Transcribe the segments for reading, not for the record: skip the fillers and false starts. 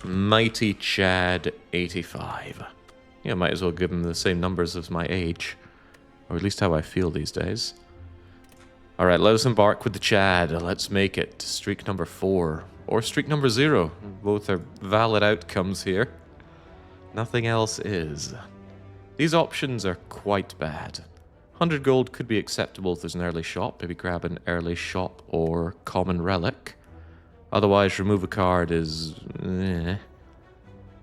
Mighty Chad 85. Yeah, might as well give him the same numbers as my age. Or at least how I feel these days. Alright, let us embark with the Chad. Let's make it streak number 4. Or streak number 0. Both are valid outcomes here. Nothing else is. These options are quite bad. 100 gold could be acceptable if there's an early shop. Maybe grab an early shop or common relic. Otherwise, remove a card is...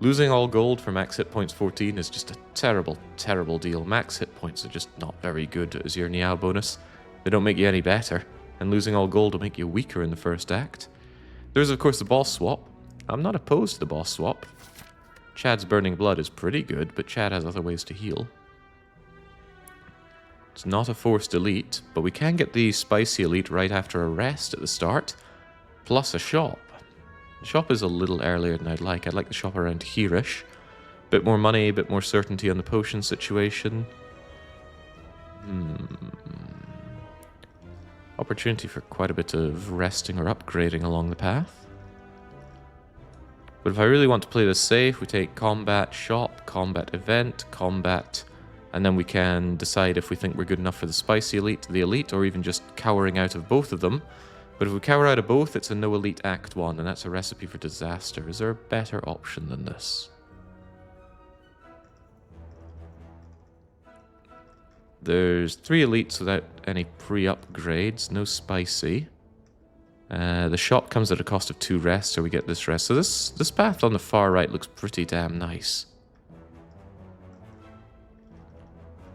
Losing all gold for max hit points 14 is just a terrible, terrible deal. Max hit points are just not very good as your Niao bonus. They don't make you any better, and losing all gold will make you weaker in the first act. There's of course the boss swap. I'm not opposed to the boss swap. Chad's Burning Blood is pretty good, but Chad has other ways to heal. It's not a forced elite, but we can get the spicy elite right after a rest at the start. Plus a shop. The shop is a little earlier than I'd like. I'd like the shop around here-ish. Bit more money, bit more certainty on the potion situation. Opportunity for quite a bit of resting or upgrading along the path. But if I really want to play this safe, we take combat, shop, combat event, combat, and then we can decide if we think we're good enough for the spicy elite, the elite, or even just cowering out of both of them. But if we cower out of both, it's a no elite act 1, and that's a recipe for disaster. Is there a better option than this? There's 3 elites without any pre-upgrades, no spicy. The shop comes at a cost of 2 rest, so we get this rest. So this path on the far right looks pretty damn nice.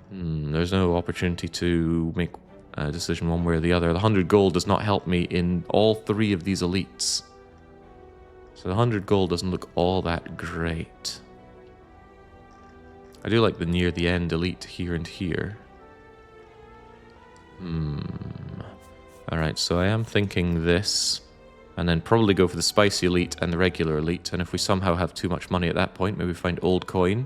There's no opportunity to make a decision one way or the other. The 100 gold does not help me in all 3 of these elites. So the 100 gold doesn't look all that great. I do like the near the end elite here and here. Alright, so I am thinking this, and then probably go for the spicy elite and the regular elite, and if we somehow have too much money at that point, maybe find old coin,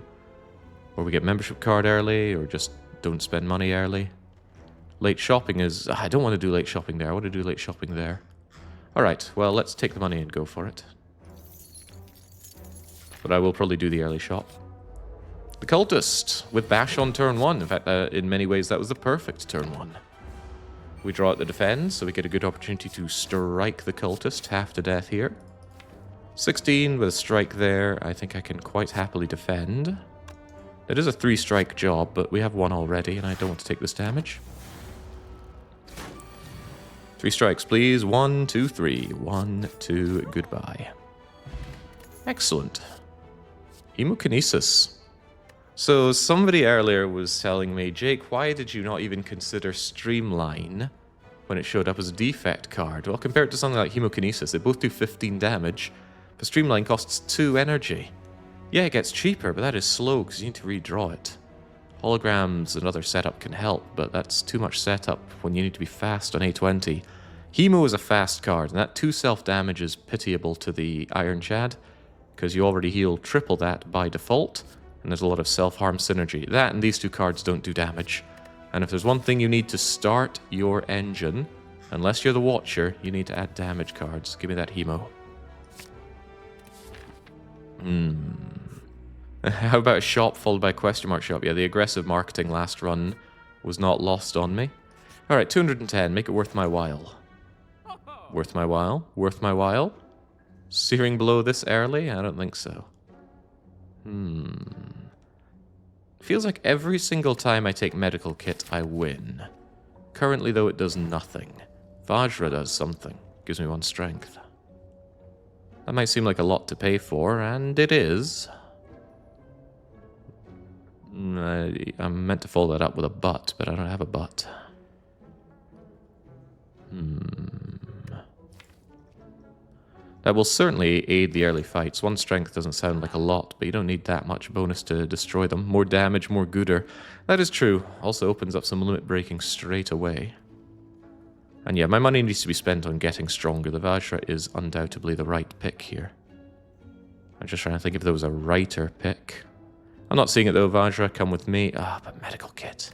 or we get membership card early, or just don't spend money early. Late shopping is... I don't want to do late shopping there, I want to do late shopping there. Alright, well, let's take the money and go for it. But I will probably do the early shop. The Cultist, with Bash on turn 1. In fact, in many ways, that was the perfect turn 1. We draw out the defend, so we get a good opportunity to strike the Cultist half to death here. 16 with a strike there, I think I can quite happily defend. It is a 3-strike job, but we have 1 already, and I don't want to take this damage. 3 strikes, please. 1, 2, 3. 1, 2, goodbye. Excellent. Hemokinesis. So somebody earlier was telling me, Jake, why did you not even consider Streamline when it showed up as a defect card? Well, compared to something like Hemokinesis, they both do 15 damage, but Streamline costs 2 energy. Yeah, it gets cheaper, but that is slow because you need to redraw it. Holograms and other setup can help, but that's too much setup when you need to be fast on A20. Hemo is a fast card, and that 2 self-damage is pitiable to the Ironclad, because you already heal triple that by default, and there's a lot of self-harm synergy. That and these 2 cards don't do damage. And if there's one thing you need to start your engine, unless you're the Watcher, you need to add damage cards. Give me that Hemo. How about a shop followed by a question mark shop? Yeah, the aggressive marketing last run was not lost on me. Alright, 210. Make it worth my while. Worth my while? Worth my while? Searing Blow this early? I don't think so. Feels like every single time I take medical kit, I win. Currently, though, it does nothing. Vajra does something. Gives me 1 strength. That might seem like a lot to pay for, and it is. I'm meant to follow that up with a but, but I don't have a but. That will certainly aid the early fights. 1 strength doesn't sound like a lot, but you don't need that much bonus to destroy them. More damage, more gooder. That is true. Also opens up some limit breaking straight away. And yeah, my money needs to be spent on getting stronger. The Vajra is undoubtedly the right pick here. I'm just trying to think if there was a righter pick. I'm not seeing it though, Vajra. Come with me. But medical kit.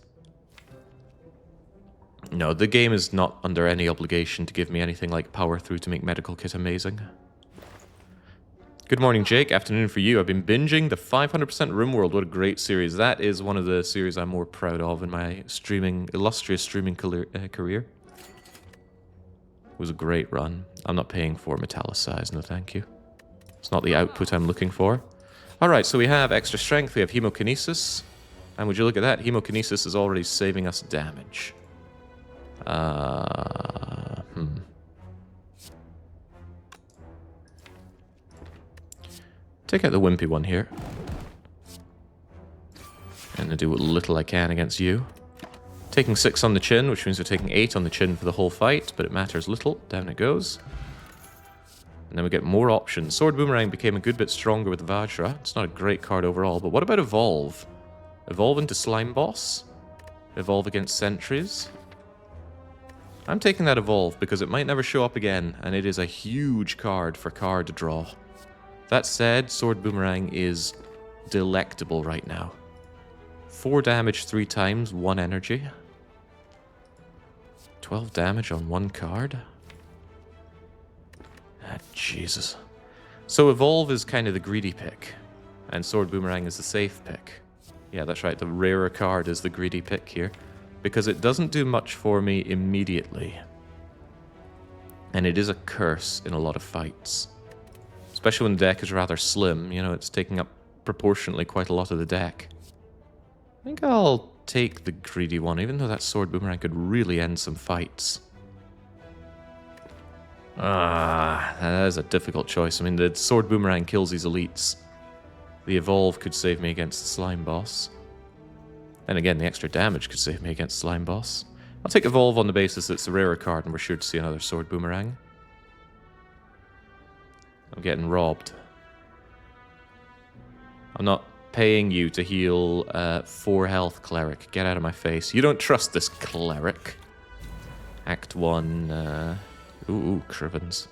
No, the game is not under any obligation to give me anything like power through to make medical kit amazing. Good morning, Jake. Afternoon for you. I've been binging the 500% RimWorld. What a great series. That is one of the series I'm more proud of in my illustrious streaming career. It was a great run. I'm not paying for Metallicize, no thank you. It's not the output I'm looking for. Alright, so we have extra strength, we have Hemokinesis. And would you look at that, Hemokinesis is already saving us damage. Take out the wimpy one here. And I do what little I can against you. Taking 6 on the chin, which means we're taking 8 on the chin for the whole fight, but it matters little. Down it goes. And then we get more options. Sword Boomerang became a good bit stronger with Vajra. It's not a great card overall, but what about Evolve? Evolve into Slime Boss? Evolve against Sentries? I'm taking that Evolve because it might never show up again, and it is a huge card for card draw. That said, Sword Boomerang is delectable right now. 4 damage 3 times, 1 energy. 12 damage on 1 card? Ah, Jesus. So Evolve is kind of the greedy pick, and Sword Boomerang is the safe pick. Yeah, that's right, the rarer card is the greedy pick here, because it doesn't do much for me immediately. And it is a curse in a lot of fights. Especially when the deck is rather slim, you know, it's taking up proportionally quite a lot of the deck. I think I'll take the greedy one, even though that Sword Boomerang could really end some fights. That is a difficult choice. I mean, the Sword Boomerang kills these elites. The Evolve could save me against the Slime Boss. And again, the extra damage could save me against Slime Boss. I'll take Evolve on the basis that it's a rarer card and we're sure to see another Sword Boomerang. I'm getting robbed. I'm not paying you to heal 4 health, Cleric. Get out of my face. You don't trust this Cleric. Act 1... Ooh, Crivens.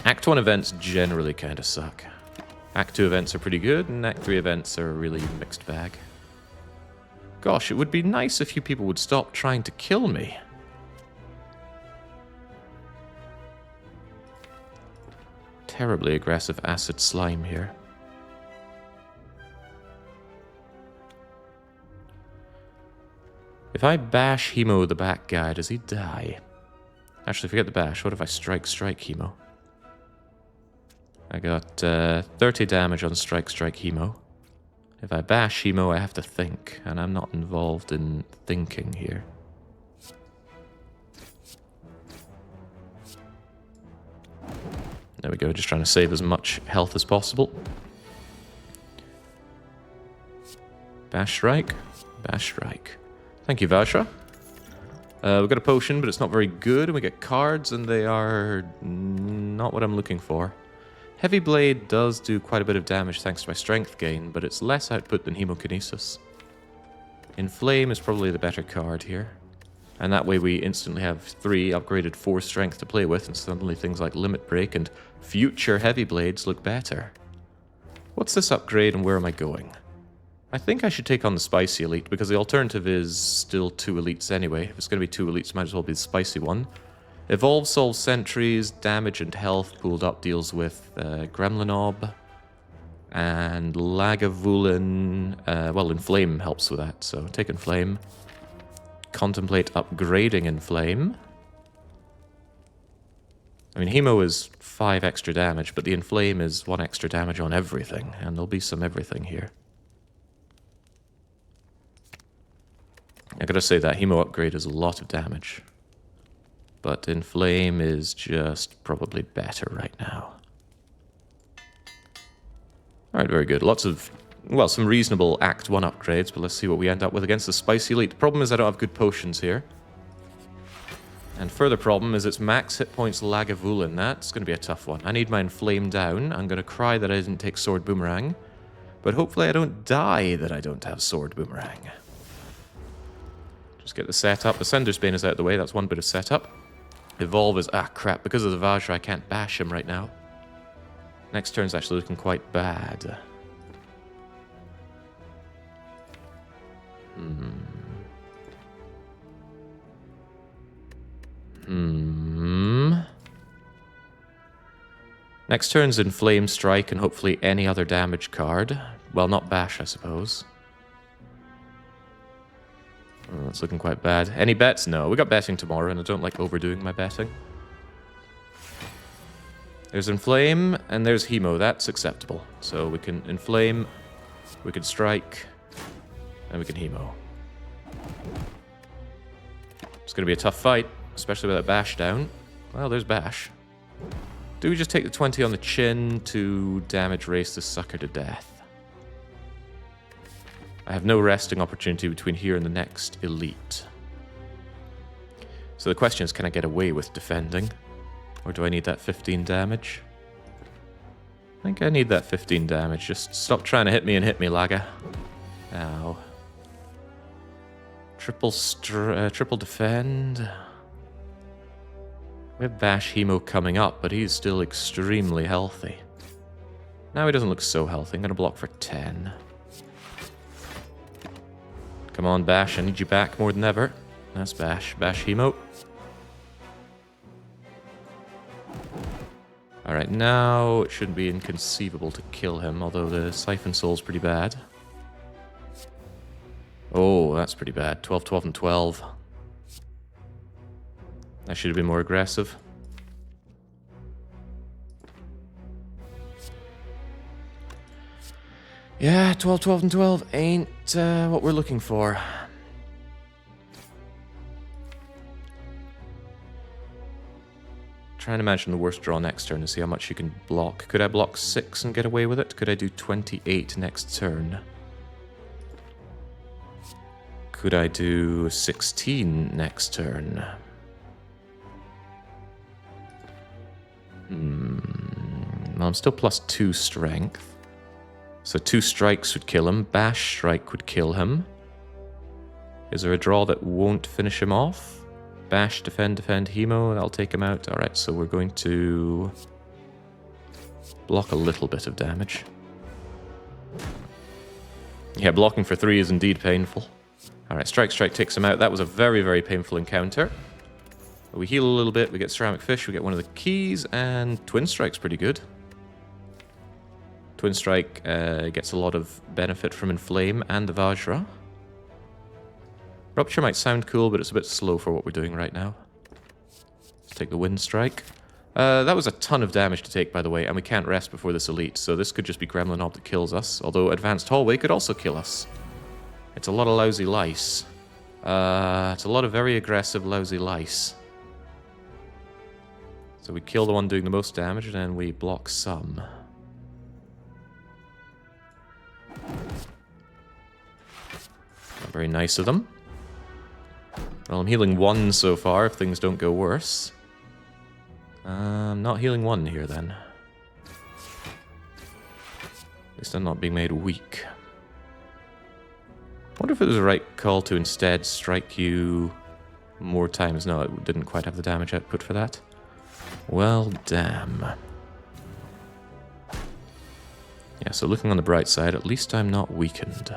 Act 1 events generally kind of suck. Act 2 events are pretty good, and Act 3 events are a really mixed bag. Gosh, it would be nice if you people would stop trying to kill me. Terribly aggressive acid slime here. If I bash Hemo the back guy, does he die? Actually, forget the bash. What if I strike Hemo? I got 30 damage on strike Hemo. If I bash Hemo, I have to think, and I'm not involved in thinking here. There we go, just trying to save as much health as possible. Bash strike. Bash strike. Thank you, Vajra. We've got a potion, but it's not very good, and we get cards, and they are not what I'm looking for. Heavy Blade does do quite a bit of damage thanks to my strength gain, but it's less output than Hemokinesis. Inflame is probably the better card here. And that way we instantly have 3 upgraded 4 strength to play with, and suddenly things like Limit Break and future Heavy Blades look better. What's this upgrade and where am I going? I think I should take on the Spicy Elite, because the alternative is still 2 elites anyway. If it's going to be 2 elites, might as well be the Spicy one. Evolve solves sentries, damage and health pooled up deals with Gremlin, and Lagavulin, well, Inflame helps with that, so take Inflame. Contemplate upgrading Inflame. I mean, Hemo is 5 extra damage, but the Inflame is 1 extra damage on everything, and there'll be some everything here. I gotta say that Hemo upgrade is a lot of damage. But Inflame is just probably better right now. Alright, very good. Lots of, well, some reasonable Act 1 upgrades, but let's see what we end up with against the Spicy Elite. The problem is I don't have good potions here. And further problem is it's max hit points Lagavulin. That's going to be a tough one. I need my Inflame down. I'm going to cry that I didn't take Sword Boomerang. But hopefully I don't die that I don't have Sword Boomerang. Just get the setup. Ascender's Bane is out of the way. That's one bit of setup. Evolve is... ah, crap. Because of the Vajra, I can't bash him right now. Next turn's actually looking quite bad. Next turn's Inflame, Strike, and hopefully any other damage card. Well, not Bash, I suppose. Oh, that's looking quite bad. Any bets? No. We got betting tomorrow, and I don't like overdoing my betting. There's Inflame, and there's Hemo. That's acceptable. So we can Inflame, we can Strike, and we can Hemo. It's going to be a tough fight, especially with that Bash down. Well, there's Bash. Do we just take the 20 on the chin to damage race this sucker to death? I have no resting opportunity between here and the next elite. So the question is, can I get away with defending? Or do I need that 15 damage? I think I need that 15 damage. Just stop trying to hit me and hit me, Laga. Ow. Triple defend. We have Bash Hemo coming up, but he's still extremely healthy. Now he doesn't look so healthy. I'm going to block for 10. Come on, Bash. I need you back more than ever. That's Bash. Bash Hemo. Alright, now it shouldn't be inconceivable to kill him, although the Siphon Soul's pretty bad. Oh, that's pretty bad. 12, 12, and 12. I should have been more aggressive. Yeah, 12, 12, and 12 ain't what we're looking for. Trying to imagine the worst draw next turn and see how much you can block. Could I block 6 and get away with it? Could I do 28 next turn? Could I do 16 next turn? Well, I'm still plus 2 strength. So 2 strikes would kill him. Bash strike would kill him. Is there a draw that won't finish him off? Bash, defend, Hemo. That'll take him out. Alright, so we're going to block a little bit of damage. Yeah, blocking for 3 is indeed painful. Alright, strike takes him out. That was a very, very painful encounter. We heal a little bit, we get Ceramic Fish, we get one of the keys, and Twin Strike's pretty good. Twin Strike gets a lot of benefit from Inflame and the Vajra. Rupture might sound cool, but it's a bit slow for what we're doing right now. Let's take the Wind Strike. That was a ton of damage to take, by the way, and we can't rest before this elite, so this could just be Gremlin Ob that kills us, although Advanced Hallway could also kill us. It's a lot of lousy lice. It's a lot of very aggressive, lousy lice. So we kill the one doing the most damage, and then we block some. Not very nice of them. Well, I'm healing 1 so far, if things don't go worse. I'm not healing 1 here, then. At least I'm not being made weak. I wonder if it was the right call to instead strike you more times. No, it didn't quite have the damage output for that. Well, damn. Yeah, so looking on the bright side, at least I'm not weakened.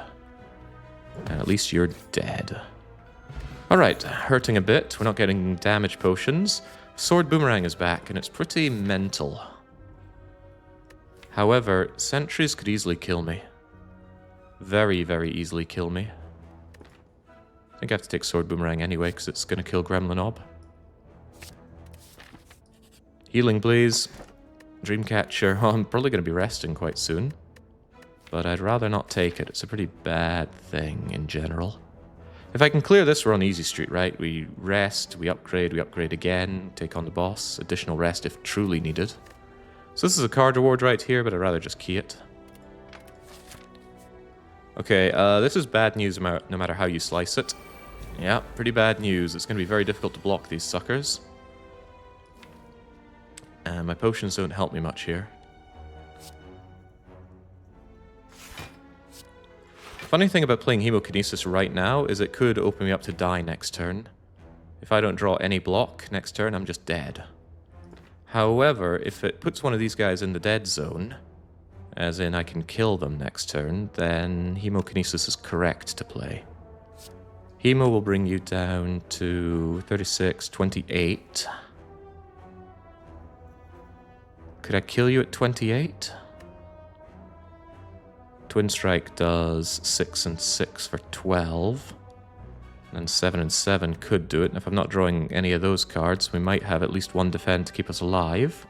And at least you're dead. Alright, hurting a bit. We're not getting damage potions. Sword Boomerang is back, and it's pretty mental. However, sentries could easily kill me. Very, very easily kill me. I think I have to take Sword Boomerang anyway, because it's going to kill Gremlin Ob. Healing, please. Dreamcatcher. Oh, I'm probably going to be resting quite soon. But I'd rather not take it. It's a pretty bad thing in general. If I can clear this, we're on easy street, right? We rest, we upgrade again, take on the boss. Additional rest if truly needed. So this is a card reward right here, but I'd rather just key it. Okay, this is bad news no matter how you slice it. Yeah, pretty bad news. It's going to be very difficult to block these suckers. And my potions don't help me much here. Funny thing about playing Hemokinesis right now is it could open me up to die next turn. If I don't draw any block next turn, I'm just dead. However, if it puts one of these guys in the dead zone, as in I can kill them next turn, then Hemokinesis is correct to play. Hemo will bring you down to 36, 28. Could I kill you at 28? Twin Strike does 6 and 6 for 12. And 7 and 7 could do it. And if I'm not drawing any of those cards, we might have at least one defend to keep us alive.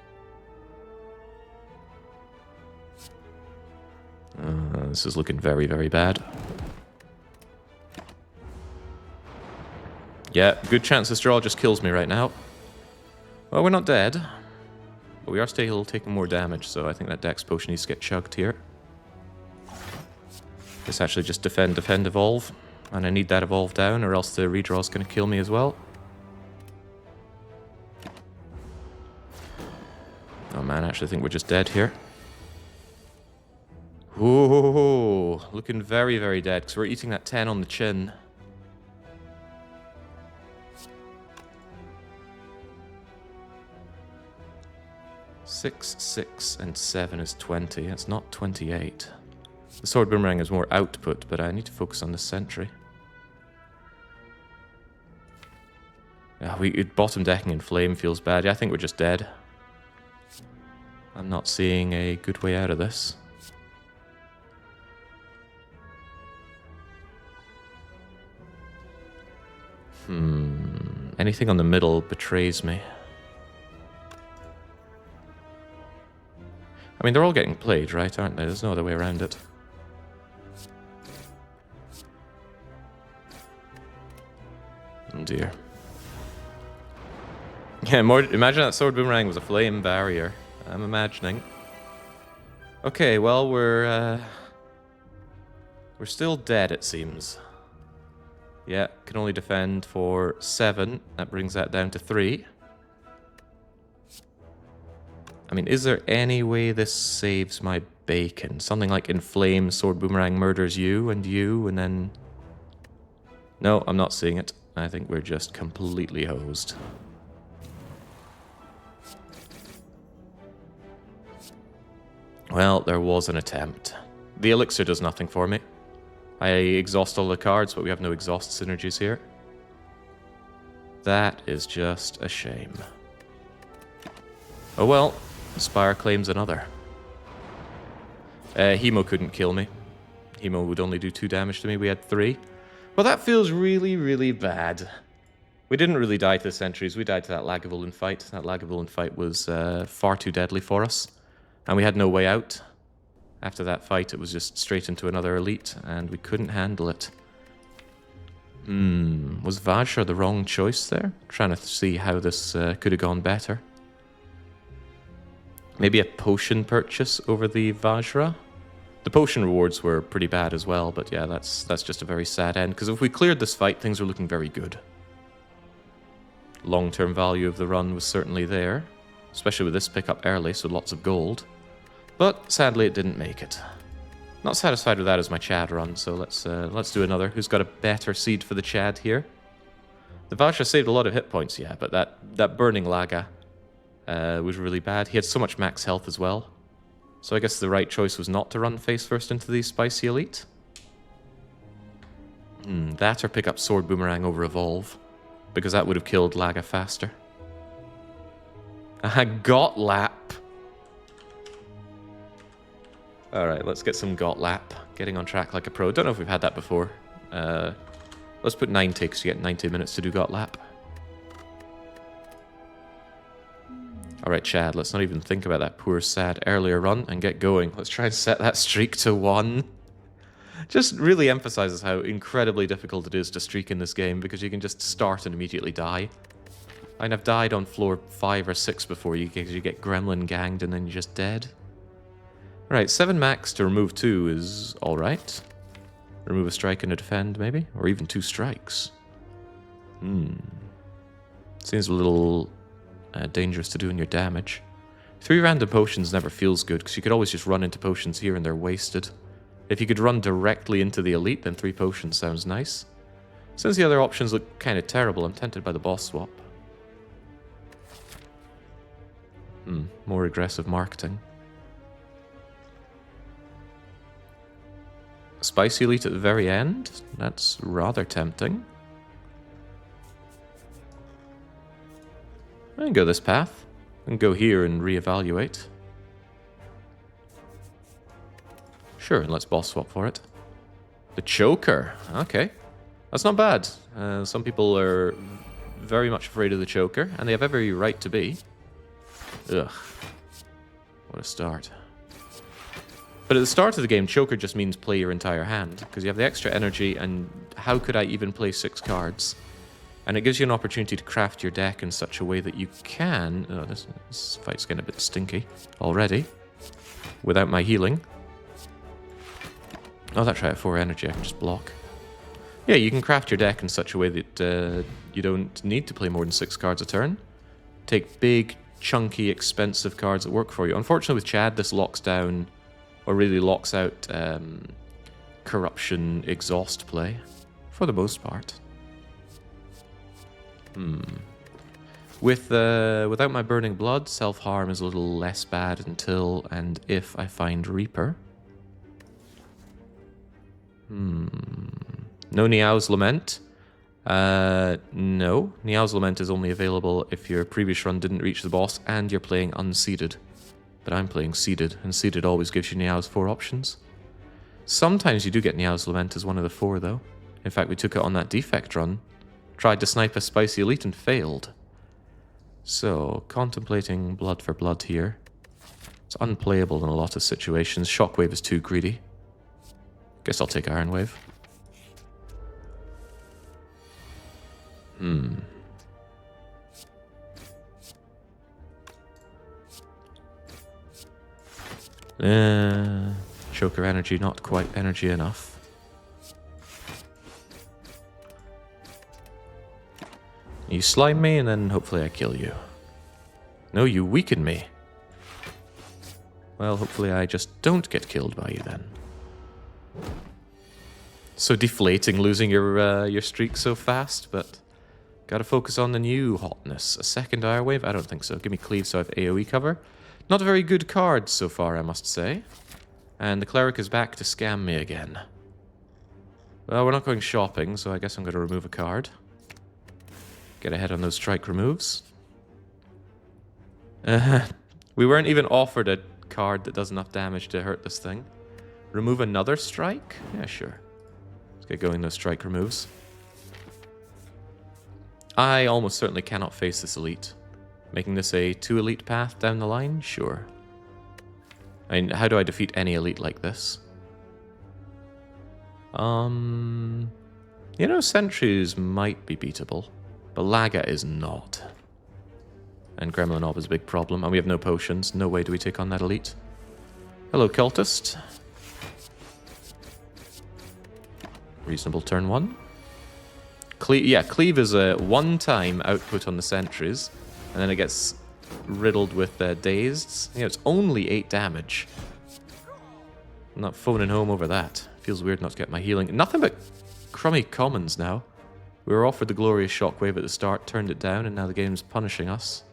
This is looking very, very bad. Yeah, good chance this draw just kills me right now. Well, we're not dead. But we are still taking more damage, so I think that Dex potion needs to get chugged here. It's actually just defend, defend, evolve. And I need that evolve down, or else the redraw is going to kill me as well. Oh man, I actually think we're just dead here. Ooh, looking very, very dead, because we're eating that 10 on the chin. Six, 6, and 7 is 20. That's not 28. The Sword Boomerang is more output, but I need to focus on the sentry. Yeah, bottom decking in flame feels bad. Yeah, I think we're just dead. I'm not seeing a good way out of this. Anything on the middle betrays me. I mean, they're all getting played, right, aren't they? There's no other way around it. Oh dear. Yeah, imagine that Sword Boomerang was a flame barrier. I'm imagining. Okay, well, we're still dead, it seems. Yeah, can only defend for 7. That brings that down to 3. I mean, is there any way this saves my bacon? Something like Inflame, Sword Boomerang murders you, and then... No, I'm not seeing it. I think we're just completely hosed. Well, there was an attempt. The elixir does nothing for me. I exhaust all the cards, but we have no exhaust synergies here. That is just a shame. Oh well, Spire claims another. Hemo couldn't kill me. Hemo would only do 2 damage to me. We had 3. Well, that feels really, really bad. We didn't really die to the sentries. We died to that Lagavulin fight. That Lagavulin fight was far too deadly for us. And we had no way out. After that fight, it was just straight into another elite, and we couldn't handle it. Was Vajra the wrong choice there? Trying to see how this could have gone better. Maybe a potion purchase over the Vajra? The potion rewards were pretty bad as well, but yeah, that's just a very sad end, because if we cleared this fight, things were looking very good. Long-term value of the run was certainly there, especially with this pickup early, so lots of gold. But sadly, it didn't make it. Not satisfied with that as my Chad run, so let's do another. Who's got a better seed for the Chad here? The Vajra saved a lot of hit points, yeah, but that burning Laga was really bad. He had so much max health as well. So I guess the right choice was not to run face first into the Spicy Elite. That or pick up Sword Boomerang over Evolve, because that would have killed Laga faster. I got Lap. Alright, let's get some Got Lap. Getting on track like a pro. Don't know if we've had that before. Let's put 9 ticks to get 90 minutes to do Got Lap. Alright, Chad, let's not even think about that poor, sad earlier run and get going. Let's try and set that streak to 1. Just really emphasizes how incredibly difficult it is to streak in this game, because you can just start and immediately die. I'd have died on floor 5 or 6 before you get Gremlin ganged and then you're just dead. Right, 7 max to remove 2 is alright. Remove a strike and a defend, maybe? Or even 2 strikes. Seems a little dangerous to do in your damage. 3 random potions never feels good, because you could always just run into potions here and they're wasted. If you could run directly into the elite, then 3 potions sounds nice. Since the other options look kind of terrible, I'm tempted by the boss swap. More aggressive marketing. Spicy Elite at the very end? That's rather tempting. I can go this path. I can go here and reevaluate. Sure, and let's boss swap for it. The choker. Okay. That's not bad. Some people are very much afraid of the choker, and they have every right to be. Ugh. What a start. But at the start of the game, choker just means play your entire hand, because you have the extra energy, and how could I even play 6 cards? And it gives you an opportunity to craft your deck in such a way that you can... Oh, this fight's getting a bit stinky already. Without my healing. Oh, that's right, 4 energy, I can just block. Yeah, you can craft your deck in such a way that you don't need to play more than 6 cards a turn. Take big, chunky, expensive cards that work for you. Unfortunately with Chad, this locks down, or really locks out corruption exhaust play, for the most part. Without my burning blood, self-harm is a little less bad until and if I find Reaper. No Niao's Lament. No. Niao's Lament is only available if your previous run didn't reach the boss and you're playing unseeded. But I'm playing seeded, and seeded always gives you Niao's 4 options. Sometimes you do get Niao's Lament as one of the 4, though. In fact, we took it on that defect run. Tried to snipe a spicy elite and failed. So, contemplating blood for blood here. It's unplayable in a lot of situations. Shockwave is too greedy. Guess I'll take Iron Wave. Choker energy, not quite energy enough. You slime me, and then hopefully I kill you. No, you weaken me. Well, hopefully I just don't get killed by you then. So deflating losing your streak so fast, but gotta focus on the new hotness. A second Iron Wave? I don't think so. Give me Cleave so I have AoE cover. Not a very good card so far, I must say. And the Cleric is back to scam me again. Well, we're not going shopping, so I guess I'm going to remove a card. Get ahead on those strike removes. We weren't even offered a card that does enough damage to hurt this thing. Remove another strike? Yeah, sure. Let's get going those strike removes. I almost certainly cannot face this elite. Making this a 2 elite path down the line? Sure. I mean, how do I defeat any elite like this? You know, Sentries might be beatable, but Laga is not. And Gremlin Ob is a big problem, and we have no potions. No way do we take on that elite. Hello, Cultist. Reasonable turn 1. Cleave is a one-time output on the sentries, and then it gets riddled with dazed. You know, it's only 8 damage. I'm not phoning home over that. Feels weird not to get my healing. Nothing but crummy commons now. We were offered the glorious shockwave at the start, turned it down, and now the game's punishing us.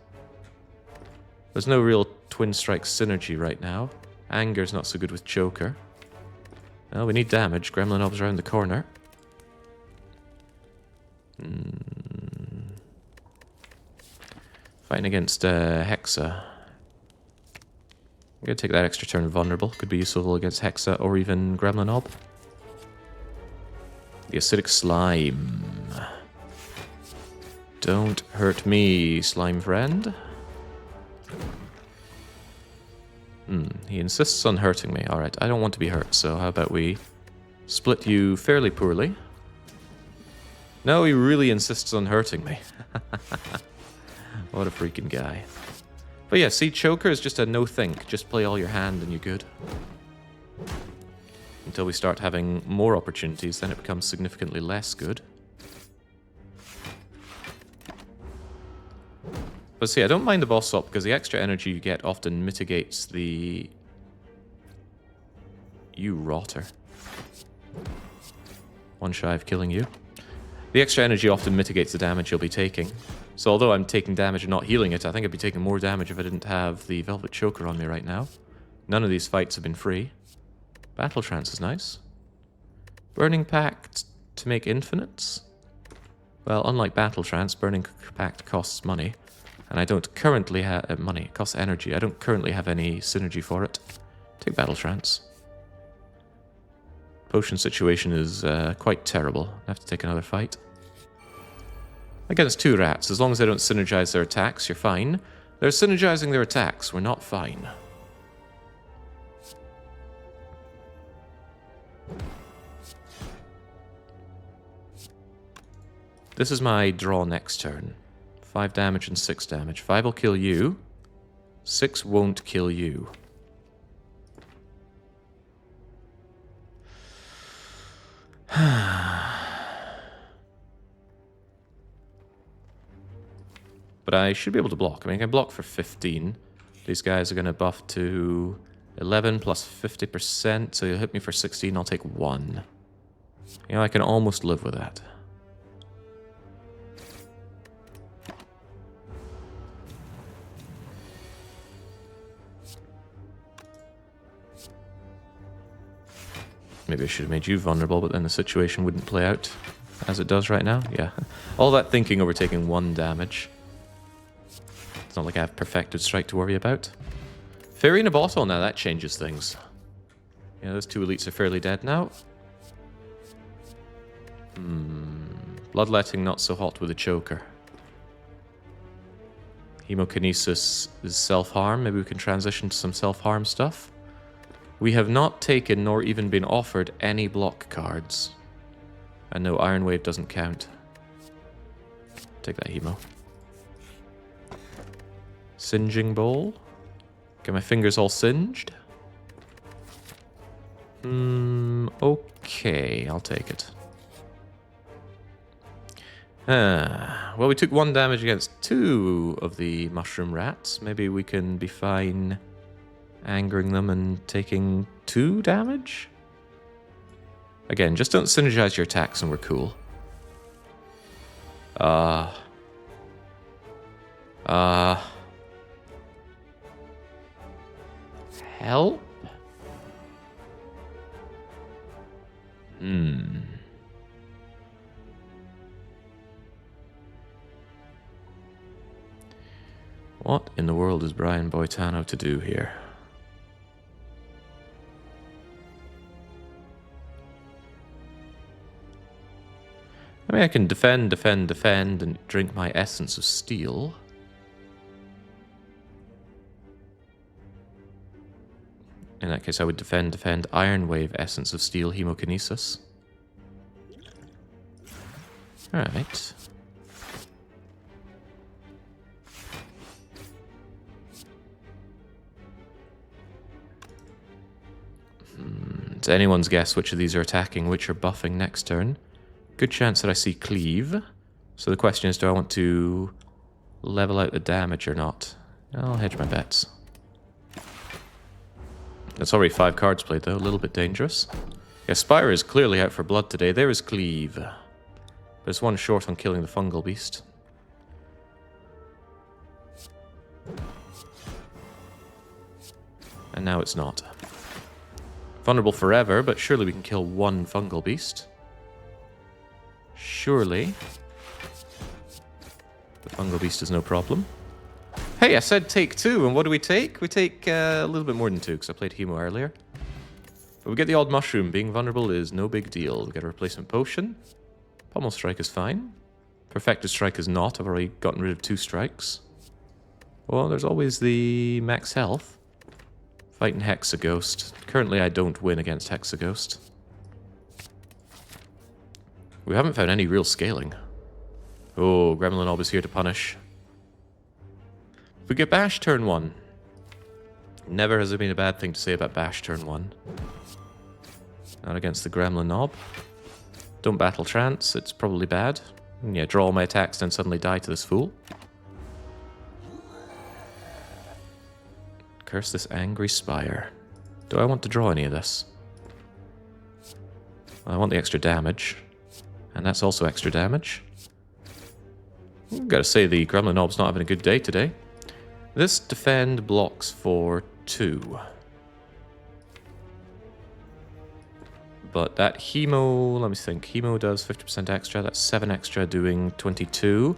There's no real twin strike synergy right now. Anger's not so good with choker. Well, we need damage. Gremlin Ob's around the corner. Fighting against Hexa. I'm going to take that extra turn vulnerable. Could be useful against Hexa or even Gremlin Ob. The acidic slime. Don't hurt me, slime friend. He insists on hurting me. Alright, I don't want to be hurt, so how about we split you fairly poorly? No, he really insists on hurting me. What a freaking guy. But yeah, see, Choker is just a no-think. Just play all your hand and you're good. Until we start having more opportunities, then it becomes significantly less good. But see, I don't mind the boss swap because the extra energy you get often mitigates the... You rotter. One shy of killing you. The extra energy often mitigates the damage you'll be taking. So although I'm taking damage and not healing it, I think I'd be taking more damage if I didn't have the Velvet Choker on me right now. None of these fights have been free. Battle Trance is nice. Burning Pact to make infinites? Well, unlike Battle Trance, Burning Pact costs money. And I don't currently have... money, it costs energy. I don't currently have any synergy for it. Take Battle Trance. Potion situation is quite terrible. I have to take another fight. Against 2 rats. As long as they don't synergize their attacks, you're fine. They're synergizing their attacks. We're not fine. This is my draw next turn. 5 damage and 6 damage. 5 will kill you. 6 won't kill you. But I should be able to block. I mean, I can block for 15. These guys are going to buff to 11 plus 50%, so you'll hit me for 16, I'll take 1. You know, I can almost live with that. Maybe I should have made you vulnerable, but then the situation wouldn't play out as it does right now. Yeah. All that thinking over taking 1 damage. It's not like I have Perfected Strike to worry about. Fairy in a bottle now, that changes things. Yeah, those 2 elites are fairly dead now. Bloodletting not so hot with a choker. Hemokinesis is self-harm. Maybe we can transition to some self-harm stuff. We have not taken nor even been offered any block cards. And no, Iron Wave doesn't count. Take that hemo. Singeing Bowl. Get my fingers all singed. Okay, I'll take it. Well, we took 1 damage against 2 of the mushroom rats. Maybe we can be fine angering them and taking 2 damage? Again, just don't synergize your attacks and we're cool. Help? What in the world is Brian Boitano to do here? I mean, I can defend, and drink my Essence of Steel. In that case, I would defend, Iron Wave, Essence of Steel, Hemokinesis. Alright. It's anyone's guess which of these are attacking, which are buffing next turn. Good chance that I see Cleave. So the question is, do I want to level out the damage or not? I'll hedge my bets. That's already 5 cards played, though. A little bit dangerous. Yeah, Spire is clearly out for blood today. There is Cleave. But it's 1 short on killing the fungal beast. And now it's not. Vulnerable forever, but surely we can kill 1 fungal beast. Surely. The fungal beast is no problem. Hey, I said take 2, and what do we take? We take a little bit more than 2, because I played Hemo earlier. But we get the odd mushroom. Being vulnerable is no big deal. We get a replacement potion. Pommel Strike is fine. Perfected Strike is not. I've already gotten rid of 2 strikes. Well, there's always the max health. Fighting Hexaghost. Currently, I don't win against Hexaghost. We haven't found any real scaling. Oh, Gremlin Orb is here to punish. If we get Bash turn 1. Never has there been a bad thing to say about Bash turn 1. Not against the Gremlin Orb. Don't battle Trance, it's probably bad. And yeah, draw all my attacks, then suddenly die to this fool. Curse this angry Spire. Do I want to draw any of this? Well, I want the extra damage. And that's also extra damage. Gotta say, the Gremlin Orb's not having a good day today. This defend blocks for 2. But that Hemo, let me think. Hemo does 50% extra. That's 7 extra, doing 22.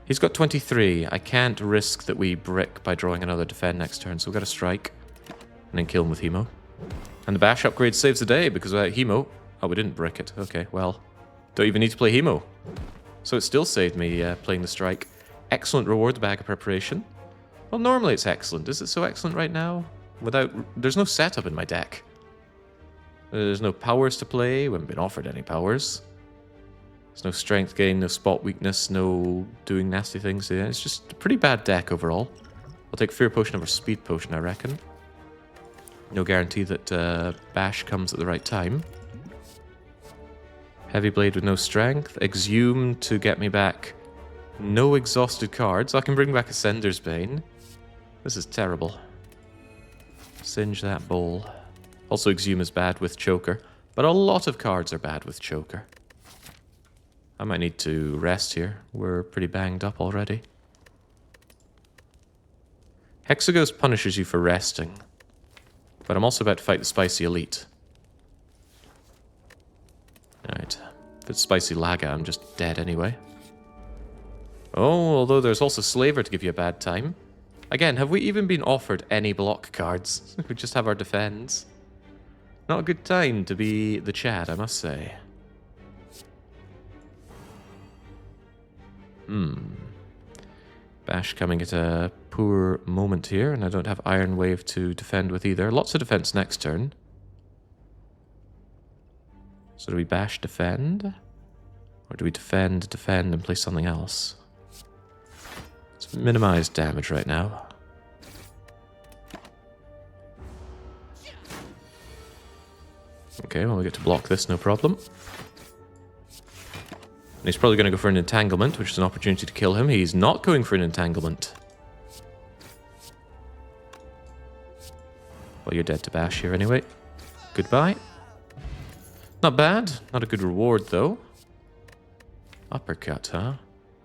He's got 23. I can't risk that we brick by drawing another defend next turn, so we've got to strike. And then kill him with Hemo. And the Bash upgrade saves the day, because without Hemo, Oh, we didn't brick it. Okay, well, don't even need to play Hemo. So it still saved me playing the strike. Excellent reward, the bag of preparation. Well, normally it's excellent. Is it so excellent right now? There's no setup in my deck. There's no powers to play. We haven't been offered any powers. There's no strength gain, no spot weakness, no doing nasty things. Yeah, it's just a pretty bad deck overall. I'll take Fear Potion over Speed Potion, I reckon. No guarantee that Bash comes at the right time. Heavy Blade with no strength. Exhume to get me back no exhausted cards. I can bring back Ascender's Bane. This is terrible. Singe that bowl. Also, Exhume is bad with Choker, but a lot of cards are bad with Choker. I might need to rest here. We're pretty banged up already. Hexaghost punishes you for resting, but I'm also about to fight the Spicy Elite. Alright. If it's Spicy Laga, I'm just dead anyway. Oh, although there's also Slaver to give you a bad time. Again, have we even been offered any block cards? We just have our defends. Not a good time to be the Chad, I must say. Bash coming at a poor moment here, and I don't have Iron Wave to defend with either. Lots of defense next turn. So do we Bash defend? Or do we defend, and play something else? Let's minimize damage right now. Okay, well we get to block this, no problem. And he's probably going to go for an entanglement, which is an opportunity to kill him. He's not going for an entanglement. Well, you're dead to Bash here anyway. Goodbye. Not bad. Not a good reward, though. Uppercut, huh?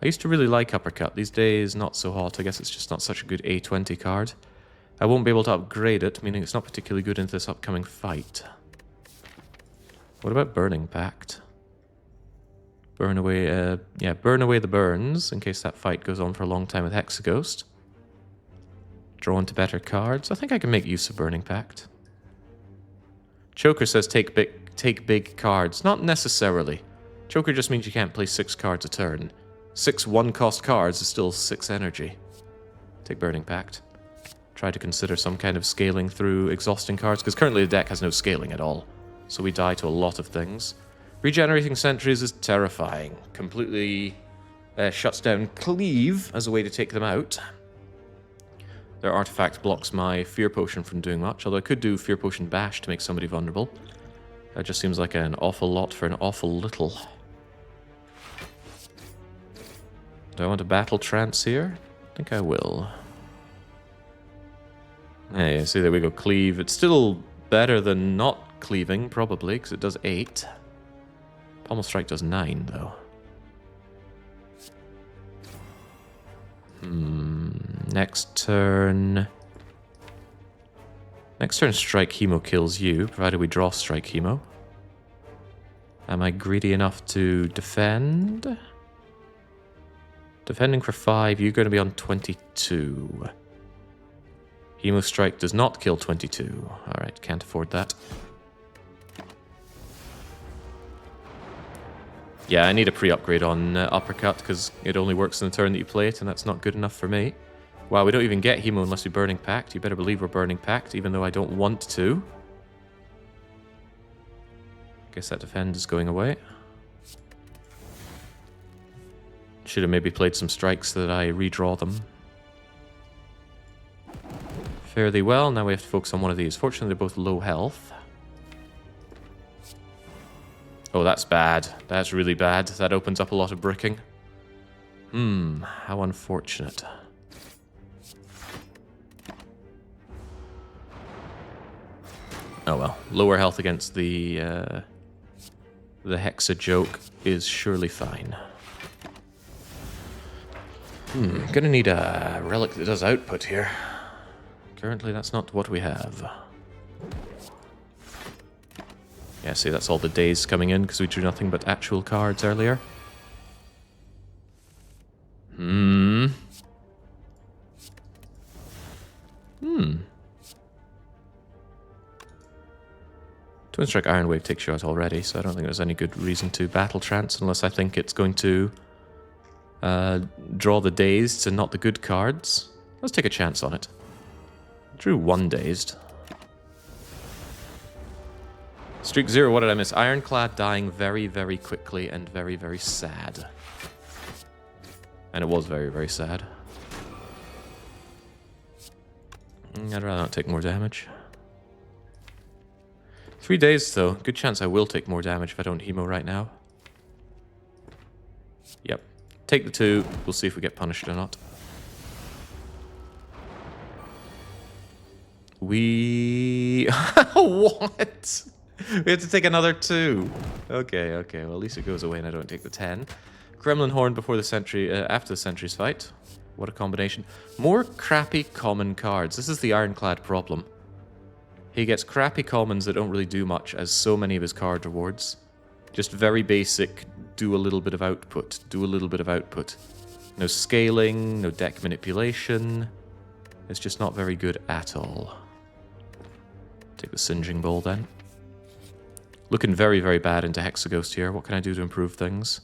I used to really like Uppercut. These days, not so hot. I guess it's just not such a good A20 card. I won't be able to upgrade it, meaning it's not particularly good into this upcoming fight. What about Burning Pact? Burn away, burn away the burns, in case that fight goes on for a long time with Hexaghost. Draw into better cards. I think I can make use of Burning Pact. Choker says take big cards. Not necessarily. Choker just means you can't play 6 cards a turn. 6 one-cost cards is still 6 energy. Take Burning Pact. Try to consider some kind of scaling through exhausting cards, because currently the deck has no scaling at all. So we die to a lot of things. Regenerating Sentries is terrifying. Completely shuts down Cleave as a way to take them out. Their artifact blocks my Fear Potion from doing much, although I could do Fear Potion Bash to make somebody vulnerable. That just seems like an awful lot for an awful little. Do I want to battle trance here? I think I will. Hey, see, there we go, Cleave. It's still better than not cleaving, probably, because it does 8. Pommel Strike does 9, though. Next turn... Next turn, Strike Hemo kills you, provided we draw Strike Hemo. Am I greedy enough to defend? Defending for 5, you're going to be on 22. Hemo Strike does not kill 22. Alright, can't afford that. Yeah, I need a pre-upgrade on Uppercut, because it only works in the turn that you play it, and that's not good enough for me. Wow, we don't even get Hemo unless we Burning Pact. You better believe we're Burning Pact, even though I don't want to. Guess that defend is going away. Should have maybe played some strikes so that I redraw them. Fairly well, now we have to focus on one of these. Fortunately, they're both low health. Oh, that's bad. That's really bad. That opens up a lot of bricking. How unfortunate. Oh well. Lower health against the Hexa joke is surely fine. Gonna need a relic that does output here. Currently, that's not what we have. Yeah, see, that's all the days coming in because we drew nothing but actual cards earlier. Twin Strike Iron Wave takes you out already, so I don't think there's any good reason to Battle Trance unless I think it's going to draw the Dazed and not the good cards. Let's take a chance on it. Drew 1 Dazed. Streak 0, what did I miss? Ironclad dying very, very quickly and very, very sad. And it was very, very sad. I'd rather not take more damage. 3 days, though. Good chance I will take more damage if I don't hemo right now. Yep. Take the 2. We'll see if we get punished or not. We... What? We have to take another 2. Okay, okay. Well, at least it goes away and I don't take the 10. Gremlin Horn before the sentry, after the sentry's fight. What a combination. More crappy common cards. This is the Ironclad problem. He gets crappy commons that don't really do much as so many of his card rewards. Just very basic, do a little bit of output, do a little bit of output. No scaling, no deck manipulation. It's just not very good at all. Take the Singeing Bowl then. Looking very, very bad into Hexaghost here. What can I do to improve things?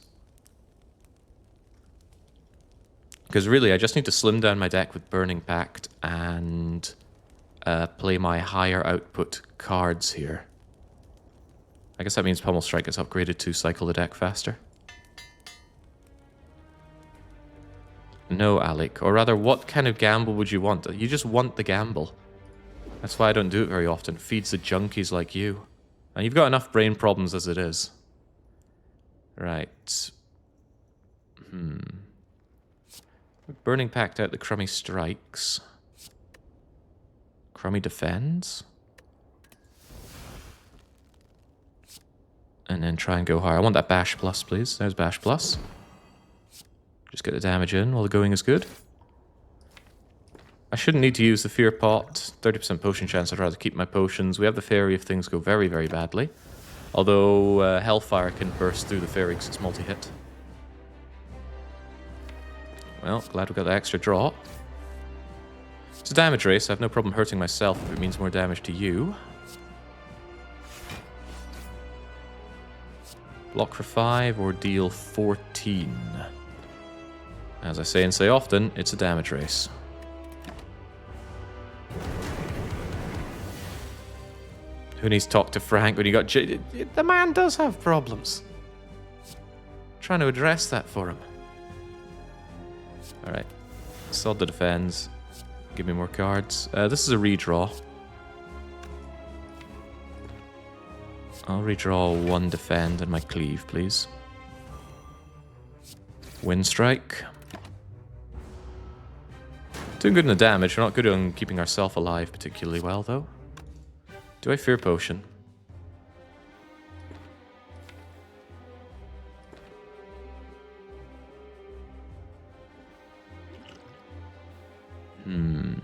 Because really, I just need to slim down my deck with Burning Pact and play my higher output cards here. I guess that means Pummel Strike gets upgraded to cycle the deck faster. No, Alec. Or rather, what kind of gamble would you want? You just want the gamble. That's why I don't do it very often. It feeds the junkies like you. And you've got enough brain problems as it is. Right. Burning Pact out the Crummy Strikes. Crummy defends. And then try and go higher. I want that Bash Plus, please. There's Bash Plus. Just get the damage in while the going is good. I shouldn't need to use the Fear Pot. 30% potion chance. I'd rather keep my potions. We have the Fairy if things go very, very badly. Although Hellfire can burst through the Fairy because it's multi-hit. Well, glad we got the extra draw. It's a damage race. I have no problem hurting myself if it means more damage to you. Block for 5 or deal 14. As I say and say often, it's a damage race. Who needs to talk to Frank when you got the man does have problems. I'm trying to address that for him. Alright. Sod the defends. Give me more cards. This is a redraw. I'll redraw 1 defend and my cleave, please. Wind Strike. Doing good in the damage. We're not good on keeping ourselves alive particularly well, though. Do I Fear Potion?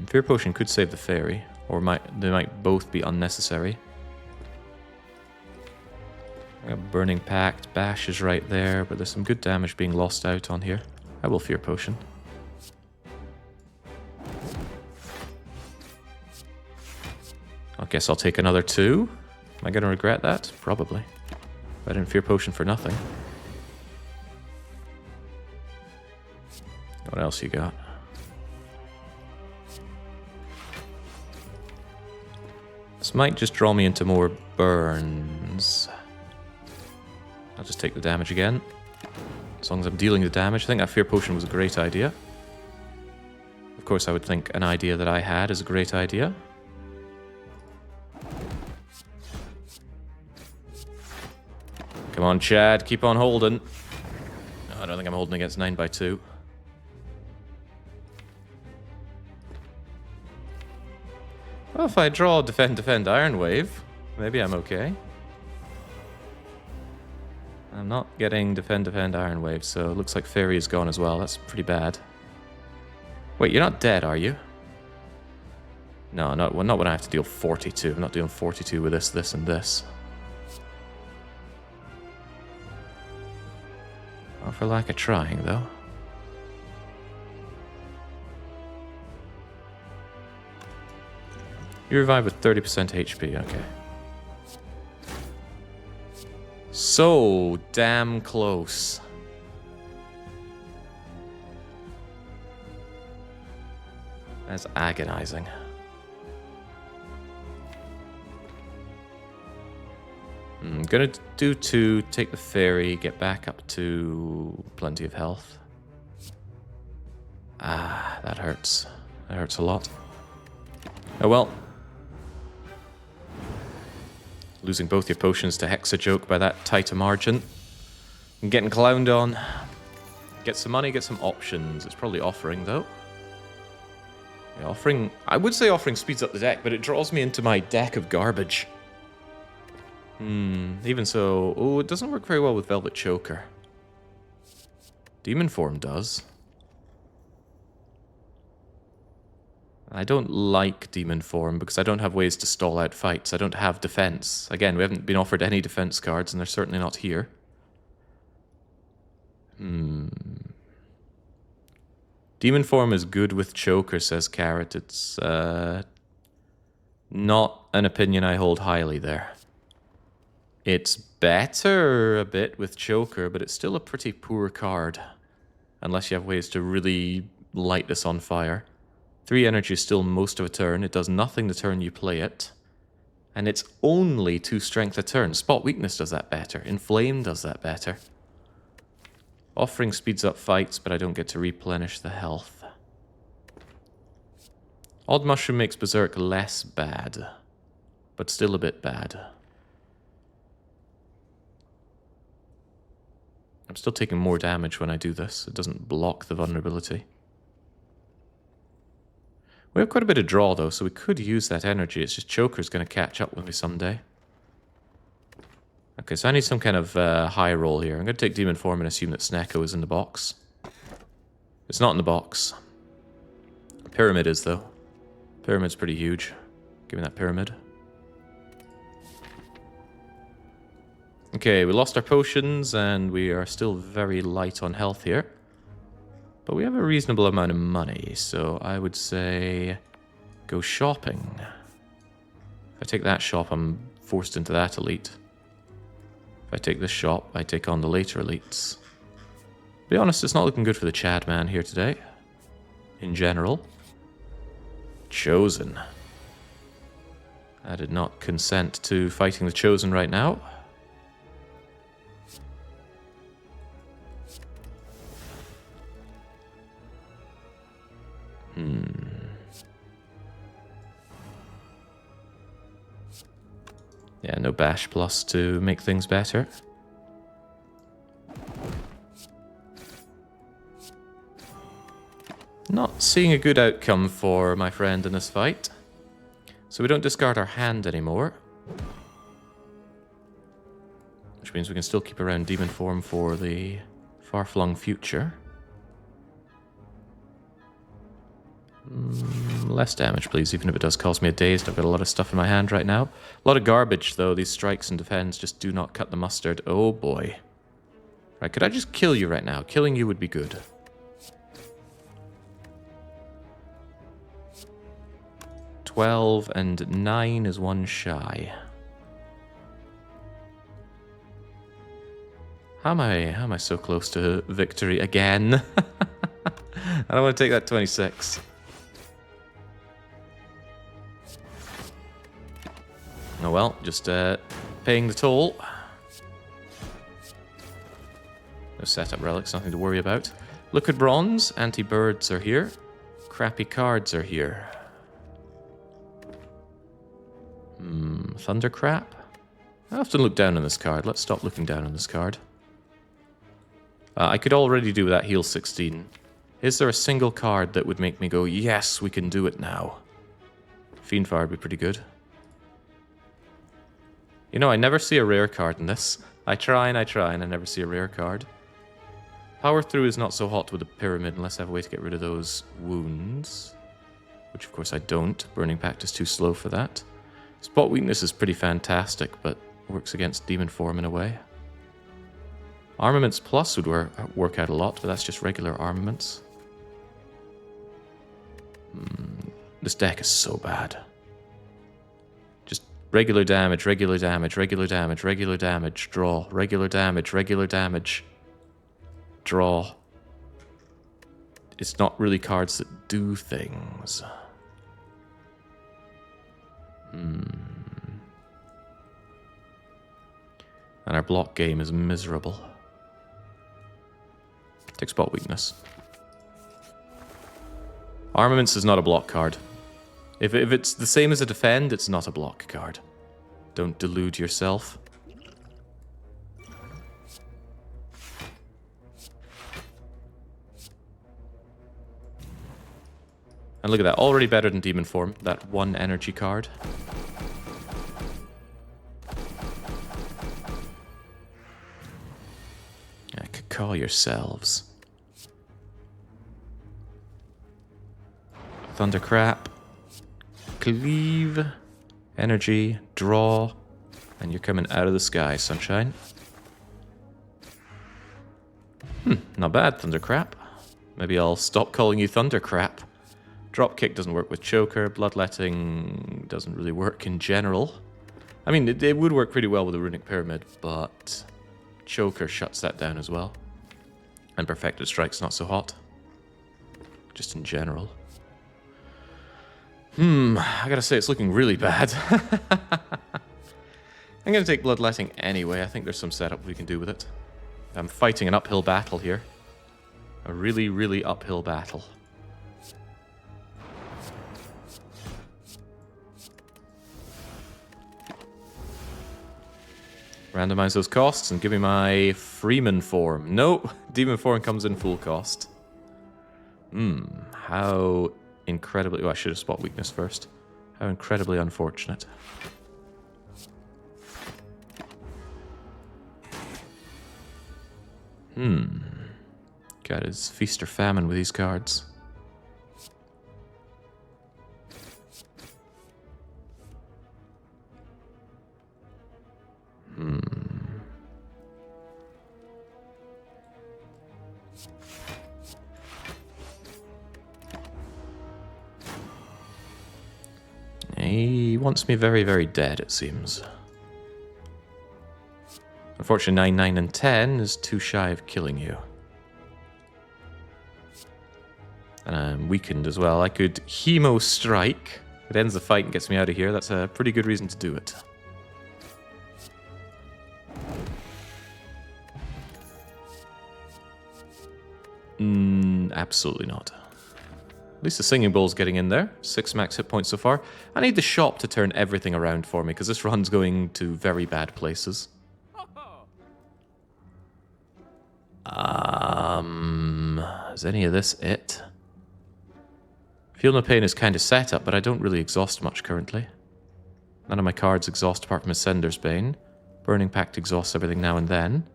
Fear Potion could save the Fairy, or they might both be unnecessary. I got Burning Pact, Bash is right there, but there's some good damage being lost out on here. I will Fear Potion. I guess I'll take another 2. Am I going to regret that? Probably. I didn't Fear Potion for nothing. What else you got? This might just draw me into more burns. I'll just take the damage again. As long as I'm dealing the damage. I think that Fear Potion was a great idea. Of course, I would think an idea that I had is a great idea. Come on, Chad. Keep on holding. Oh, I don't think I'm holding against 9x2. Well, if I draw defend, Iron Wave, maybe I'm okay. I'm not getting defend, Iron Wave, so it looks like Fairy is gone as well. That's pretty bad. Wait, you're not dead, are you? No, not when I have to deal 42. I'm not doing 42 with this, and this. Not for lack of trying, though. You revive with 30% HP, okay. So damn close. That's agonizing. I'm gonna do 2, take the ferry, get back up to plenty of health. Ah, that hurts. That hurts a lot. Oh well. Losing both your potions to Hexaghost by that tight a margin. And getting clowned on. Get some money, get some options. It's probably offering, though. Yeah, offering... I would say offering speeds up the deck, but it draws me into my deck of garbage. Even so... Oh, it doesn't work very well with Velvet Choker. Demon Form does. I don't like Demon Form because I don't have ways to stall out fights. I don't have defense. Again, we haven't been offered any defense cards, and they're certainly not here. Demon Form is good with Choker, says Carrot. It's not an opinion I hold highly there. It's better a bit with Choker, but it's still a pretty poor card. Unless you have ways to really light this on fire. 3 energy is still most of a turn. It does nothing the turn you play it. And it's only 2 strength a turn. Spot Weakness does that better. Inflame does that better. Offering speeds up fights, but I don't get to replenish the health. Odd Mushroom makes Berserk less bad, but still a bit bad. I'm still taking more damage when I do this. It doesn't block the vulnerability. We have quite a bit of draw, though, so we could use that energy. It's just Choker's going to catch up with me someday. Okay, so I need some kind of high roll here. I'm going to take Demon Form and assume that Snecko is in the box. It's not in the box. Pyramid is, though. Pyramid's pretty huge. Give me that Pyramid. Okay, we lost our potions, and we are still very light on health here. But we have a reasonable amount of money, so I would say go shopping. If I take that shop, I'm forced into that elite. If I take this shop, I take on the later elites. To be honest, it's not looking good for the Chad man here today. In general. Chosen. I did not consent to fighting the Chosen right now. Yeah, no bash plus to make things better. Not seeing a good outcome for my friend in this fight. So we don't discard our hand anymore. Which means we can still keep around Demon Form for the far-flung future. Less damage, please, even if it does cause me a dazed. I've got a lot of stuff in my hand right now. A lot of garbage, though. These strikes and defends just do not cut the mustard. Oh, boy. Right, could I just kill you right now? Killing you would be good. $12 and $9 is 1 shy. How am I so close to victory again? I don't want to take that 26. Oh well, just paying the toll. No setup relics, nothing to worry about. Liquid Bronze, anti-birds are here. Crappy cards are here. Thundercrap? I often look down on this card. Let's stop looking down on this card. I could already do that heal 16. Is there a single card that would make me go, yes, we can do it now? Fiendfire would be pretty good. You know, I never see a rare card in this. I try and I never see a rare card. Power Through is not so hot with the Pyramid unless I have a way to get rid of those wounds. Which, of course, I don't. Burning Pact is too slow for that. Spot Weakness is pretty fantastic, but works against Demon Form in a way. Armaments Plus would work out a lot, but that's just regular armaments. This deck is so bad. Just Regular damage, regular damage, regular damage, regular damage, draw. Regular damage, draw. It's not really cards that do things. And our block game is miserable. Take spot weakness. Armaments is not a block card. If it's the same as a defend, it's not a block card. Don't delude yourself. And look at that, already better than Demon Form, that one energy card. I could call yourselves. Thundercrap. Cleave. Energy. Draw. And you're coming out of the sky, sunshine. Not bad, Thundercrap. Maybe I'll stop calling you Thundercrap. Dropkick doesn't work with Choker. Bloodletting doesn't really work in general. I mean, it would work pretty well with the Runic Pyramid, but Choker shuts that down as well. And Perfected Strike's not so hot. Just in general. I gotta say, it's looking really bad. I'm gonna take Bloodletting anyway. I think there's some setup we can do with it. I'm fighting an uphill battle here. A really, really uphill battle. Randomize those costs and give me my Freeman form. No, Demon form comes in full cost. How incredibly... Oh, I should have spot weakness first. How incredibly unfortunate. Got his feast or famine with these cards. He wants me very, very dead, it seems. Unfortunately, 9, 9, and 10 is too shy of killing you. And I'm weakened as well. I could Hemo Strike. It ends the fight and gets me out of here. That's a pretty good reason to do it. Absolutely not. At least the Singing Bowl's getting in there. 6 max hit points so far. I need the shop to turn everything around for me, because this run's going to very bad places. Is any of this it? Feel No Pain is kind of set up, but I don't really exhaust much currently. None of my cards exhaust apart from Ascender's Bane. Burning Pact exhausts everything now and then.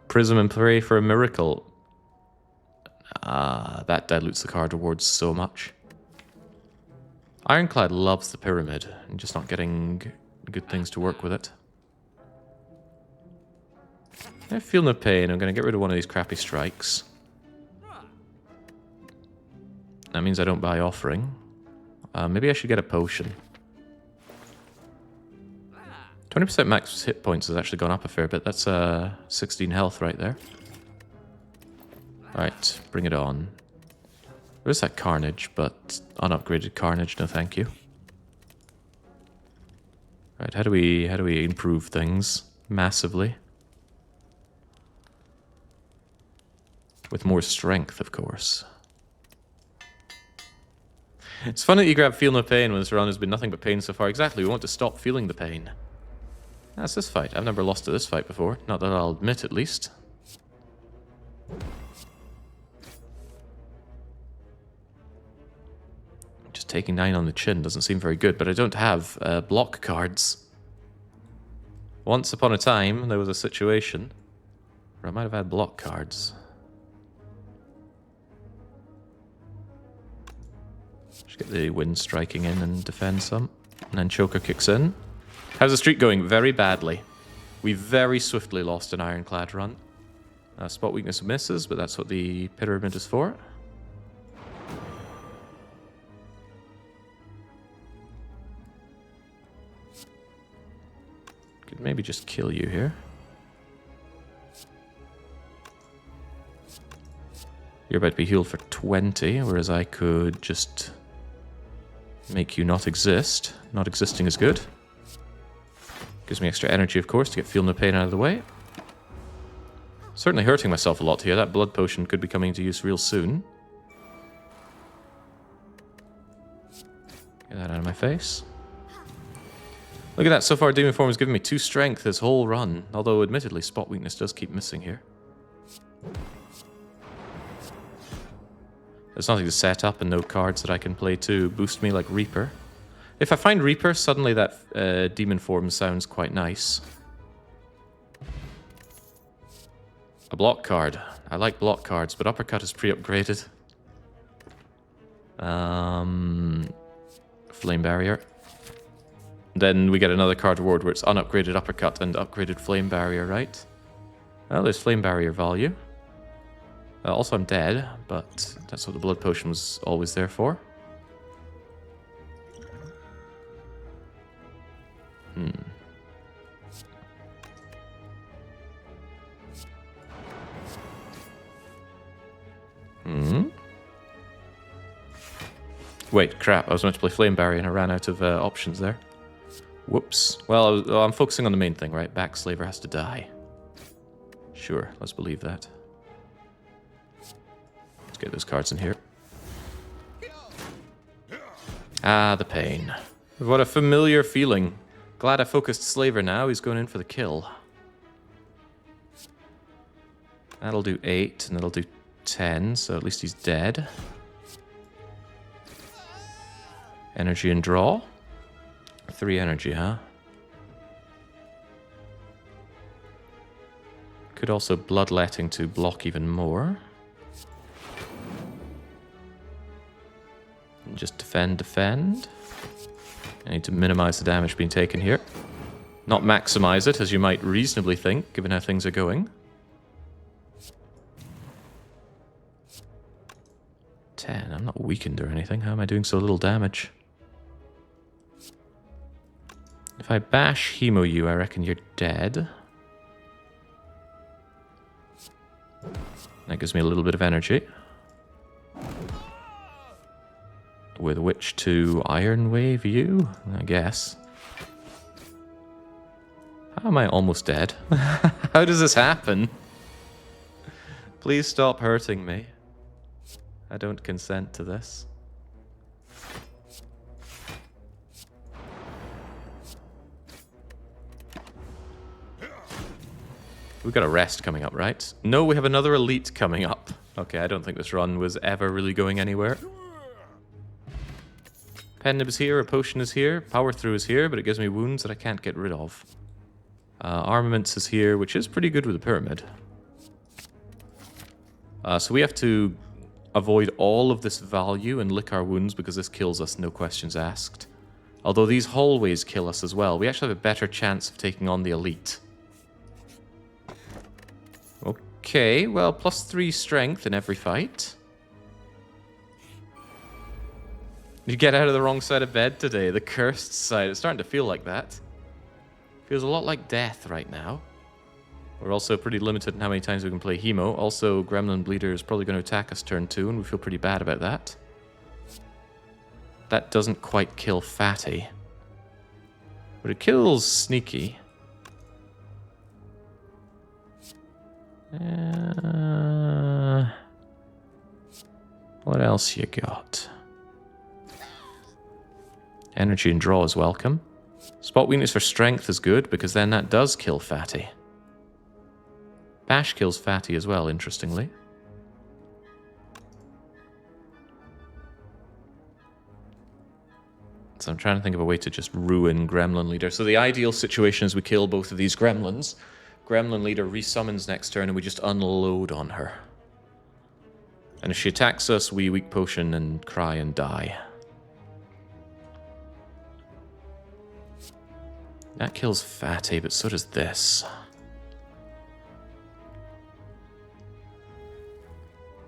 Prism and Pray for a Miracle. That dilutes the card rewards so much. Ironclad loves the Pyramid. I'm just not getting good things to work with it. I feel no pain. I'm going to get rid of one of these crappy strikes. That means I don't buy Offering. Maybe I should get a potion. 20% max hit points has actually gone up a fair bit. That's 16 health right there. Alright, bring it on. There's that Carnage, but unupgraded Carnage, no thank you. Right, how do we improve things massively? With more strength, of course. It's funny that you grab Feel No Pain when this run has been nothing but pain so far. Exactly, we want to stop feeling the pain. That's this fight. I've never lost to this fight before. Not that I'll admit, at least. Just taking 9 on the chin doesn't seem very good, but I don't have block cards. Once upon a time, there was a situation where I might have had block cards. Just get the wind striking in and defend some. And then Choker kicks in. How's the streak going? Very badly. We very swiftly lost an Ironclad run. Spot weakness misses, but that's what the Pyramid is for. Could maybe just kill you here. You're about to be healed for 20, whereas I could just make you not exist. Not existing is good. Gives me extra energy, of course, to get Feel No Pain out of the way. Certainly hurting myself a lot here. That blood potion could be coming into use real soon. Get that out of my face. Look at that. So far, Demon Form has given me 2 strength this whole run. Although, admittedly, spot weakness does keep missing here. There's nothing to set up and no cards that I can play to boost me like Reaper. If I find Reaper, suddenly that Demon Form sounds quite nice. A block card. I like block cards, but Uppercut is pre-upgraded. Flame Barrier. Then we get another card reward where it's unupgraded Uppercut and upgraded Flame Barrier, right? Well, there's Flame Barrier value. Also, I'm dead, but that's what the blood potion was always there for. Wait, crap. I was meant to play Flame Barrier and I ran out of options there. Whoops. Well, I'm focusing on the main thing, right? Backslaver has to die. Sure, let's believe that. Let's get those cards in here. Ah, the pain. What a familiar feeling. Glad I focused Slaver now. He's going in for the kill. That'll do 8, and that'll do 10, so at least he's dead. Energy and draw. 3 energy, huh? Could also bloodletting to block even more. And just defend. I need to minimize the damage being taken here. Not maximize it, as you might reasonably think, given how things are going. 10. I'm not weakened or anything. How am I doing so little damage? If I bash Hemo you, I reckon you're dead. That gives me a little bit of energy. With which to Iron Wave you, I guess. How am I almost dead? How does this happen? Please stop hurting me. I don't consent to this. We've got a rest coming up, right? No, we have another elite coming up. Okay, I don't think this run was ever really going anywhere. Pen Nib is here, a potion is here, power through is here, but it gives me wounds that I can't get rid of. Armaments is here, which is pretty good with the pyramid. So we have to avoid all of this value and lick our wounds because this kills us, no questions asked. Although these hallways kill us as well, we actually have a better chance of taking on the elite. Okay, well, +3 strength in every fight. You get out of the wrong side of bed today, the cursed side. It's starting to feel like that. Feels a lot like death right now. We're also pretty limited in how many times we can play Hemo. Also, Gremlin Bleeder is probably going to attack us turn 2, and we feel pretty bad about that. That doesn't quite kill Fatty. But it kills Sneaky. What else you got? Energy and draw is welcome. Spot weakness for strength is good, because then that does kill Fatty. Bash kills Fatty as well, interestingly. So I'm trying to think of a way to just ruin Gremlin Leader. So the ideal situation is we kill both of these Gremlins. Gremlin Leader resummons next turn and we just unload on her. And if she attacks us, we weak potion and cry and die. That kills Fatty, but so does this.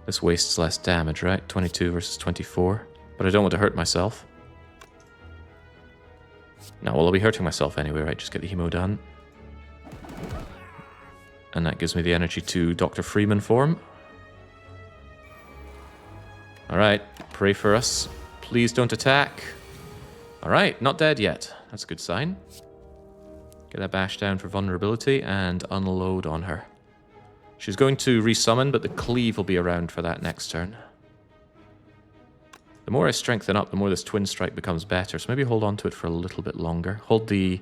This wastes less damage, right? 22 versus 24. But I don't want to hurt myself. No, well, I'll be hurting myself anyway, right? Just get the hemo done. And that gives me the energy to Dr. Freeman form. Alright, pray for us. Please don't attack. Alright, not dead yet. That's a good sign. Get that bash down for vulnerability and unload on her. She's going to resummon, but the cleave will be around for that next turn. The more I strengthen up, the more this twin strike becomes better. So maybe hold on to it for a little bit longer. Hold the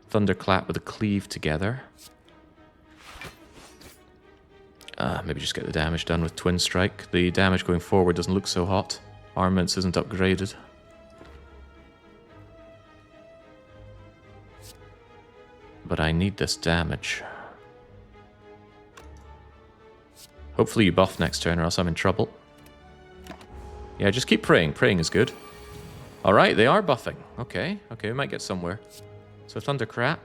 thunderclap with the cleave together. Maybe just get the damage done with twin strike. The damage going forward doesn't look so hot. Armaments isn't upgraded. But I need this damage. Hopefully you buff next turn or else I'm in trouble. Yeah, just keep praying. Praying is good. Alright, they are buffing. Okay, we might get somewhere. So Thundercrap.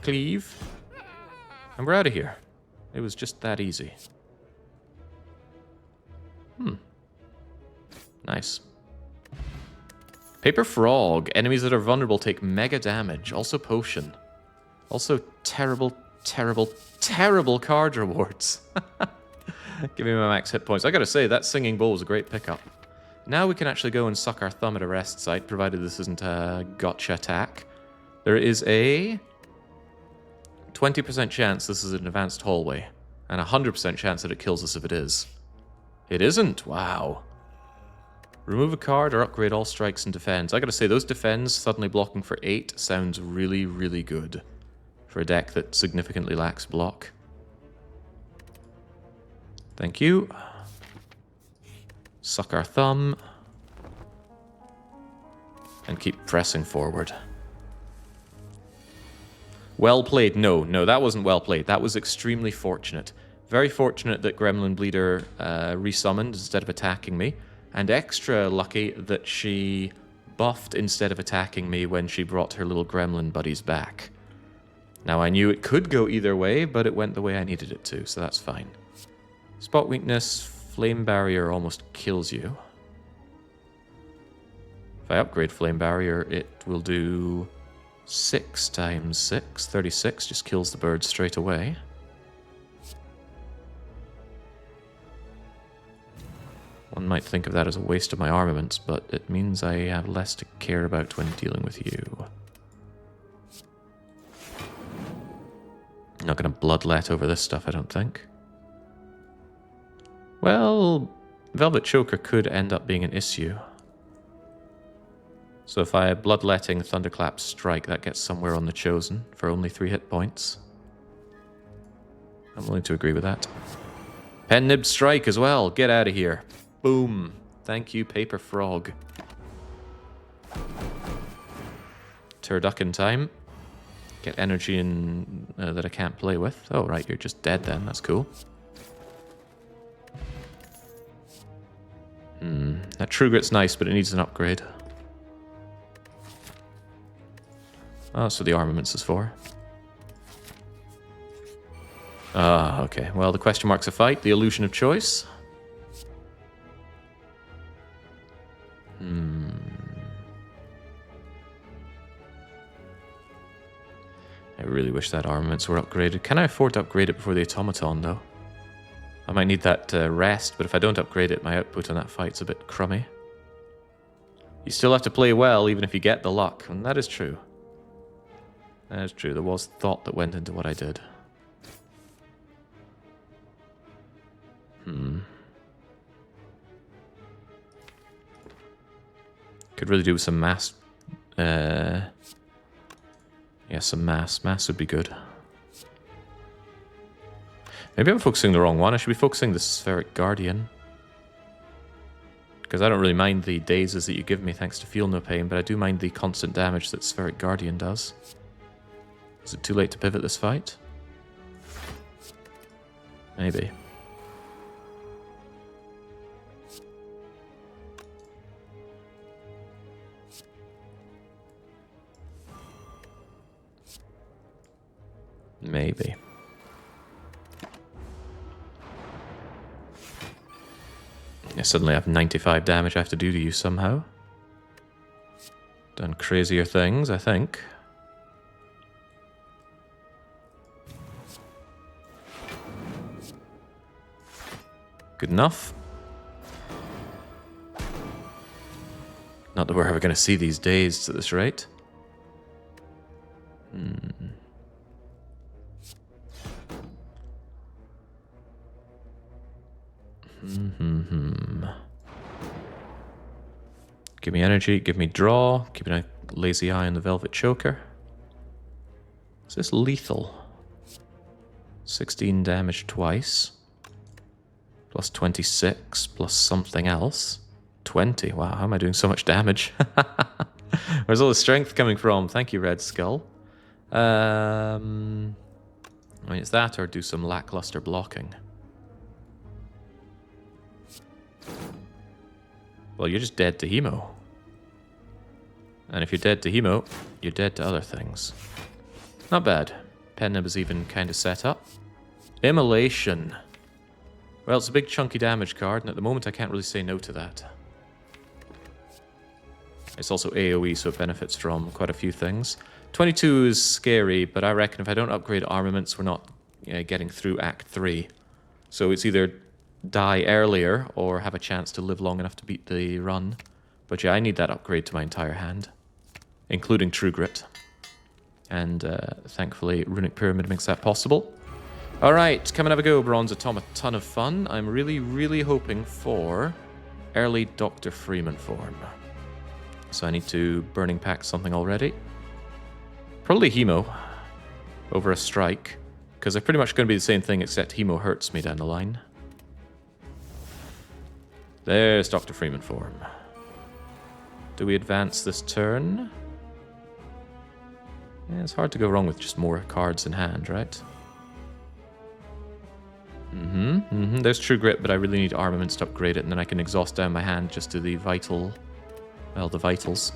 Cleave. And we're out of here. It was just that easy. Nice. Paper Frog. Enemies that are vulnerable take mega damage. Also potion. Also terrible, terrible, terrible card rewards. Give me my max hit points. I gotta say, that Singing Bowl was a great pickup. Now we can actually go and suck our thumb at a rest site, provided this isn't a gotcha attack. There is a 20% chance this is an advanced hallway, and a 100% chance that it kills us if it is. It isn't? Wow. Remove a card or upgrade all strikes and defends. I gotta say, those defends suddenly blocking for 8 sounds really, really good for a deck that significantly lacks block. Thank you. Suck our thumb. And keep pressing forward. Well played. No, that wasn't well played. That was extremely fortunate. Very fortunate that Gremlin Bleeder resummoned instead of attacking me. And extra lucky that she buffed instead of attacking me when she brought her little gremlin buddies back. Now, I knew it could go either way, but it went the way I needed it to, so that's fine. Spot weakness, flame barrier almost kills you. If I upgrade flame barrier, it will do 6 times 6. 36 just kills the bird straight away. One might think of that as a waste of my armaments, but it means I have less to care about when dealing with you. I'm not going to bloodlet over this stuff, I don't think. Well, Velvet Choker could end up being an issue. So if I bloodletting Thunderclap Strike, that gets somewhere on the Chosen for only 3 hit points. I'm willing to agree with that. Pen Nib Strike as well. Get out of here. Boom. Thank you, Paper Frog. Turducken time. Get energy in that I can't play with. Oh, right, you're just dead then. That's cool. That True Grit's nice, but it needs an upgrade. Oh, so the armaments is for. Ah, okay. Well, the question mark's a fight. The illusion of choice. I really wish that armaments were upgraded. Can I afford to upgrade it before the automaton, though? I might need that rest, but if I don't upgrade it, my output on that fight's a bit crummy. You still have to play well, even if you get the luck, and that is true. That is true. There was thought that went into what I did. Could really do with some mass. Yeah, some mass. Mass would be good. Maybe I'm focusing the wrong one. I should be focusing the Spheric Guardian. Because I don't really mind the dazes that you give me thanks to Feel No Pain, but I do mind the constant damage that Spheric Guardian does. Is it too late to pivot this fight? Maybe. Maybe. I suddenly have 95 damage I have to do to you somehow. Done crazier things, I think. Good enough. Not that we're ever going to see these days at this rate. Give me energy, give me draw, keeping a lazy eye on the Velvet Choker. Is this lethal? 16 damage twice. Plus 26, plus something else. 20, wow, how am I doing so much damage? Where's all the strength coming from? Thank you, Red Skull. I mean, it's that or do some lackluster blocking. Well, you're just dead to hemo. And if you're dead to hemo, you're dead to other things. Not bad. Pen Nib is even kind of set up. Immolation. Well, it's a big chunky damage card, and at the moment I can't really say no to that. It's also AoE, so it benefits from quite a few things. 22 is scary, but I reckon if I don't upgrade armaments, we're not getting through Act 3. So it's either die earlier or have a chance to live long enough to beat the run. But yeah, I need that upgrade to my entire hand, including True Grit. And thankfully, Runic Pyramid makes that possible. Alright, come and have a go, Bronze Atom. A ton of fun. I'm really, really hoping for early Dr. Freeman form. So I need to Burning Pack something already. Probably Hemo over a Strike, because they're pretty much going to be the same thing, except Hemo hurts me down the line. There's Dr. Freeman form. Do we advance this turn? Yeah, it's hard to go wrong with just more cards in hand, right? There's True Grit, but I really need armaments to upgrade it, and then I can exhaust down my hand just to the vital... well, the vitals.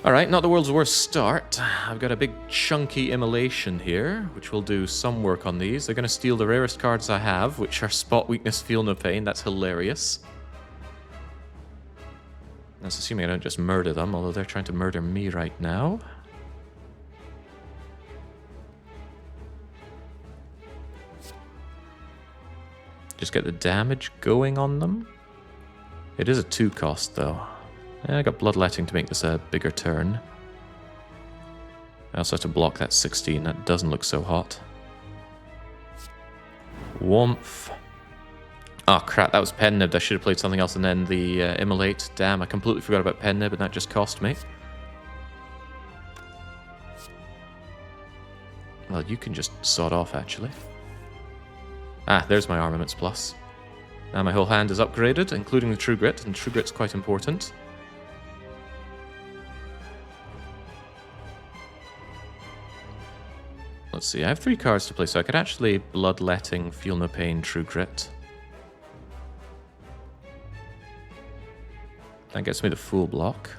Alright, not the world's worst start. I've got a big chunky Immolation here, which will do some work on these. They're going to steal the rarest cards I have, which are Spot Weakness, Feel No Pain. That's hilarious. That's assuming I don't just murder them, although they're trying to murder me right now. Just get the damage going on them. It is a 2 cost, though. Yeah, I got Bloodletting to make this a bigger turn. I also have to block that 16. That doesn't look so hot. Woomph. Oh, crap, that was Pen Nib. I should have played something else and then the Immolate. Damn, I completely forgot about Pen Nib, and that just cost me. Well, you can just sod off, actually. Ah, there's my Armaments Plus. Now my whole hand is upgraded, including the True Grit, and True Grit's quite important. Let's see, I have 3 cards to play, so I could actually Bloodletting, Feel No Pain, True Grit. That gets me the full block.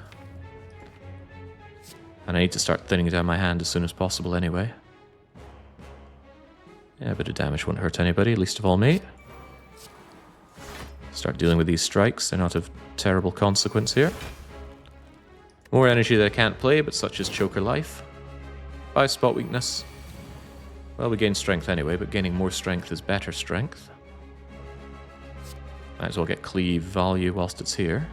And I need to start thinning down my hand as soon as possible anyway. Yeah, a bit of damage won't hurt anybody, least of all me. Start dealing with these strikes, they're not of terrible consequence here. More energy that I can't play, but such is Choker Life. 5 spot weakness. Well, we gain strength anyway, but gaining more strength is better strength. Might as well get cleave value whilst it's here.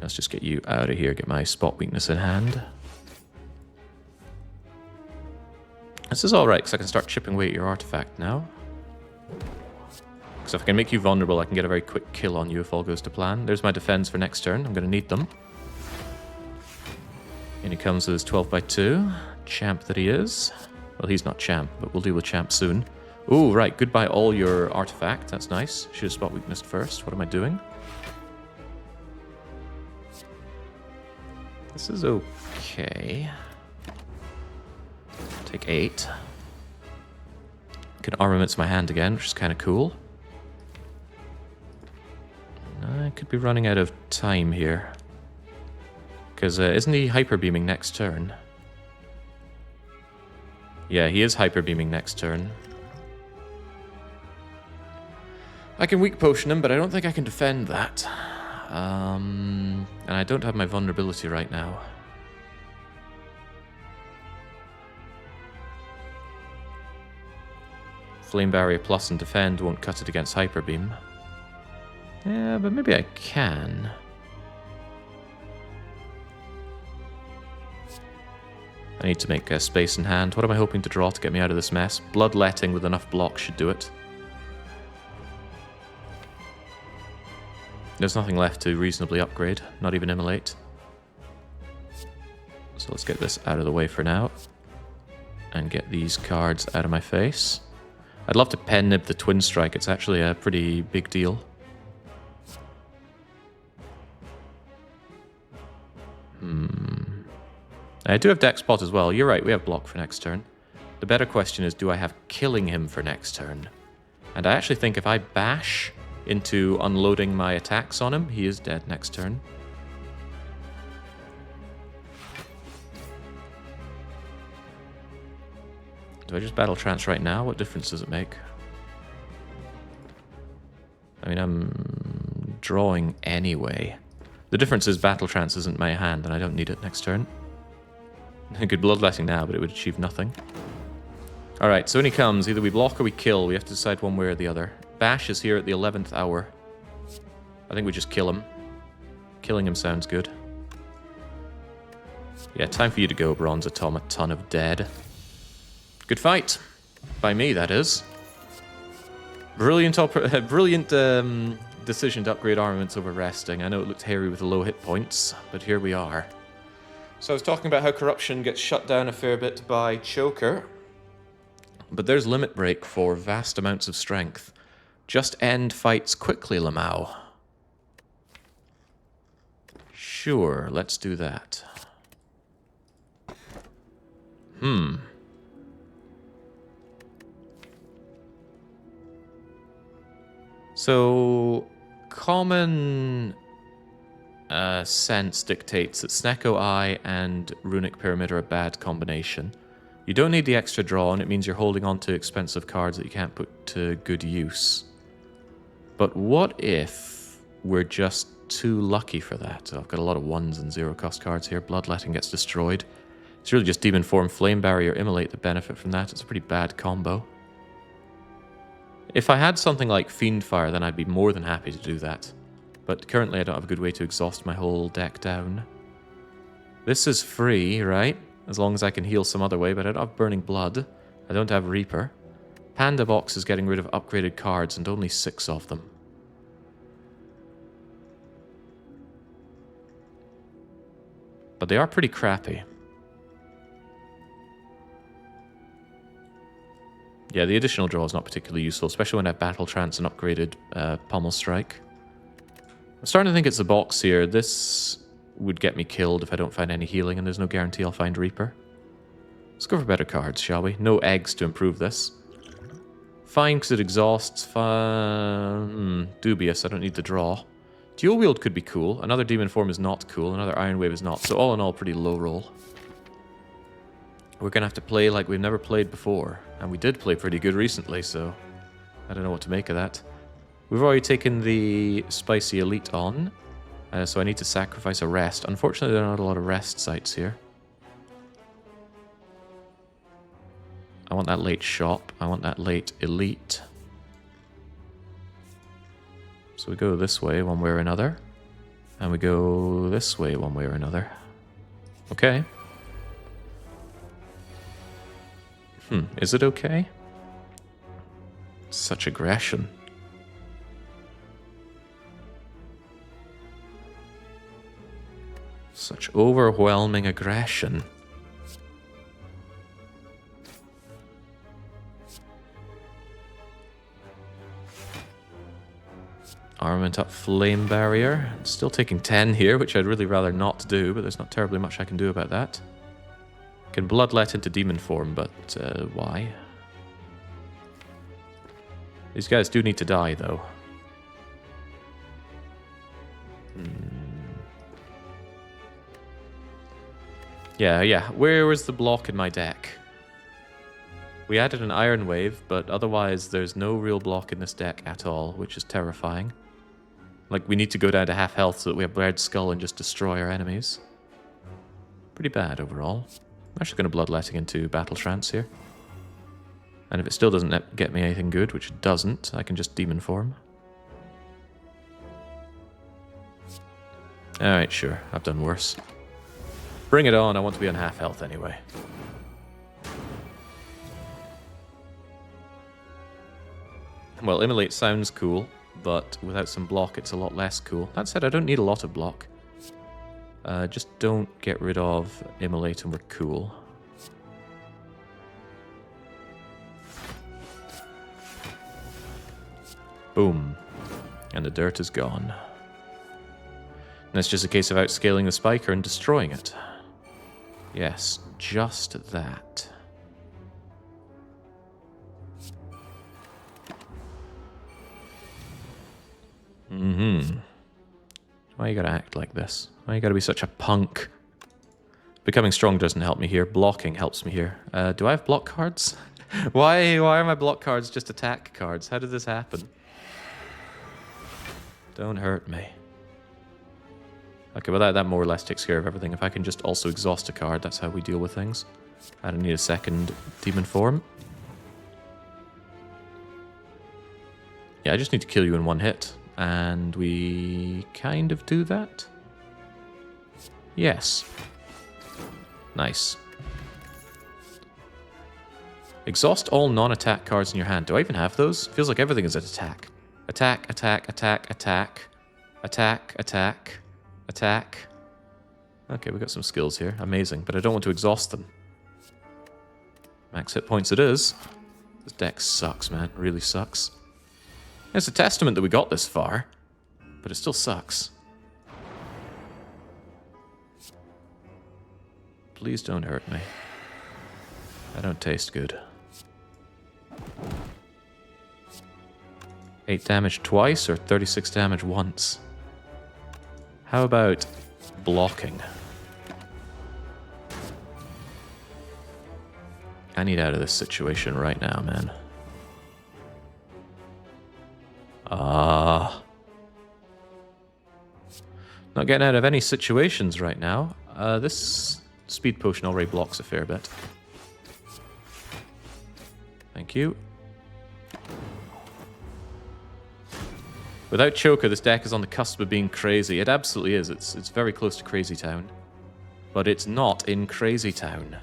Let's just get you out of here, get my spot weakness in hand. This is alright, because I can start chipping away at your artifact now. Because if I can make you vulnerable, I can get a very quick kill on you if all goes to plan. There's my defense for next turn. I'm going to need them. And he comes with his 12x2. Champ that he is. Well, he's not champ, but we'll deal with champ soon. Ooh, right. Goodbye all your artifact. That's nice. Should have spot weakness first. What am I doing? This is okay. Take 8. Can armaments my hand again, which is kind of cool. I could be running out of time here. Because isn't he hyper beaming next turn? Yeah, he is hyper beaming next turn. I can weak potion him, but I don't think I can defend that. And I don't have my vulnerability right now. Flame Barrier Plus and Defend won't cut it against Hyper Beam. Yeah, but maybe I can. I need to make space in hand. What am I hoping to draw to get me out of this mess? Bloodletting with enough block should do it. There's nothing left to reasonably upgrade, not even Immolate. So let's get this out of the way for now. And get these cards out of my face. I'd love to pen nib the Twin Strike, it's actually a pretty big deal. I do have deck spot as well. You're right, we have block for next turn. The better question is, do I have killing him for next turn? And I actually think if I bash into unloading my attacks on him, he is dead next turn. Do I just Battle Trance right now? What difference does it make? I mean, I'm drawing anyway. The difference is Battle Trance isn't my hand and I don't need it next turn. I could Bloodletting now, but it would achieve nothing. Alright, so when he comes, either we block or we kill. We have to decide one way or the other. Bash is here at the 11th hour. I think we just kill him. Killing him sounds good. Yeah, time for you to go, Bronze Automaton of Dead. Good fight. By me, that is. Brilliant decision to upgrade armaments over resting. I know it looked hairy with the low hit points, but here we are. So I was talking about how corruption gets shut down a fair bit by Choker. But there's limit break for vast amounts of strength. Just end fights quickly, Lamau. Sure, let's do that. So, common sense dictates that Snecko Eye and Runic Pyramid are a bad combination. You don't need the extra draw, and it means you're holding on to expensive cards that you can't put to good use. But what if we're just too lucky for that? So I've got a lot of 1s and 0-cost cards here. Bloodletting gets destroyed. It's really just Demon Form, Flame Barrier, Immolate that benefit from that. It's a pretty bad combo. If I had something like Fiendfire, then I'd be more than happy to do that. But currently I don't have a good way to exhaust my whole deck down. This is free, right? As long as I can heal some other way, but I don't have Burning Blood. I don't have Reaper. Panda Box is getting rid of upgraded cards, and only 6 of them. But they are pretty crappy. Yeah, the additional draw is not particularly useful, especially when I have Battle Trance and upgraded Pummel Strike. I'm starting to think it's the box here. This would get me killed if I don't find any healing, and there's no guarantee I'll find Reaper. Let's go for better cards, shall we? No eggs to improve this. Fine, because it exhausts. Dubious, I don't need the draw. Dual Wield could be cool. Another Demon Form is not cool. Another Iron Wave is not. So all in all, pretty low roll. We're going to have to play like we've never played before. And we did play pretty good recently, so I don't know what to make of that. We've already taken the Spicy Elite on. So I need to sacrifice a rest. Unfortunately, there are not a lot of rest sites here. I want that late shop. I want that late elite. So we go this way one way or another. And we go this way one way or another. Okay. Is it okay? Such aggression. Such overwhelming aggression. Armament up, Flame Barrier. Still taking 10 here, which I'd really rather not do, but there's not terribly much I can do about that. Can Bloodlet into Demon Form, but why? These guys do need to die, though. Yeah. Where was the block in my deck? We added an Iron Wave, but otherwise there's no real block in this deck at all, which is terrifying. Like, we need to go down to half health so that we have Red Skull and just destroy our enemies. Pretty bad overall. I'm actually going to Bloodletting into Battle Trance here. And if it still doesn't get me anything good, which it doesn't, I can just demon form. Alright, sure. I've done worse. Bring it on. I want to be on half health anyway. Well, Immolate sounds cool, but without some block, it's a lot less cool. That said, I don't need a lot of block. Just don't get rid of Immolate and we're cool. Boom. And the dirt is gone. And it's just a case of outscaling the spiker and destroying it. Yes, just that. Why you gotta act like this? Why you gotta be such a punk? Becoming strong doesn't help me here. Blocking helps me here. Do I have block cards? Why are my block cards just attack cards? How did this happen? Don't hurt me. Okay, well that more or less takes care of everything. If I can just also exhaust a card, that's how we deal with things. I don't need a second demon form. Yeah, I just need to kill you in one hit. And we kind of do that. Yes. Nice. Exhaust all non-attack cards in your hand. Do I even have those? Feels like everything is an attack. Attack, attack, attack, attack. Attack, attack, attack. Okay, we got some skills here. Amazing, but I don't want to exhaust them. Max hit points it is. This deck sucks, man. It really sucks. It's a testament that we got this far, but it still sucks. Please don't hurt me. I don't taste good. 8 damage twice or 36 damage once? How about blocking? I need out of this situation right now, man. Not getting out of any situations right now. This speed potion already blocks a fair bit. Thank you. Without Choker, this deck is on the cusp of being crazy. It absolutely is. It's very close to Crazy Town. But it's not in Crazy Town.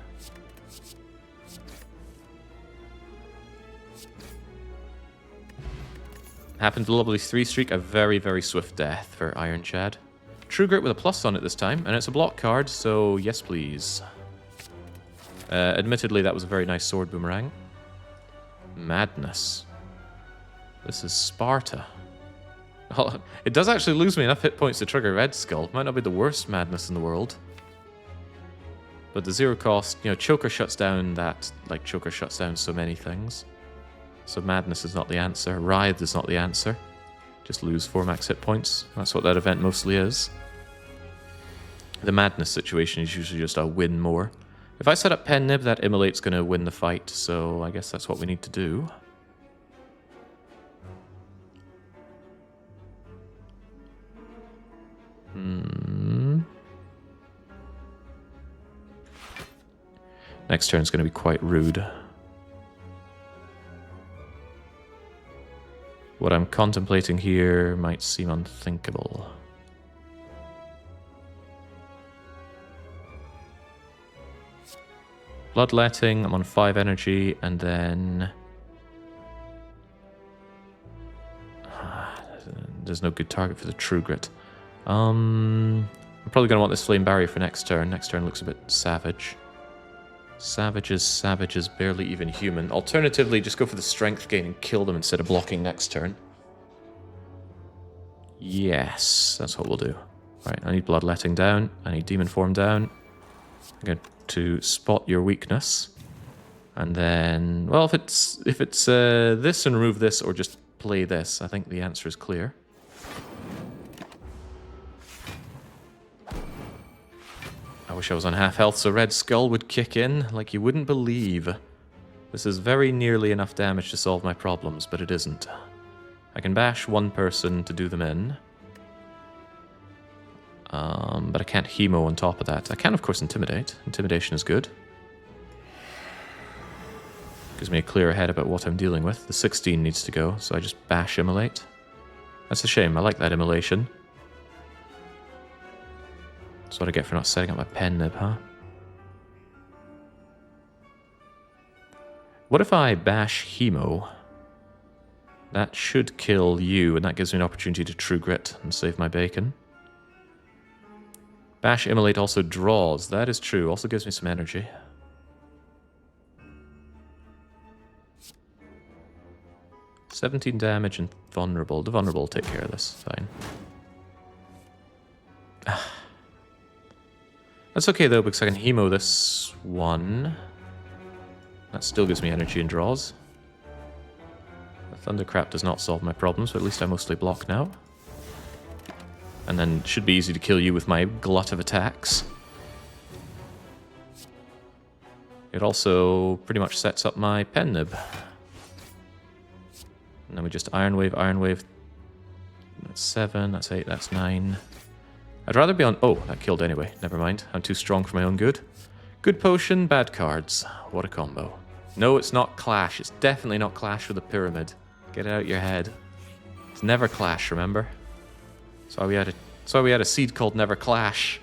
Happened to level 3 streak, a very, very swift death for Ironclad. True Grit with a plus on it this time, and it's a block card, so yes please. Admittedly, that was a very nice sword boomerang. Madness. This is Sparta. Well, it does actually lose me enough hit points to trigger Red Skull. Might not be the worst madness in the world. But the zero cost, you know, Choker shuts down that, like Choker shuts down so many things. So Madness is not the answer. Writhe is not the answer. Just lose 4 max hit points. That's what that event mostly is. The Madness situation is usually just a win more. If I set up Pen Nib, that Immolate's going to win the fight, so I guess that's what we need to do. Next turn's going to be quite rude. What I'm contemplating here might seem unthinkable. Bloodletting, I'm on 5 energy, and then... there's no good target for the True Grit. I'm probably going to want this Flame Barrier for next turn. Next turn looks a bit savage. Savages, barely even human. Alternatively, just go for the strength gain and kill them instead of blocking next turn. Yes, that's what we'll do. Right, I need Bloodletting down. I need Demon Form down. I'm going to spot your weakness. And then, well, if it's this and remove this or just play this, I think the answer is clear. I wish I was on half health so Red Skull would kick in like you wouldn't believe. This is very nearly enough damage to solve my problems, but it isn't. I can bash one person to do them in. But I can't Hemo on top of that. I can, of course, Intimidate. Intimidation is good. Gives me a clearer head about what I'm dealing with. The 16 needs to go, so I just bash immolate. That's a shame, I like that immolation. That's what I get for not setting up my pen nib, huh? What if I bash Hemo? That should kill you, and that gives me an opportunity to True Grit and save my bacon. Bash Immolate also draws, that is true, also gives me some energy. $17 damage and vulnerable. The vulnerable will take care of this, fine. That's okay though, because I can Hemo this one. That still gives me energy and draws. The Thundercrap does not solve my problems, but at least I mostly block now. And then it should be easy to kill you with my glut of attacks. It also pretty much sets up my pen nib. And then we just Iron Wave, Iron Wave. That's 7, that's 8, that's 9. I'd rather be on... Oh, that killed anyway. Never mind. I'm too strong for my own good. Good potion, bad cards. What a combo. No, it's not Clash. It's definitely not Clash with a Pyramid. Get it out your head. It's never Clash, remember? That's why we had a seed called Never Clash.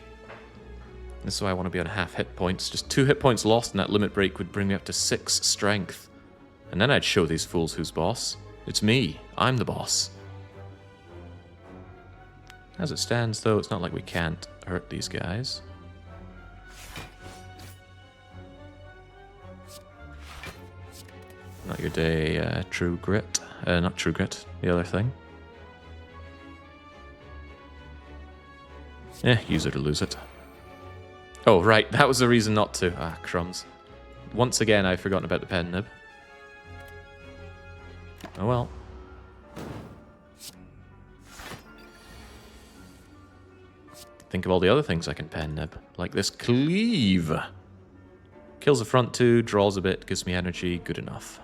This is why I want to be on half hit points. Just 2 hit points lost in that limit break would bring me up to 6 strength. And then I'd show these fools who's boss. It's me. I'm the boss. As it stands, though, it's not like we can't hurt these guys. Not your day, True Grit. Not True Grit, the other thing. Use it or lose it. Oh, right, that was the reason not to. Ah, crumbs. Once again, I've forgotten about the pen nib. Oh well. Think of all the other things I can pen nib. Like this cleave. Kills the front 2, draws a bit, gives me energy, good enough.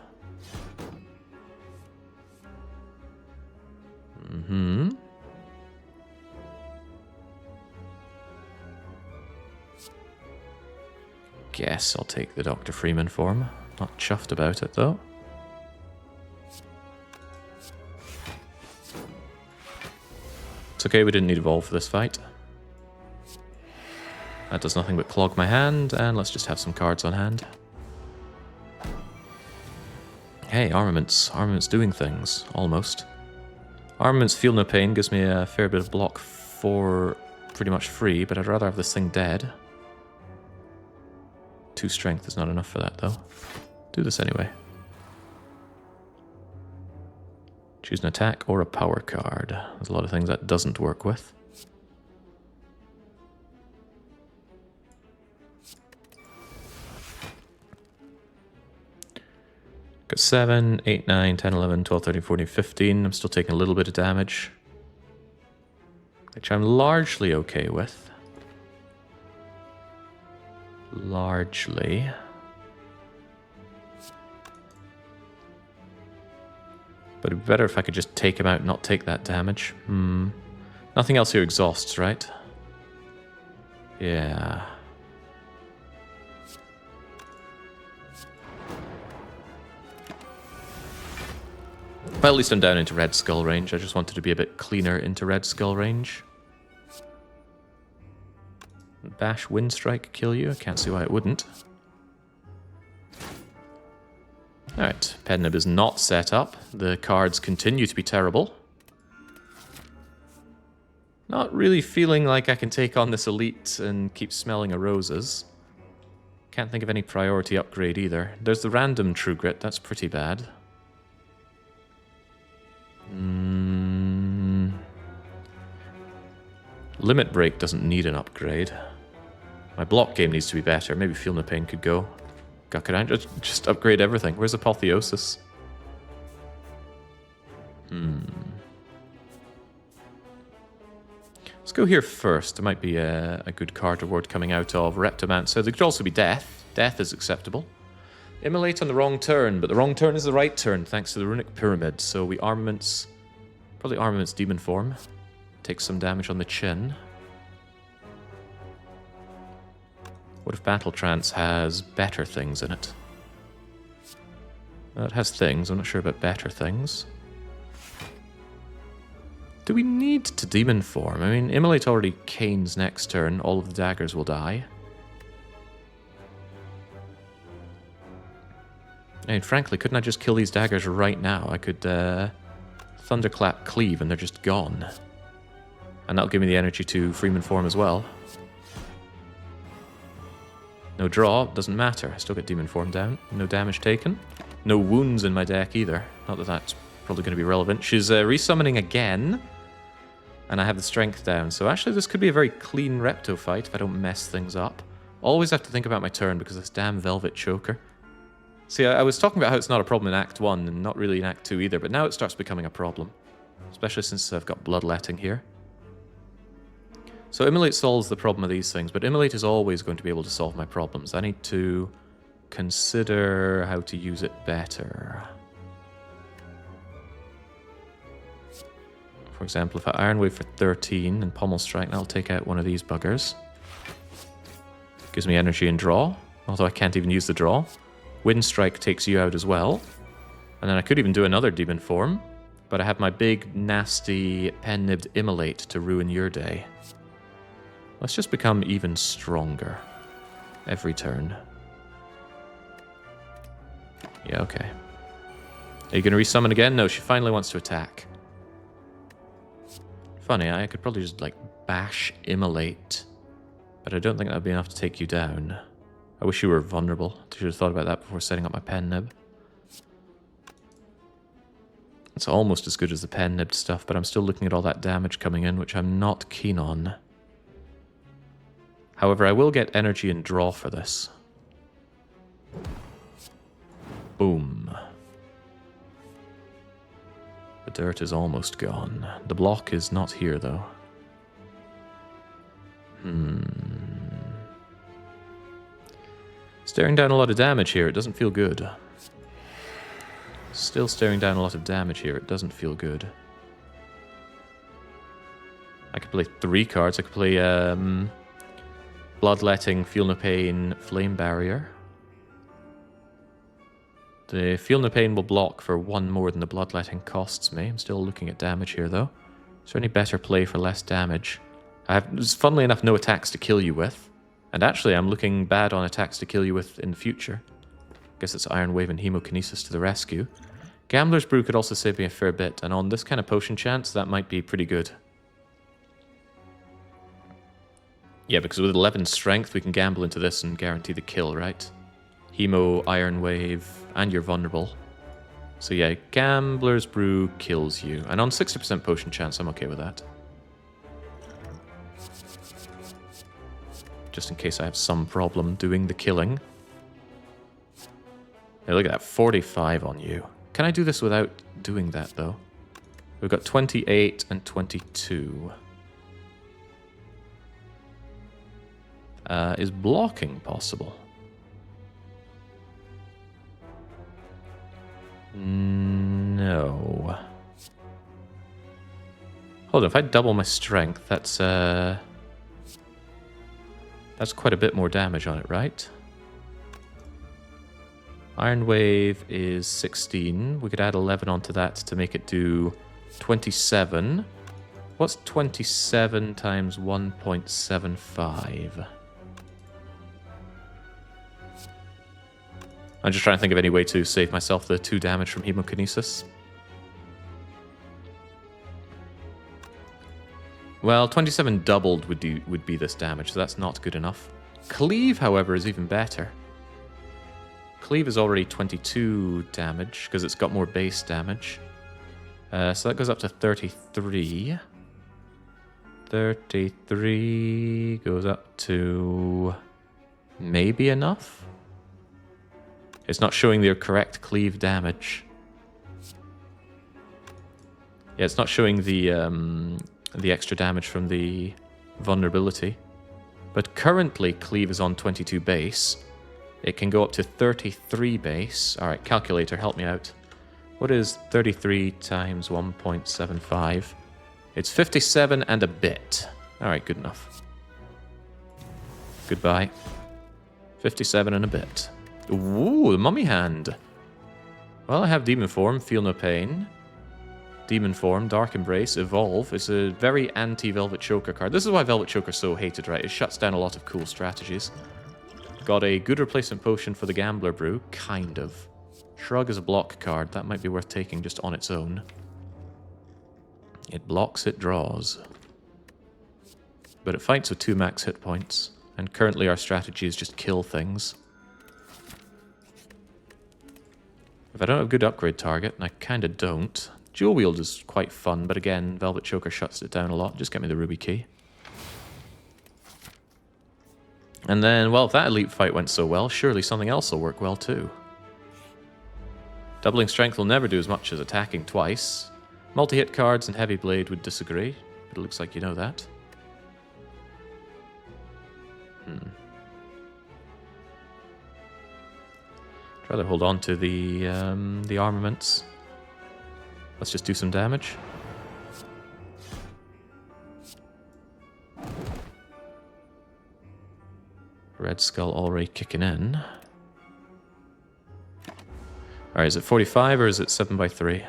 Guess I'll take the Dr. Freeman form. Not chuffed about it, though. It's okay, we didn't need Evolve for this fight. That does nothing but clog my hand, and let's just have some cards on hand. Hey, armaments. Armaments doing things, almost. Armaments Feel No Pain gives me a fair bit of block for pretty much free, but I'd rather have this thing dead. 2 strength is not enough for that, though. Do this anyway. Choose an attack or a power card. There's a lot of things that doesn't work with. Got 7, 8, 9, 10, 11, 12, 13, 14, 15. I'm still taking a little bit of damage, which I'm largely okay with. Largely. But it'd be better if I could just take him out and not take that damage. Nothing else here exhausts, right? Yeah. Well, at least I'm down into Red Skull range. I just wanted to be a bit cleaner into Red Skull range. Bash Windstrike kill you? I can't see why it wouldn't. Alright, pen nib is not set up. The cards continue to be terrible. Not really feeling like I can take on this elite and keep smelling of roses. Can't think of any priority upgrade either. There's the random True Grit, that's pretty bad. Limit Break doesn't need an upgrade. My block game needs to be better. Maybe Feel No Pain could go. God, could I just upgrade everything? Where's Apotheosis? Let's go here first. There might be a good card reward coming out of Reptomancer. There could also be Death. Death is acceptable. Immolate on the wrong turn, but the wrong turn is the right turn thanks to the Runic Pyramid. So we armaments... Probably armaments Demon Form. Takes some damage on the chin. What if Battle Trance has better things in it? It has things. I'm not sure about better things. Do we need to demon form? I mean, Immolate already canes next turn. All of the daggers will die. I mean, frankly, couldn't I just kill these daggers right now? I could Thunderclap Cleave and they're just gone. And that'll give me the energy to Freeman form as well. No draw, doesn't matter. I still get demon form down. No damage taken. No wounds in my deck either. Not that that's probably going to be relevant. She's resummoning again. And I have the strength down. So actually this could be a very clean Repto fight if I don't mess things up. Always have to think about my turn because of this damn Velvet Choker. See, I was talking about how it's not a problem in Act 1 and not really in Act 2 either, but now it starts becoming a problem. Especially since I've got Bloodletting here. So Immolate solves the problem of these things, but Immolate is always going to be able to solve my problems. I need to consider how to use it better. For example, if I Iron Wave for 13 and Pommel Strike, I'll take out one of these buggers. Gives me energy and draw, although I can't even use the draw. Wind Strike takes you out as well. And then I could even do another demon form, but I have my big, nasty, pen-nibbed Immolate to ruin your day. Let's just become even stronger every turn. Yeah, okay. Are you going to resummon again? No, she finally wants to attack. Funny, I could probably just, like, bash Immolate. But I don't think that would be enough to take you down. I wish you were vulnerable. I should have thought about that before setting up my pen nib. It's almost as good as the pen nibbed stuff, but I'm still looking at all that damage coming in, which I'm not keen on. However, I will get energy and draw for this. Boom. The dirt is almost gone. The block is not here, though. Staring down a lot of damage here. It doesn't feel good. Still staring down a lot of damage here. It doesn't feel good. I could play 3 cards. I could play Bloodletting, Feel No Pain, Flame Barrier. The Feel No Pain will block for 1 more than the Bloodletting costs me. I'm still looking at damage here, though. Is there any better play for less damage? I have, funnily enough, no attacks to kill you with. And actually, I'm looking bad on attacks to kill you with in the future. Guess it's Iron Wave and Hemokinesis to the rescue. Gambler's Brew could also save me a fair bit, and on this kind of potion chance, that might be pretty good. Yeah, because with 11 strength, we can gamble into this and guarantee the kill, right? Hemo, Iron Wave, and you're vulnerable. So yeah, Gambler's Brew kills you. And on 60% potion chance, I'm okay with that. Just in case I have some problem doing the killing. Hey, look at that, 45 on you. Can I do this without doing that, though? We've got 28 and 22. Is blocking possible? No. Hold on, if I double my strength, that's quite a bit more damage on it, right? Iron Wave is 16. We could add 11 onto that to make it do 27. What's 27 times 1.75? I'm just trying to think of any way to save myself the 2 damage from Hemokinesis. Well, 27 doubled would be this damage, so that's not good enough. Cleave, however, is even better. Cleave is already 22 damage, because it's got more base damage. So that goes up to 33. 33 goes up to maybe enough? It's not showing the correct cleave damage. Yeah, it's not showing the extra damage from the vulnerability. But currently, cleave is on 22 base. It can go up to 33 base. Alright, calculator, help me out. What is 33 times 1.75? It's 57 and a bit. Alright, good enough. Goodbye. 57 and a bit. Ooh, the mummy hand. Well, I have Demon Form, Feel No Pain. Demon Form, Dark Embrace, Evolve. It's a very anti-Velvet Choker card. This is why Velvet Choker's so hated, right? It shuts down a lot of cool strategies. Got a good replacement potion for the Gambler Brew. Kind of. Shrug is a block card. That might be worth taking just on its own. It blocks, it draws. But it fights with 2 max hit points. And currently our strategy is just kill things. If I don't have a good upgrade target, and I kind of don't... Dual Wield is quite fun, but again, Velvet Choker shuts it down a lot. Just get me the Ruby Key. And then, well, if that elite fight went so well, surely something else will work well too. Doubling Strength will never do as much as attacking twice. Multi-hit cards and Heavy Blade would disagree, but it looks like you know that. I'd rather hold on to the armaments. Let's just do some damage. Red Skull already kicking in. Alright, is it 45 or is it 7x3?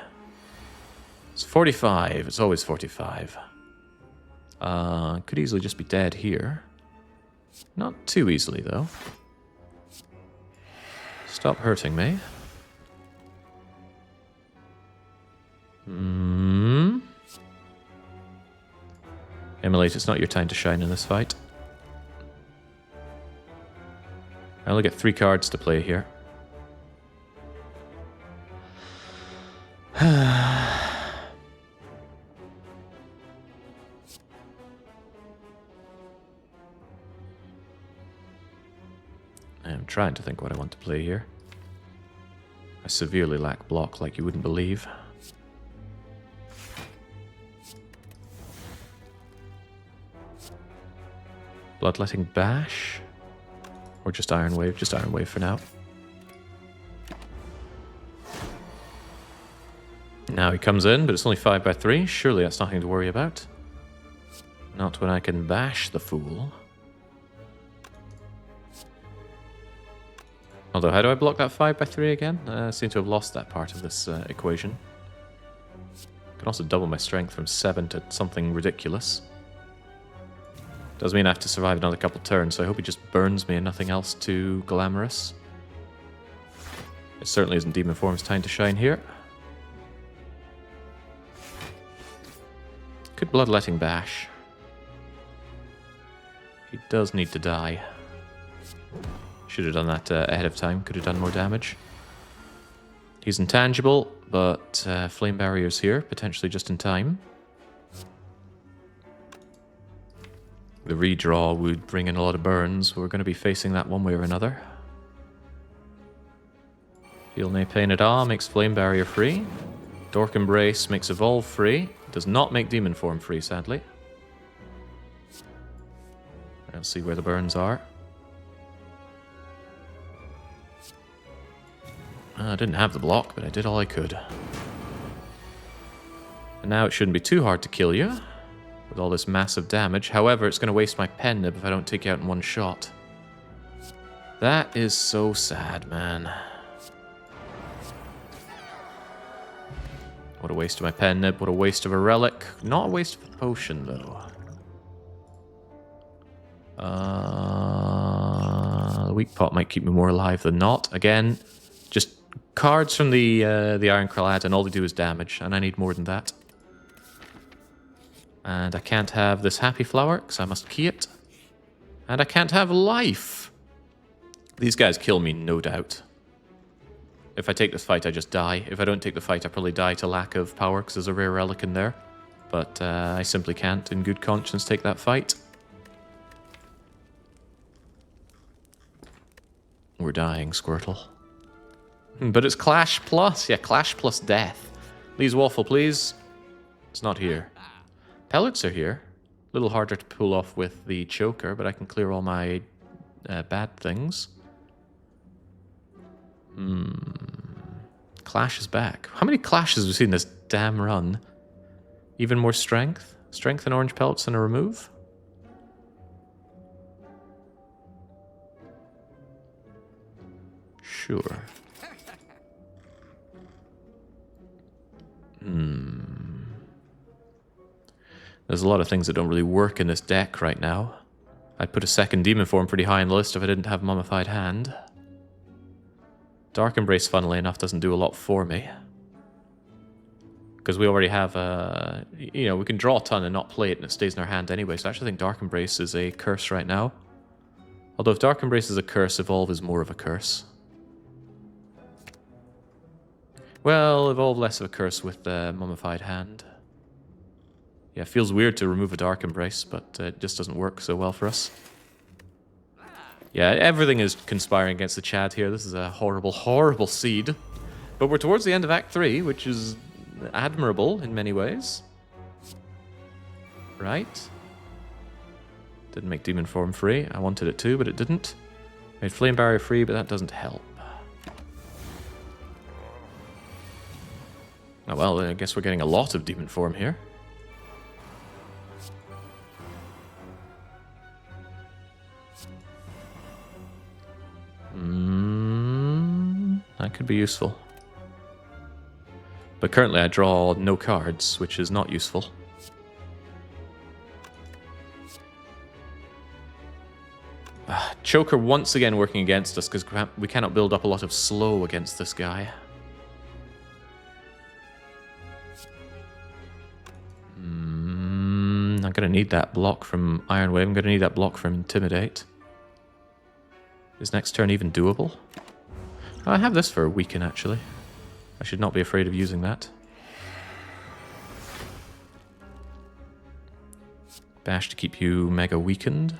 It's 45. It's always 45. Could easily just be dead here. Not too easily, though. Stop hurting me. Emulate, it's not your time to shine in this fight. I only get 3 cards to play here. I'm trying to think what I want to play here. I severely lack block like you wouldn't believe. Bloodletting Bash? Or just Iron Wave? Just Iron Wave for now. Now he comes in, but it's only 5x3. Surely that's nothing to worry about. Not when I can bash the fool. Although, how do I block that 5x3 again? I seem to have lost that part of this equation. I can also double my strength from 7 to something ridiculous. Does mean I have to survive another couple turns, so I hope he just burns me and nothing else too glamorous. It certainly isn't Demon Form's time to shine here. Could Bloodletting Bash. He does need to die. Should have done that ahead of time, could have done more damage. He's intangible, but Flame Barrier's here, potentially just in time. The redraw would bring in a lot of burns. We're going to be facing that one way or another. Feel No Pain at all makes Flame Barrier free. Dark Embrace makes Evolve free. Does not make Demon Form free, sadly. Let's see where the burns are. I didn't have the block, but I did all I could. And now it shouldn't be too hard to kill you with all this massive damage. However, it's going to waste my pen nib if I don't take you out in one shot. That is so sad, man. What a waste of my pen nib, what a waste of a relic. Not a waste of a potion, though. The weak pot might keep me more alive than not. Again, just cards from the Ironclad, and all they do is damage, and I need more than that. And I can't have this Happy Flower, because I must key it. And I can't have life. These guys kill me, no doubt. If I take this fight, I just die. If I don't take the fight, I probably die to lack of power, because there's a rare relic in there. But I simply can't, in good conscience, take that fight. We're dying, Squirtle. But it's Clash Plus. Yeah, Clash plus death. Please, Waffle, please. It's not here. Pellets are here. A little harder to pull off with the choker, but I can clear all my bad things. Clash is back. How many clashes have we seen this damn run? Even more strength? Strength and orange pellets and a remove? Sure. There's a lot of things that don't really work in this deck right now. I'd put a second demon form pretty high on the list if I didn't have Mummified Hand. Dark Embrace, funnily enough, doesn't do a lot for me. Because we already have, you know, we can draw a ton and not play it and it stays in our hand anyway, so I actually think Dark Embrace is a curse right now. Although if Dark Embrace is a curse, Evolve is more of a curse. Well, Evolve less of a curse with the Mummified Hand. Yeah, it feels weird to remove a Dark Embrace, but it just doesn't work so well for us. Yeah, everything is conspiring against the Chad here. This is a horrible, horrible seed. But we're towards the end of Act 3, which is admirable in many ways. Right? Didn't make Demon Form free. I wanted it to, but it didn't. Made Flame Barrier free, but that doesn't help. Oh well, I guess we're getting a lot of Demon Form here. That could be useful. But currently I draw no cards, which is not useful. Choker once again working against us because we cannot build up a lot of slow against this guy. I'm going to need that block from Iron Wave. I'm going to need that block from Intimidate. Is next turn even doable? Oh, I have this for a weaken, actually. I should not be afraid of using that. Bash to keep you mega weakened.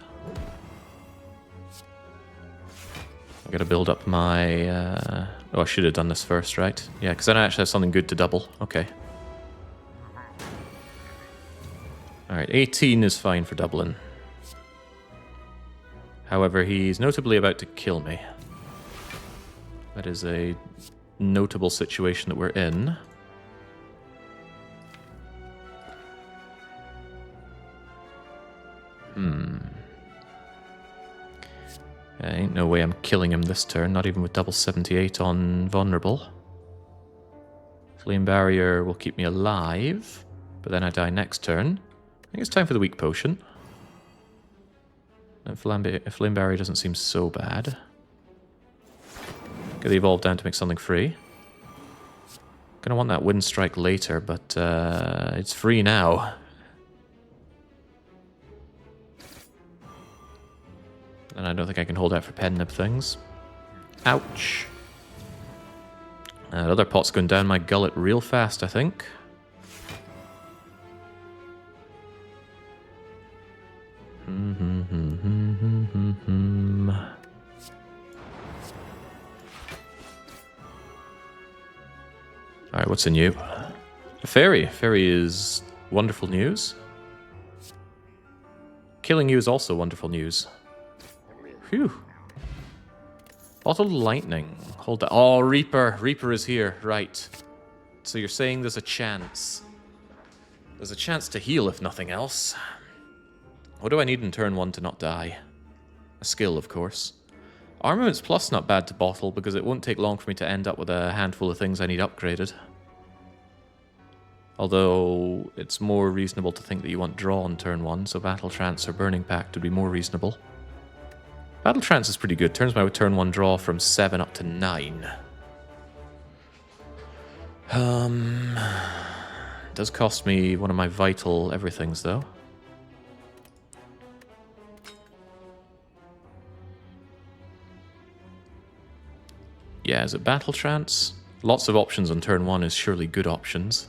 I gotta build up my... Oh, I should have done this first, right? Yeah, because then I actually have something good to double. Okay. Alright, 18 is fine for doubling. However, he's notably about to kill me. That is a notable situation that we're in. Ain't no way I'm killing him this turn, not even with double 78 on vulnerable. Flame Barrier will keep me alive, but then I die next turn. I think it's time for the weak potion. And Flame Barrier doesn't seem so bad. Get the Evolve down to make something free. Gonna want that Wind Strike later, but it's free now. And I don't think I can hold out for pen nib things. Ouch. That other pot's going down my gullet real fast, I think. Alright, what's in you? A fairy. Fairy is wonderful news. Killing you is also wonderful news. Phew. Bottled lightning. Hold that. Oh, Reaper. Reaper is here. Right. So you're saying there's a chance. There's a chance to heal, if nothing else. What do I need in turn 1 to not die? A skill, of course. Armaments Plus not bad to bottle, because it won't take long for me to end up with a handful of things I need upgraded. Although, it's more reasonable to think that you want draw on turn 1, so Battle Trance or Burning Pact would be more reasonable. Battle Trance is pretty good. Turns my turn 1 draw from 7 up to 9. Does cost me one of my vital everythings, though. Yeah, is it Battle Trance? Lots of options on turn 1 is surely good options.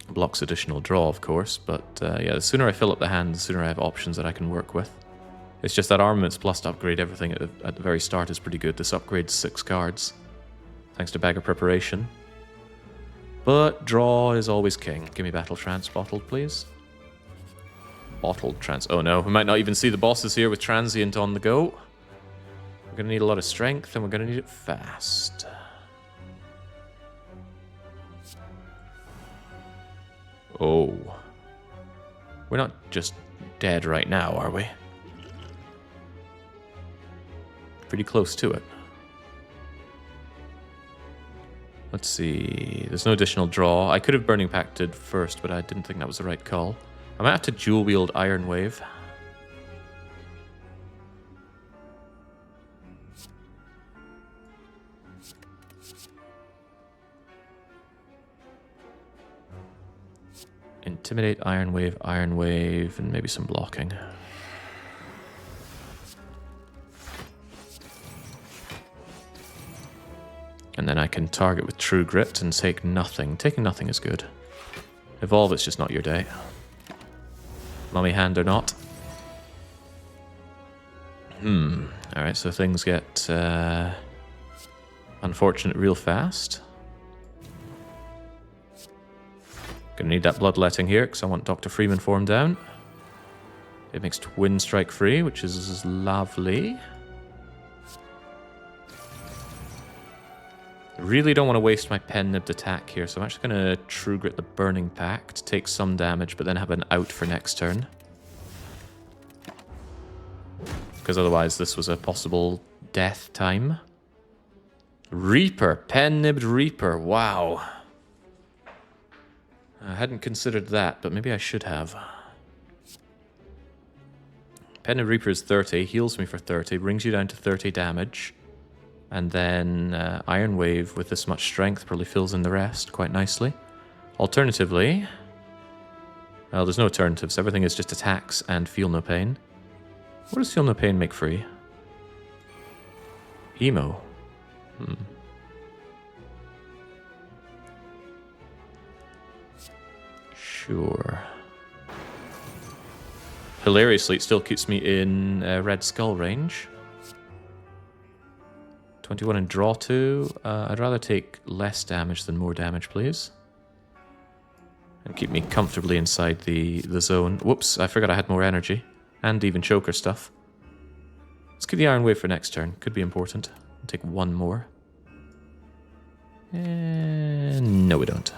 Blocks additional draw, of course, but yeah, the sooner I fill up the hand, the sooner I have options that I can work with. It's just that Armaments Plus to upgrade everything at the very start is pretty good. This upgrades 6 cards, thanks to Bag of Preparation. But draw is always king. Give me Battle Trance bottled, please. Bottled Trance. Oh no, we might not even see the bosses here with Transient on the go. We're going to need a lot of strength, and we're going to need it fast. Oh. We're not just dead right now, are we? Pretty close to it. Let's see. There's no additional draw. I could have Burning Pacted first, but I didn't think that was the right call. I might have to dual wield Iron Wave. Intimidate, Iron Wave, and maybe some blocking. And then I can target with True Grit and take nothing. Taking nothing is good. Evolve, it's just not your day. Mummy hand or not. Alright, so things get unfortunate real fast. Gonna need that bloodletting here, because I want Dr. Freeman form down. It makes Twin Strike free, which is lovely. Really don't want to waste my pen-nibbed attack here, so I'm actually going to True Grit the Burning Pact, take some damage, but then have an out for next turn. Because otherwise this was a possible death time. Reaper, pen-nibbed Reaper, wow. I hadn't considered that, but maybe I should have. Pen-nibbed Reaper is 30, heals me for 30, brings you down to 30 damage. And then Iron Wave with this much strength probably fills in the rest quite nicely. Alternatively... Well, there's no alternatives. Everything is just attacks and Feel No Pain. What does Feel No Pain make free? Emo. Sure. Hilariously, it still keeps me in Red Skull range. 21 and draw 2. I'd rather take less damage than more damage, please. And keep me comfortably inside the zone. Whoops, I forgot I had more energy. And even choker stuff. Let's keep the Iron Wave for next turn. Could be important. I'll take one more. No, we don't.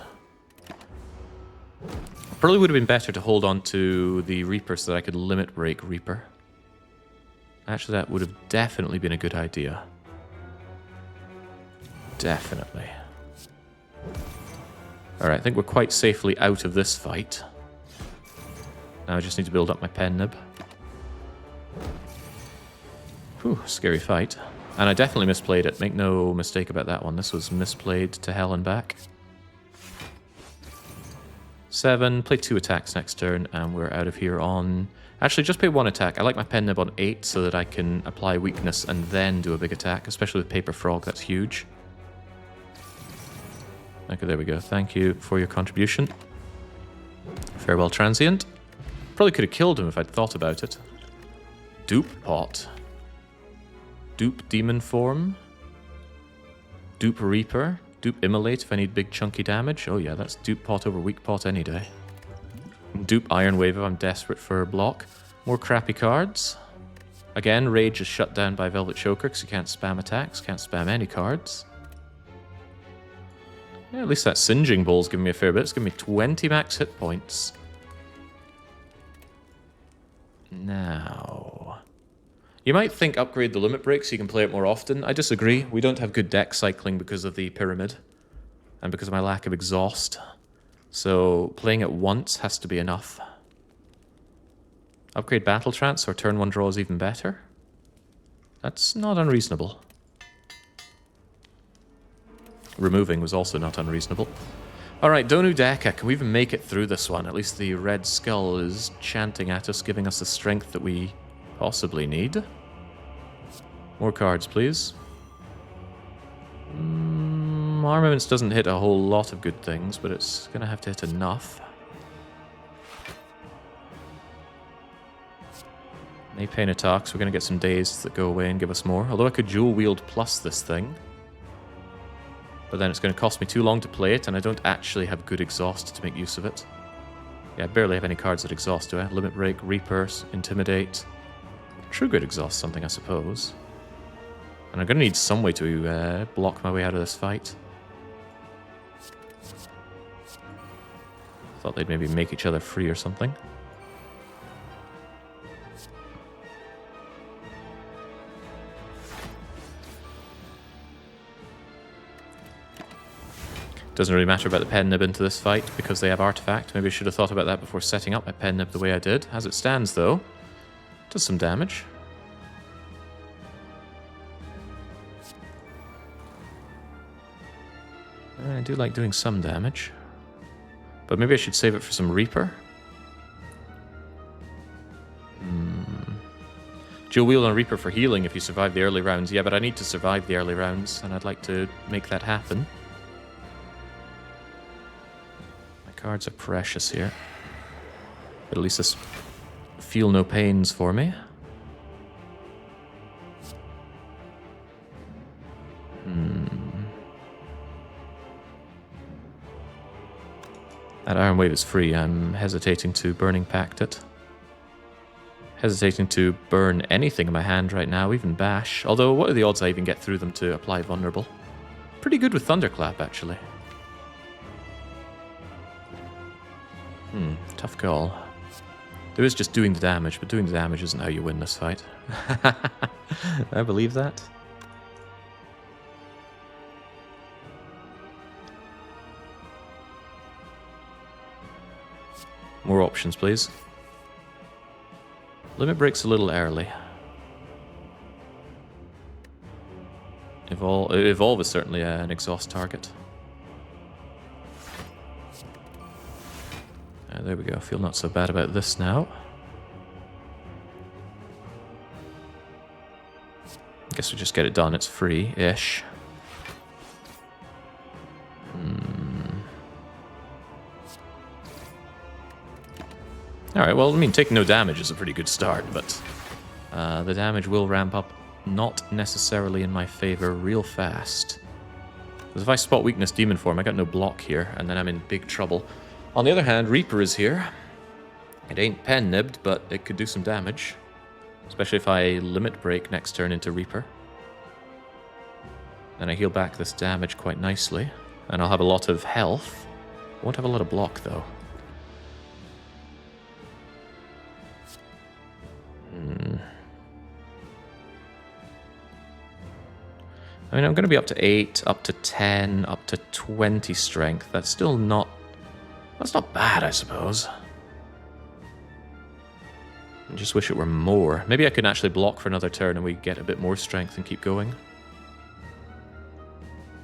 Probably would have been better to hold on to the Reaper so that I could limit break Reaper. Actually, that would have definitely been a good idea. Definitely. Alright, I think we're quite safely out of this fight. Now I just need to build up my pen nib. Whew, scary fight. And I definitely misplayed it. Make no mistake about that one. This was misplayed to hell and back. 7, play 2 attacks next turn, and we're out of here on... Actually, just play 1 attack. I like my pen nib on 8 so that I can apply weakness and then do a big attack, especially with Paper Frog. That's huge. Okay, there we go. Thank you for your contribution. Farewell, Transient. Probably could have killed him if I'd thought about it. Dupe Pot. Dupe Demon Form. Dupe Reaper. Dupe Immolate if I need big chunky damage. Oh yeah, that's Dupe Pot over Weak Pot any day. Dupe Iron Wave if I'm desperate for a block. More crappy cards. Again, Rage is shut down by Velvet Choker because you can't spam attacks, can't spam any cards. Yeah, at least that Singeing Bowl's giving me a fair bit. It's giving me 20 max hit points. Now... You might think upgrade the limit break so you can play it more often. I disagree. We don't have good deck cycling because of the pyramid. And because of my lack of exhaust. So playing it once has to be enough. Upgrade Battle Trance or turn 1 draw is even better. That's not unreasonable. Removing was also not unreasonable. Alright, Donu Deka, can we even make it through this one? At least the Red Skull is chanting at us, giving us the strength that we possibly need. More cards, please. Armaments doesn't hit a whole lot of good things, but it's going to have to hit enough. May Pain attacks, we're going to get some days that go away and give us more. Although I could dual wield plus this thing. But then it's going to cost me too long to play it, and I don't actually have good exhaust to make use of it. Yeah, I barely have any cards that exhaust, do I? Limit Break, Reaper, Intimidate. True Grit exhausts something, I suppose. And I'm going to need some way to block my way out of this fight. Thought they'd maybe make each other free or something. Doesn't really matter about the pen nib into this fight because they have artifact. Maybe I should have thought about that before setting up my pen nib the way I did. As it stands, though, does some damage. I do like doing some damage. But maybe I should save it for some Reaper. Dual wield on Reaper for healing if you survive the early rounds. Yeah, but I need to survive the early rounds, and I'd like to make that happen. My cards are precious here. But at least this feel no pains for me. That Iron Wave is free. I'm hesitating to Burning Pact it. Hesitating to burn anything in my hand right now, even Bash. Although, what are the odds I even get through them to apply Vulnerable? Pretty good with Thunderclap, actually. Tough call. There is just doing the damage, but doing the damage isn't how you win this fight. I believe that. More options, please. Limit break's a little early. Evolve is certainly an exhaust target. There we go. Feel not so bad about this now. Guess we just get it done. It's free-ish. Alright, well, I mean, taking no damage is a pretty good start, but the damage will ramp up not necessarily in my favor real fast. Because if I spot weakness demon form, I got no block here, and then I'm in big trouble. On the other hand, Reaper is here. It ain't pen nibbed, but it could do some damage. Especially if I limit break next turn into Reaper. Then I heal back this damage quite nicely. And I'll have a lot of health. Won't have a lot of block, though. I mean, I'm going to be up to 8, up to 10, up to 20 strength. That's still not... That's not bad, I suppose. I just wish it were more. Maybe I can actually block for another turn and we get a bit more strength and keep going.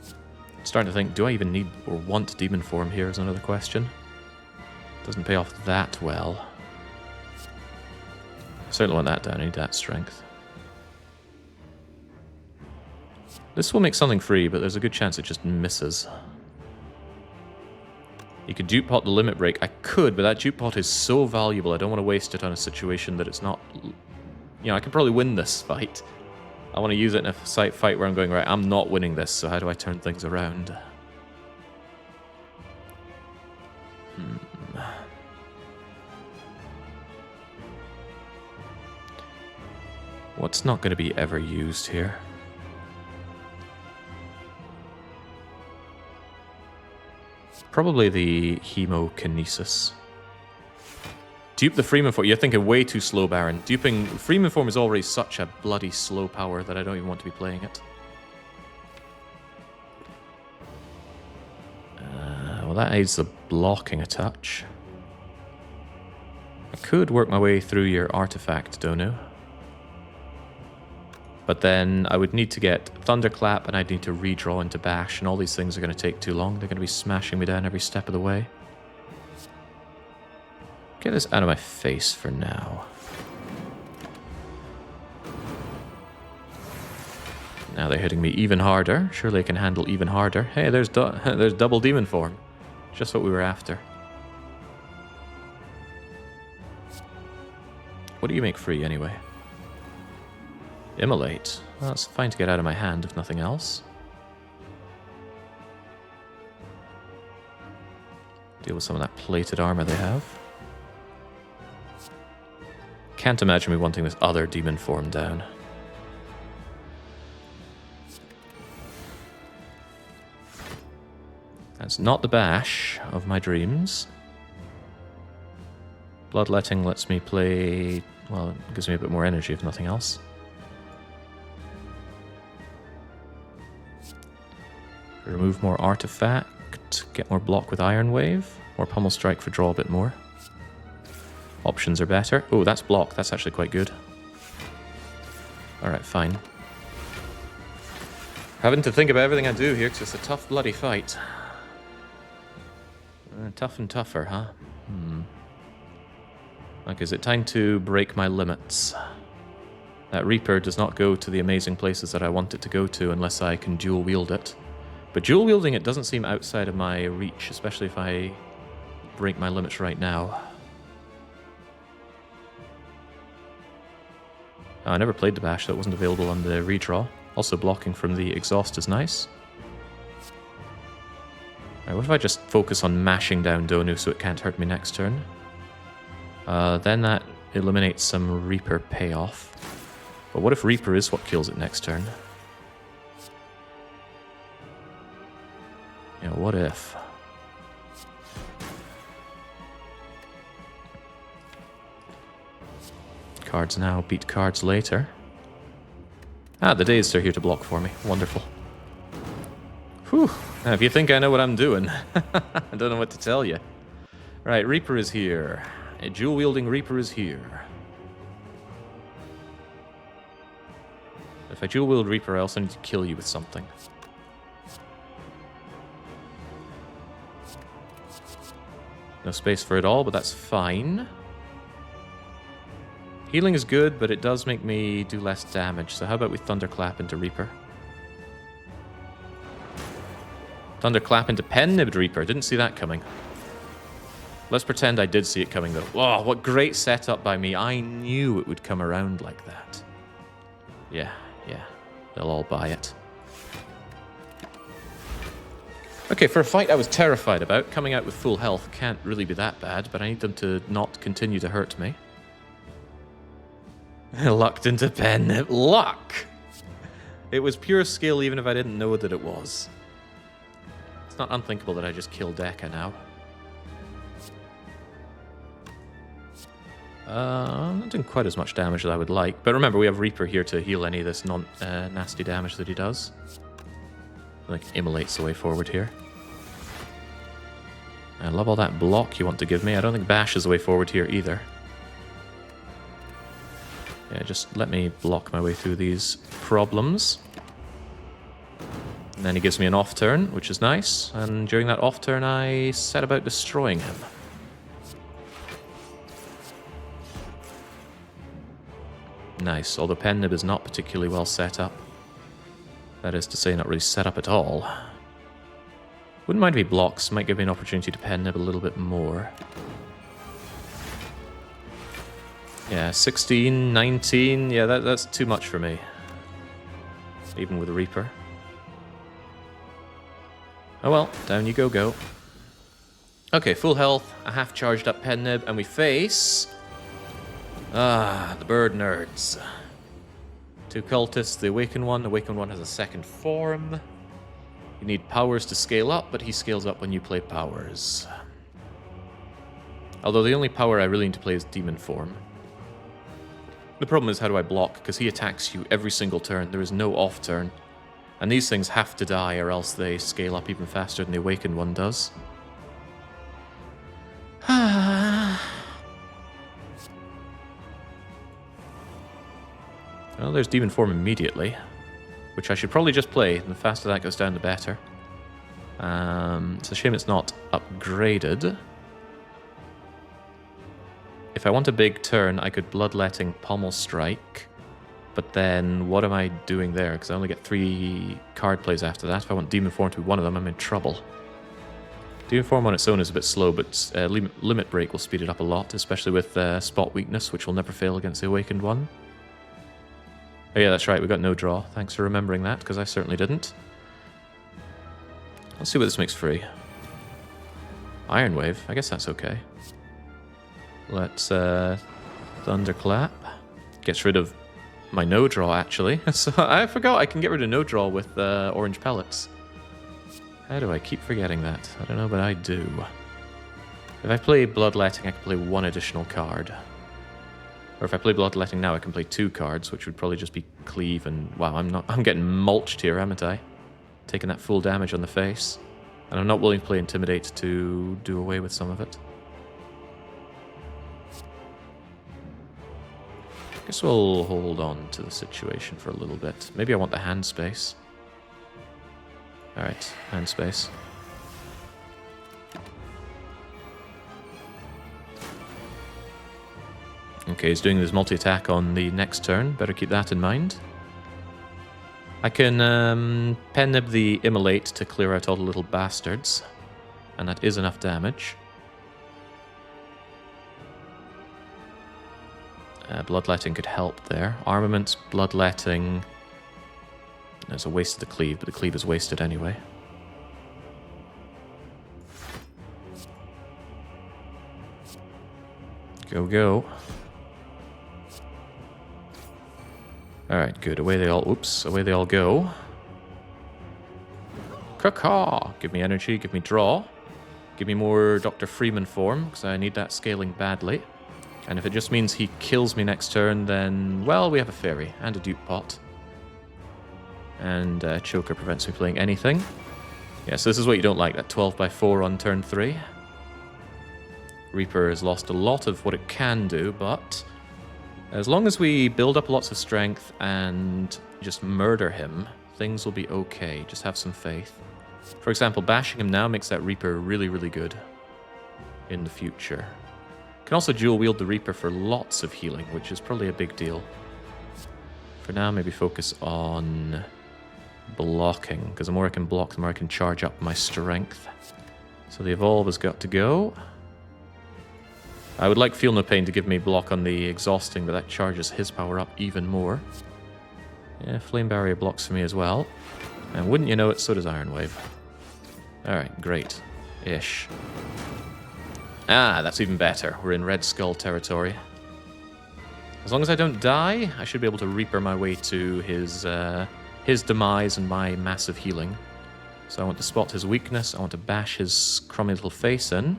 I'm starting to think, do I even need or want demon form here is another question. Doesn't pay off that well. I certainly want that down. I need that strength. This will make something free, but there's a good chance it just misses. You could dupe pot the limit break. I could, but that dupe pot is so valuable. I don't want to waste it on a situation that it's not... You know, I can probably win this fight. I want to use it in a fight where I'm going, right, I'm not winning this, so how do I turn things around? What's not going to be ever used here? Probably the Hemokinesis. Dupe the Freeman form. You're thinking way too slow, Baron. Duping Freeman form is already such a bloody slow power that I don't even want to be playing it. Well, that aids the blocking a touch. I could work my way through your artifact, Dono. But then I would need to get Thunderclap, and I'd need to redraw into Bash, and all these things are going to take too long. They're going to be smashing me down every step of the way. Get this out of my face for now. Now they're hitting me even harder. Surely I can handle even harder. Hey, there's double demon form. Just what we were after. What do you make free, anyway? Immolate. Well, that's fine to get out of my hand, if nothing else. Deal with some of that plated armor they have. Can't imagine me wanting this other demon form down. That's not the Bash of my dreams. Bloodletting lets me play... Well, it gives me a bit more energy, if nothing else. Remove more artifact. blocked. Get more block with Iron Wave. Or Pummel Strike for draw a bit more. Options are better. Oh, that's block. That's actually quite good. Alright, fine. Having to think about everything I do here because it's a tough bloody fight. Tough and tougher, huh? Like, is it time to break my limits? That Reaper does not go to the amazing places that I want it to go to unless I can dual wield it. But dual wielding it doesn't seem outside of my reach, especially if I break my limits right now. Oh, I never played the bash, that wasn't available on the redraw. Also blocking from the exhaust is nice. Right, what if I just focus on mashing down Donu so it can't hurt me next turn? Then that eliminates some Reaper payoff. But what if Reaper is what kills it next turn? Yeah, what if? Cards now beat cards later. Ah, the days are here to block for me. Wonderful. Whew. Now, if you think I know what I'm doing, I don't know what to tell you. Right, Reaper is here. A dual-wielding Reaper is here. If I dual-wield Reaper, I also need to kill you with something. No space for it all, but that's fine. Healing is good, but it does make me do less damage, so how about we Thunderclap into Reaper? Thunderclap into Pen-Nibbed Reaper, didn't see that coming. Let's pretend I did see it coming, though. Oh, what great setup by me. I knew it would come around like that. Yeah, they'll all buy it. Okay, for a fight I was terrified about, coming out with full health can't really be that bad, but I need them to not continue to hurt me. Lucked into pen. Luck! It was pure skill even if I didn't know that it was. It's not unthinkable that I just kill Deca now. I'm not doing quite as much damage as I would like, but remember we have Reaper here to heal any of this nasty damage that he does. Like, immolates the way forward here. I love all that block you want to give me. I don't think Bash is the way forward here either. Yeah, just let me block my way through these problems. And then he gives me an off turn, which is nice. And during that off turn, I set about destroying him. Nice, although Pen-Nib is not particularly well set up. That is to say, not really set up at all. Wouldn't mind if he blocks, might give me an opportunity to Pen-Nib a little bit more. Yeah, 16, 19, yeah, that's too much for me. Even with a Reaper. Oh well, down you go. Okay, full health, a half charged up Pen-Nib, and we face... the bird nerds. Two cultists, the Awakened One. The Awakened One has a second form. You need powers to scale up, but he scales up when you play powers. Although the only power I really need to play is Demon Form. The problem is, how do I block? Because he attacks you every single turn. There is no off turn. And these things have to die, or else they scale up even faster than the Awakened One does. Well, there's Demon Form immediately, which I should probably just play. The faster that goes down, the better. It's a shame it's not upgraded. If I want a big turn, I could Bloodletting Pommel Strike. But then, what am I doing there? Because I only get 3 card plays after that. If I want Demon Form to be one of them, I'm in trouble. Demon Form on its own is a bit slow, but Limit Break will speed it up a lot, especially with Spot Weakness, which will never fail against the Awakened One. Oh yeah, that's right, we got no draw. Thanks for remembering that, because I certainly didn't. Let's see what this makes free. Iron Wave, I guess that's okay. Let's Thunderclap. Gets rid of my no draw, actually. So I forgot I can get rid of no draw with orange pellets. How do I keep forgetting that? I don't know, but I do. If I play Bloodletting, I can play 1 additional card. Or if I play Bloodletting now, I can play 2 cards, which would probably just be Cleave and... Wow, I'm getting mulched here, haven't I? Taking that full damage on the face. And I'm not willing to play Intimidate to do away with some of it. Guess we'll hold on to the situation for a little bit. Maybe I want the hand space. Alright, hand space. Okay, he's doing his multi-attack on the next turn. Better keep that in mind. I can pen nib the Immolate to clear out all the little bastards. And that is enough damage. Bloodletting could help there. Armaments, bloodletting. There's a waste of the cleave, but the cleave is wasted anyway. Go, go. Alright, good. Away they all go. Caw-caw! Give me energy, give me draw. Give me more Dr. Freeman form, because I need that scaling badly. And if it just means he kills me next turn, then, well, we have a fairy and a dupe pot. And choker prevents me playing anything. Yeah, so this is what you don't like, that 12/4 on turn 3. Reaper has lost a lot of what it can do, but as long as we build up lots of strength and just murder him, things will be okay. Just have some faith. For example, bashing him now makes that Reaper really, really good in the future. Can also dual wield the Reaper for lots of healing, which is probably a big deal. For now, maybe focus on blocking, because the more I can block, the more I can charge up my strength. So the Evolve has got to go. I would like Feel No Pain to give me block on the Exhausting, but that charges his power up even more. Yeah, Flame Barrier blocks for me as well. And wouldn't you know it, so does Iron Wave. Alright, great. Ish. Ah, that's even better. We're in Red Skull territory. As long as I don't die, I should be able to Reaper my way to his demise and my massive healing. So I want to spot his weakness, I want to bash his crummy little face in.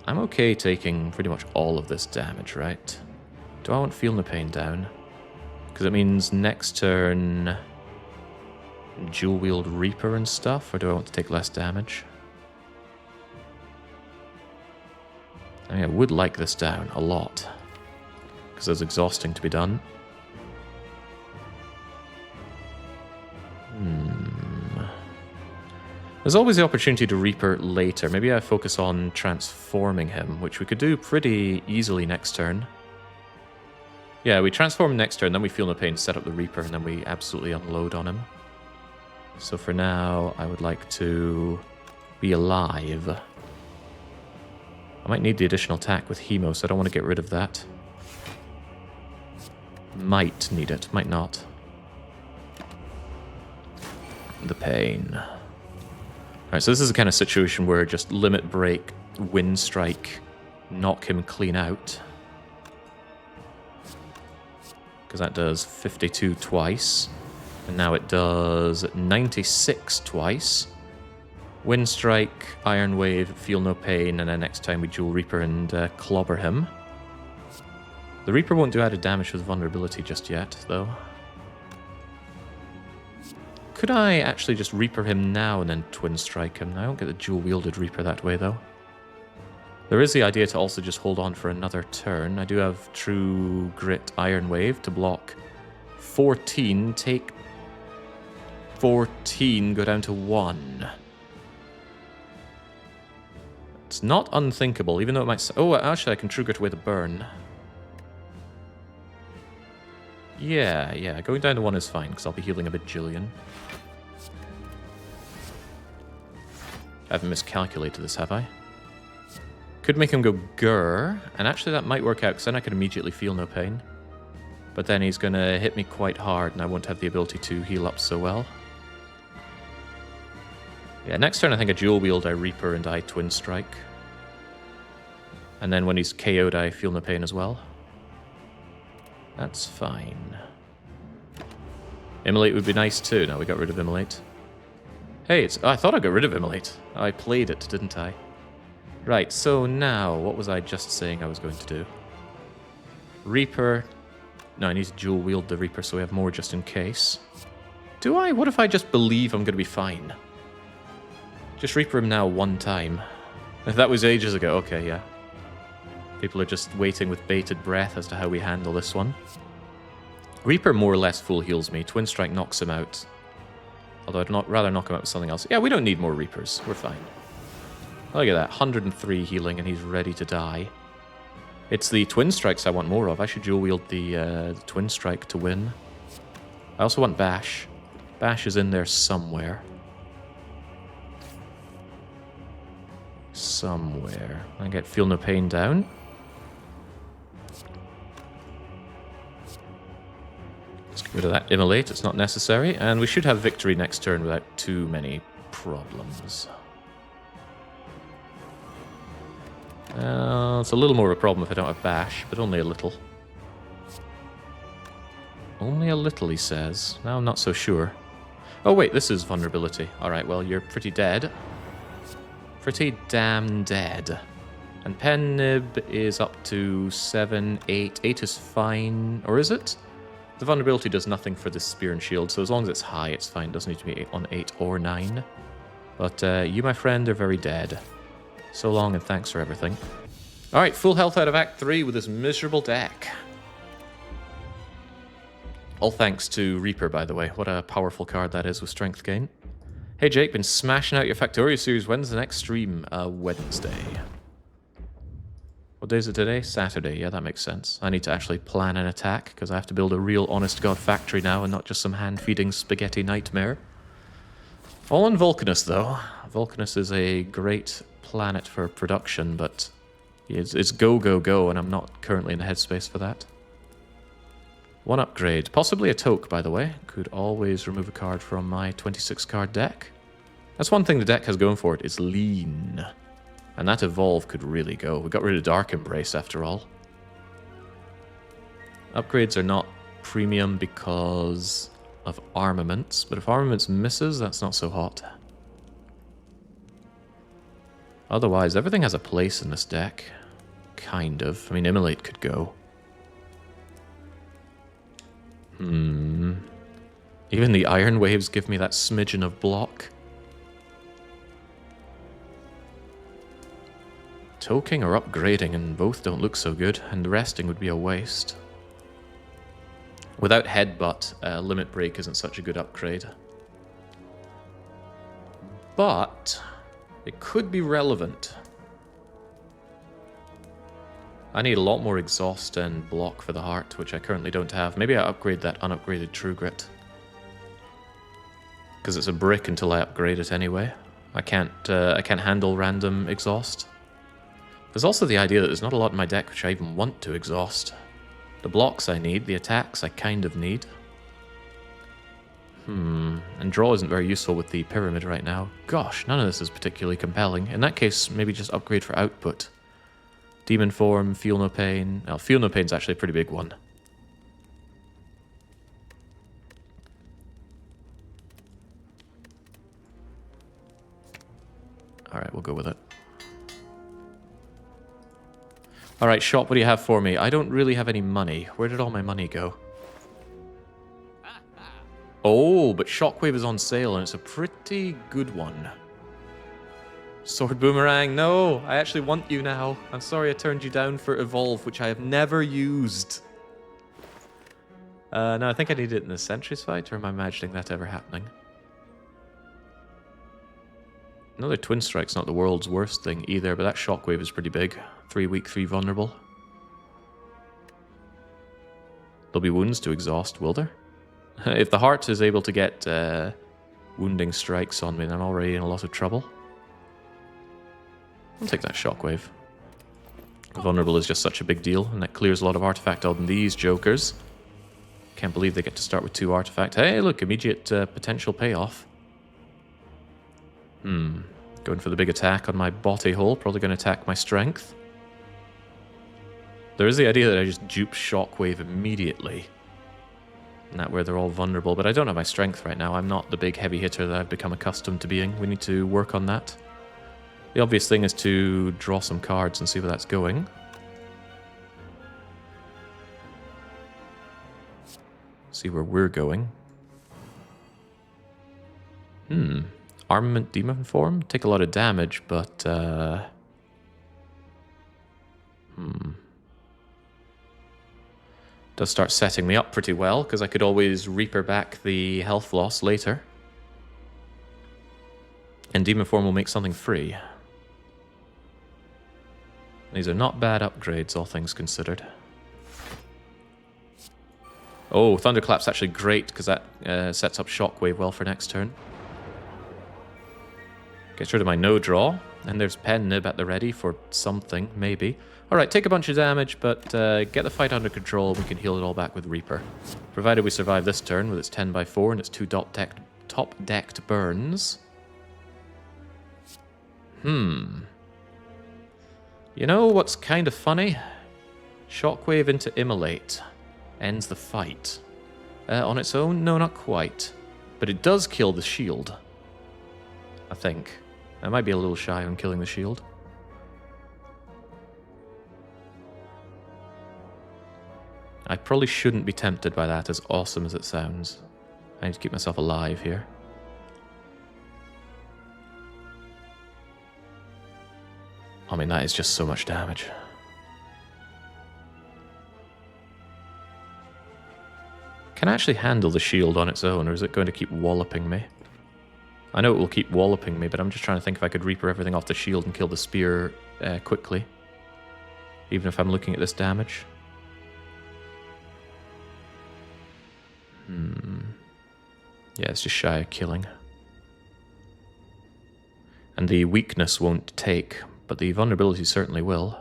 I'm okay taking pretty much all of this damage, right? Do I want Feel No Pain down? Because it means next turn dual wield Reaper and stuff, or do I want to take less damage? I mean, I would like this down a lot, because there's Exhausting to be done. There's always the opportunity to Reaper later. Maybe I focus on transforming him, which we could do pretty easily next turn. Yeah, we transform next turn, then we Feel No Pain, set up the Reaper, and then we absolutely unload on him. So for now, I would like to be alive. I might need the additional attack with Hemo, so I don't want to get rid of that. Might need it, might not. The pain. Alright, so this is the kind of situation where just Limit Break, Wind Strike, knock him clean out. Because that does 52 twice. And now it does 96 twice. Wind Strike, Iron Wave, Feel No Pain, and then next time we dual Reaper and clobber him. The Reaper won't do added damage with vulnerability just yet, though. Could I actually just Reaper him now and then Twin Strike him? I don't get the dual-wielded Reaper that way, though. There is the idea to also just hold on for another turn. I do have True Grit Iron Wave to block 14, take 14, go down to 1. It's not unthinkable, even though it might... Oh, actually, I can True Grit away the burn. Yeah, going down to 1 is fine, because I'll be healing a bajillion. I haven't miscalculated this, have I? Could make him go grrr, and actually that might work out, because then I can immediately Feel No Pain. But then he's going to hit me quite hard, and I won't have the ability to heal up so well. Yeah, next turn I think I dual wield, I Reaper and I Twin Strike. And then when he's KO'd, I Feel No Pain as well. That's fine. Immolate would be nice too. No, we got rid of Immolate. Hey, it's... Oh, I thought I got rid of Immolate. I played it, didn't I? Right, so now, what was I just saying I was going to do? Reaper. No, I need to dual wield the Reaper so we have more just in case. Do I? What if I just believe I'm going to be fine? Just Reaper him now one time. That was ages ago. Okay, yeah. People are just waiting with bated breath as to how we handle this one. Reaper more or less full heals me. Twin Strike knocks him out. Although I'd rather knock him out with something else. Yeah, we don't need more Reapers. We're fine. Look at that. 103 healing and he's ready to die. It's the Twin Strikes I want more of. I should dual wield the Twin Strike to win. I also want Bash. Bash is in there somewhere. Somewhere. I get Feel No Pain down. Let's get rid of that Immolate. It's not necessary. And we should have victory next turn without too many problems. It's a little more of a problem if I don't have Bash, but only a little. Only a little, he says. Now I'm not so sure. Oh wait, this is vulnerability. Alright, well, you're pretty dead. Pretty damn dead. And Pen Nib is up to 7, 8. 8 is fine. Or is it? The vulnerability does nothing for the Spear and Shield, so as long as it's high, it's fine. It doesn't need to be on 8 or 9. But you, my friend, are very dead. So long and thanks for everything. Alright, full health out of Act 3 with this miserable deck. All thanks to Reaper, by the way. What a powerful card that is with strength gain. Hey Jake, been smashing out your Factorio series. When's the next stream? Wednesday. What day is it today? Saturday. Yeah, that makes sense. I need to actually plan an attack, because I have to build a real honest-to-God factory now, and not just some hand-feeding spaghetti nightmare. All on Vulcanus, though. Vulcanus is a great planet for production, but it's go, go, go, and I'm not currently in the headspace for that. One upgrade. Possibly a Toke, by the way. Could always remove a card from my 26-card deck. That's one thing the deck has going for it. It's lean. And that Evolve could really go. We got rid of Dark Embrace, after all. Upgrades are not premium because of armaments, but if armaments misses, that's not so hot. Otherwise, everything has a place in this deck. Kind of. I mean, Immolate could go. Even the Iron Waves give me that smidgen of block. Toking or upgrading, and both don't look so good, and resting would be a waste. Without Headbutt, Limit Break isn't such a good upgrade. But it could be relevant. I need a lot more Exhaust and Block for the Heart, which I currently don't have. Maybe I upgrade that unupgraded True Grit. Because it's a brick until I upgrade it anyway. I can't handle random Exhaust. There's also the idea that there's not a lot in my deck which I even want to exhaust. The blocks I need, the attacks I kind of need. And draw isn't very useful with the Pyramid right now. Gosh, none of this is particularly compelling. In that case, maybe just upgrade for output. Demon Form, Feel No Pain. Now, Feel No Pain's actually a pretty big one. Alright, we'll go with it. Alright, shop, what do you have for me? I don't really have any money. Where did all my money go? Oh, but Shockwave is on sale, and it's a pretty good one. Sword Boomerang, no! I actually want you now. I'm sorry I turned you down for Evolve, which I have never used. No, I think I need it in the Sentries fight, or am I imagining that ever happening? Another Twin Strike's not the world's worst thing either, but that Shockwave is pretty big. 3 weak, 3 vulnerable. There'll be wounds to exhaust, will there? If the heart is able to get wounding strikes on me, then I'm already in a lot of trouble. I'll take that Shockwave. Vulnerable is just such a big deal, and that clears a lot of artifact on these jokers. Can't believe they get to start with 2 artifact. Hey, look, immediate potential payoff. Going for the big attack on my body hole. Probably going to attack my strength. There is the idea that I just dupe Shockwave immediately. And that where they're all vulnerable. But I don't have my strength right now. I'm not the big heavy hitter that I've become accustomed to being. We need to work on that. The obvious thing is to draw some cards and see where that's going. See where we're going. Armament demon form? Take a lot of damage, but... Does start setting me up pretty well, because I could always Reaper back the health loss later. And demon form will make something free. These are not bad upgrades, all things considered. Oh, Thunderclap's actually great, because that sets up Shockwave well for next turn. Gets rid of my no draw, and there's Pen Nib at the ready for something, maybe. Alright, take a bunch of damage, but get the fight under control, and we can heal it all back with Reaper. Provided we survive this turn with its 10x4 and its 2 top-decked burns. You know what's kind of funny? Shockwave into Immolate ends the fight. On its own? No, not quite. But it does kill the shield. I think. I might be a little shy on killing the shield. I probably shouldn't be tempted by that, as awesome as it sounds. I need to keep myself alive here. I mean, that is just so much damage. Can I actually handle the shield on its own, or is it going to keep walloping me? I know it will keep walloping me, but I'm just trying to think if I could Reaper everything off the shield and kill the spear quickly. Even if I'm looking at this damage. Yeah, it's just shy of killing. And the weakness won't take, but the vulnerability certainly will.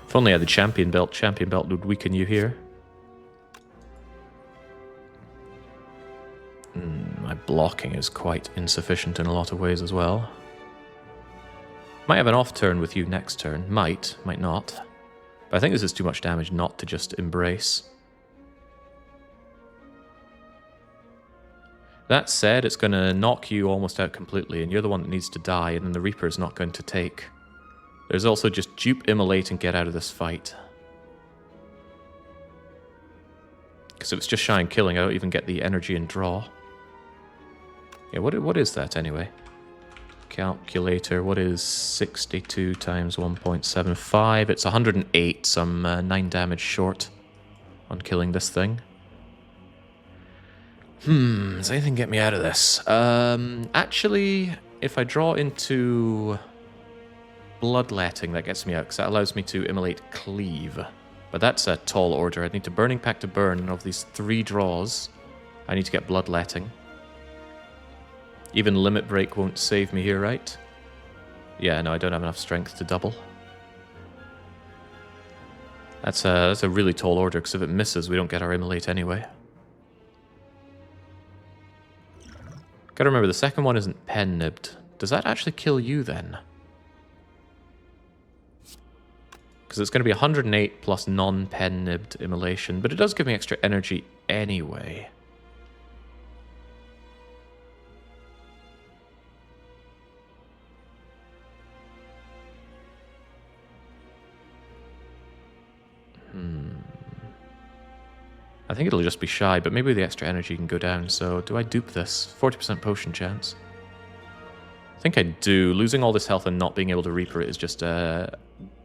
If only I had the champion belt would weaken you here. My blocking is quite insufficient in a lot of ways as well. Might have an off turn with you next turn. Might not. But I think this is too much damage not to just embrace. That said, it's going to knock you almost out completely, and you're the one that needs to die, and then the Reaper's not going to take. There's also just dupe, immolate, and get out of this fight. Because if it's just shy and killing, I don't even get the energy and draw. Yeah, what is that anyway? Calculator, what is 62 times 1.75? It's 108, so I'm 9 damage short on killing this thing. Does anything get me out of this? Actually, if I draw into Bloodletting, that gets me out, because that allows me to immolate Cleave. But that's a tall order. I need to Burning Pact to burn, and of these 3 draws, I need to get Bloodletting. Even Limit Break won't save me here, right? Yeah, no, I don't have enough strength to double. That's a really tall order, because if it misses, we don't get our immolate anyway. Gotta remember, the second one isn't pen-nibbed. Does that actually kill you, then? Because it's going to be 108 plus non-pen-nibbed immolation, but it does give me extra energy anyway. I think it'll just be shy, but maybe the extra energy can go down, so do I dupe this? 40% potion chance. I think I do. Losing all this health and not being able to Reaper it is just a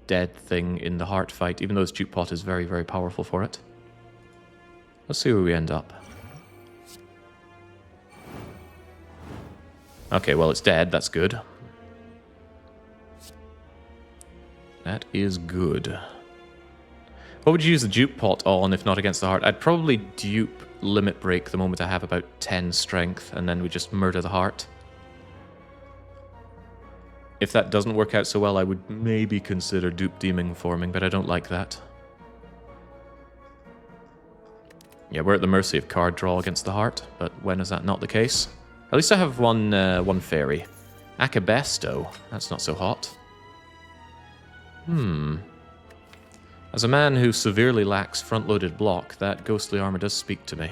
dead thing in the heart fight, even though this dupe pot is very, very powerful for it. Let's see where we end up. Okay, well, it's dead. That's good. That is good. What would you use the dupe pot on if not against the heart? I'd probably dupe Limit Break the moment I have about 10 strength, and then we just murder the heart. If that doesn't work out so well, I would maybe consider dupe Demon Forming, but I don't like that. Yeah, we're at the mercy of card draw against the heart, but when is that not the case? At least I have one fairy. Akabesto, that's not so hot. As a man who severely lacks front-loaded block, that ghostly armor does speak to me.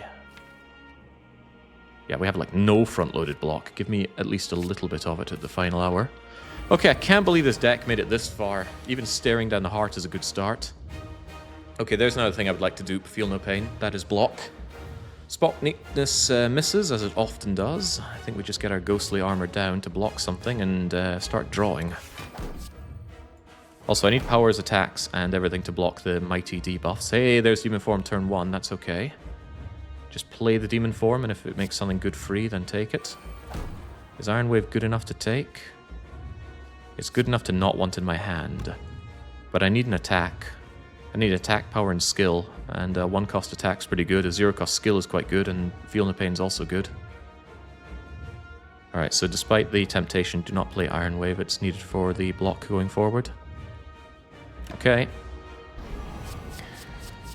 Yeah, we have like no front-loaded block. Give me at least a little bit of it at the final hour. Okay, I can't believe this deck made it this far. Even staring down the heart is a good start. Okay, there's another thing I would like to dupe. Feel no pain. That is block. Spot neatness misses, as it often does. I think we just get our ghostly armor down to block something and start drawing. Also, I need powers, attacks, and everything to block the mighty debuffs. Hey, there's Demon Form turn 1. That's okay. Just play the Demon Form, and if it makes something good free, then take it. Is Iron Wave good enough to take? It's good enough to not want in my hand. But I need an attack. I need attack, power, and skill. And 1-cost attack's pretty good. A 0-cost skill is quite good, and Feel No Pain's also good. Alright, so despite the temptation, do not play Iron Wave. It's needed for the block going forward. Okay.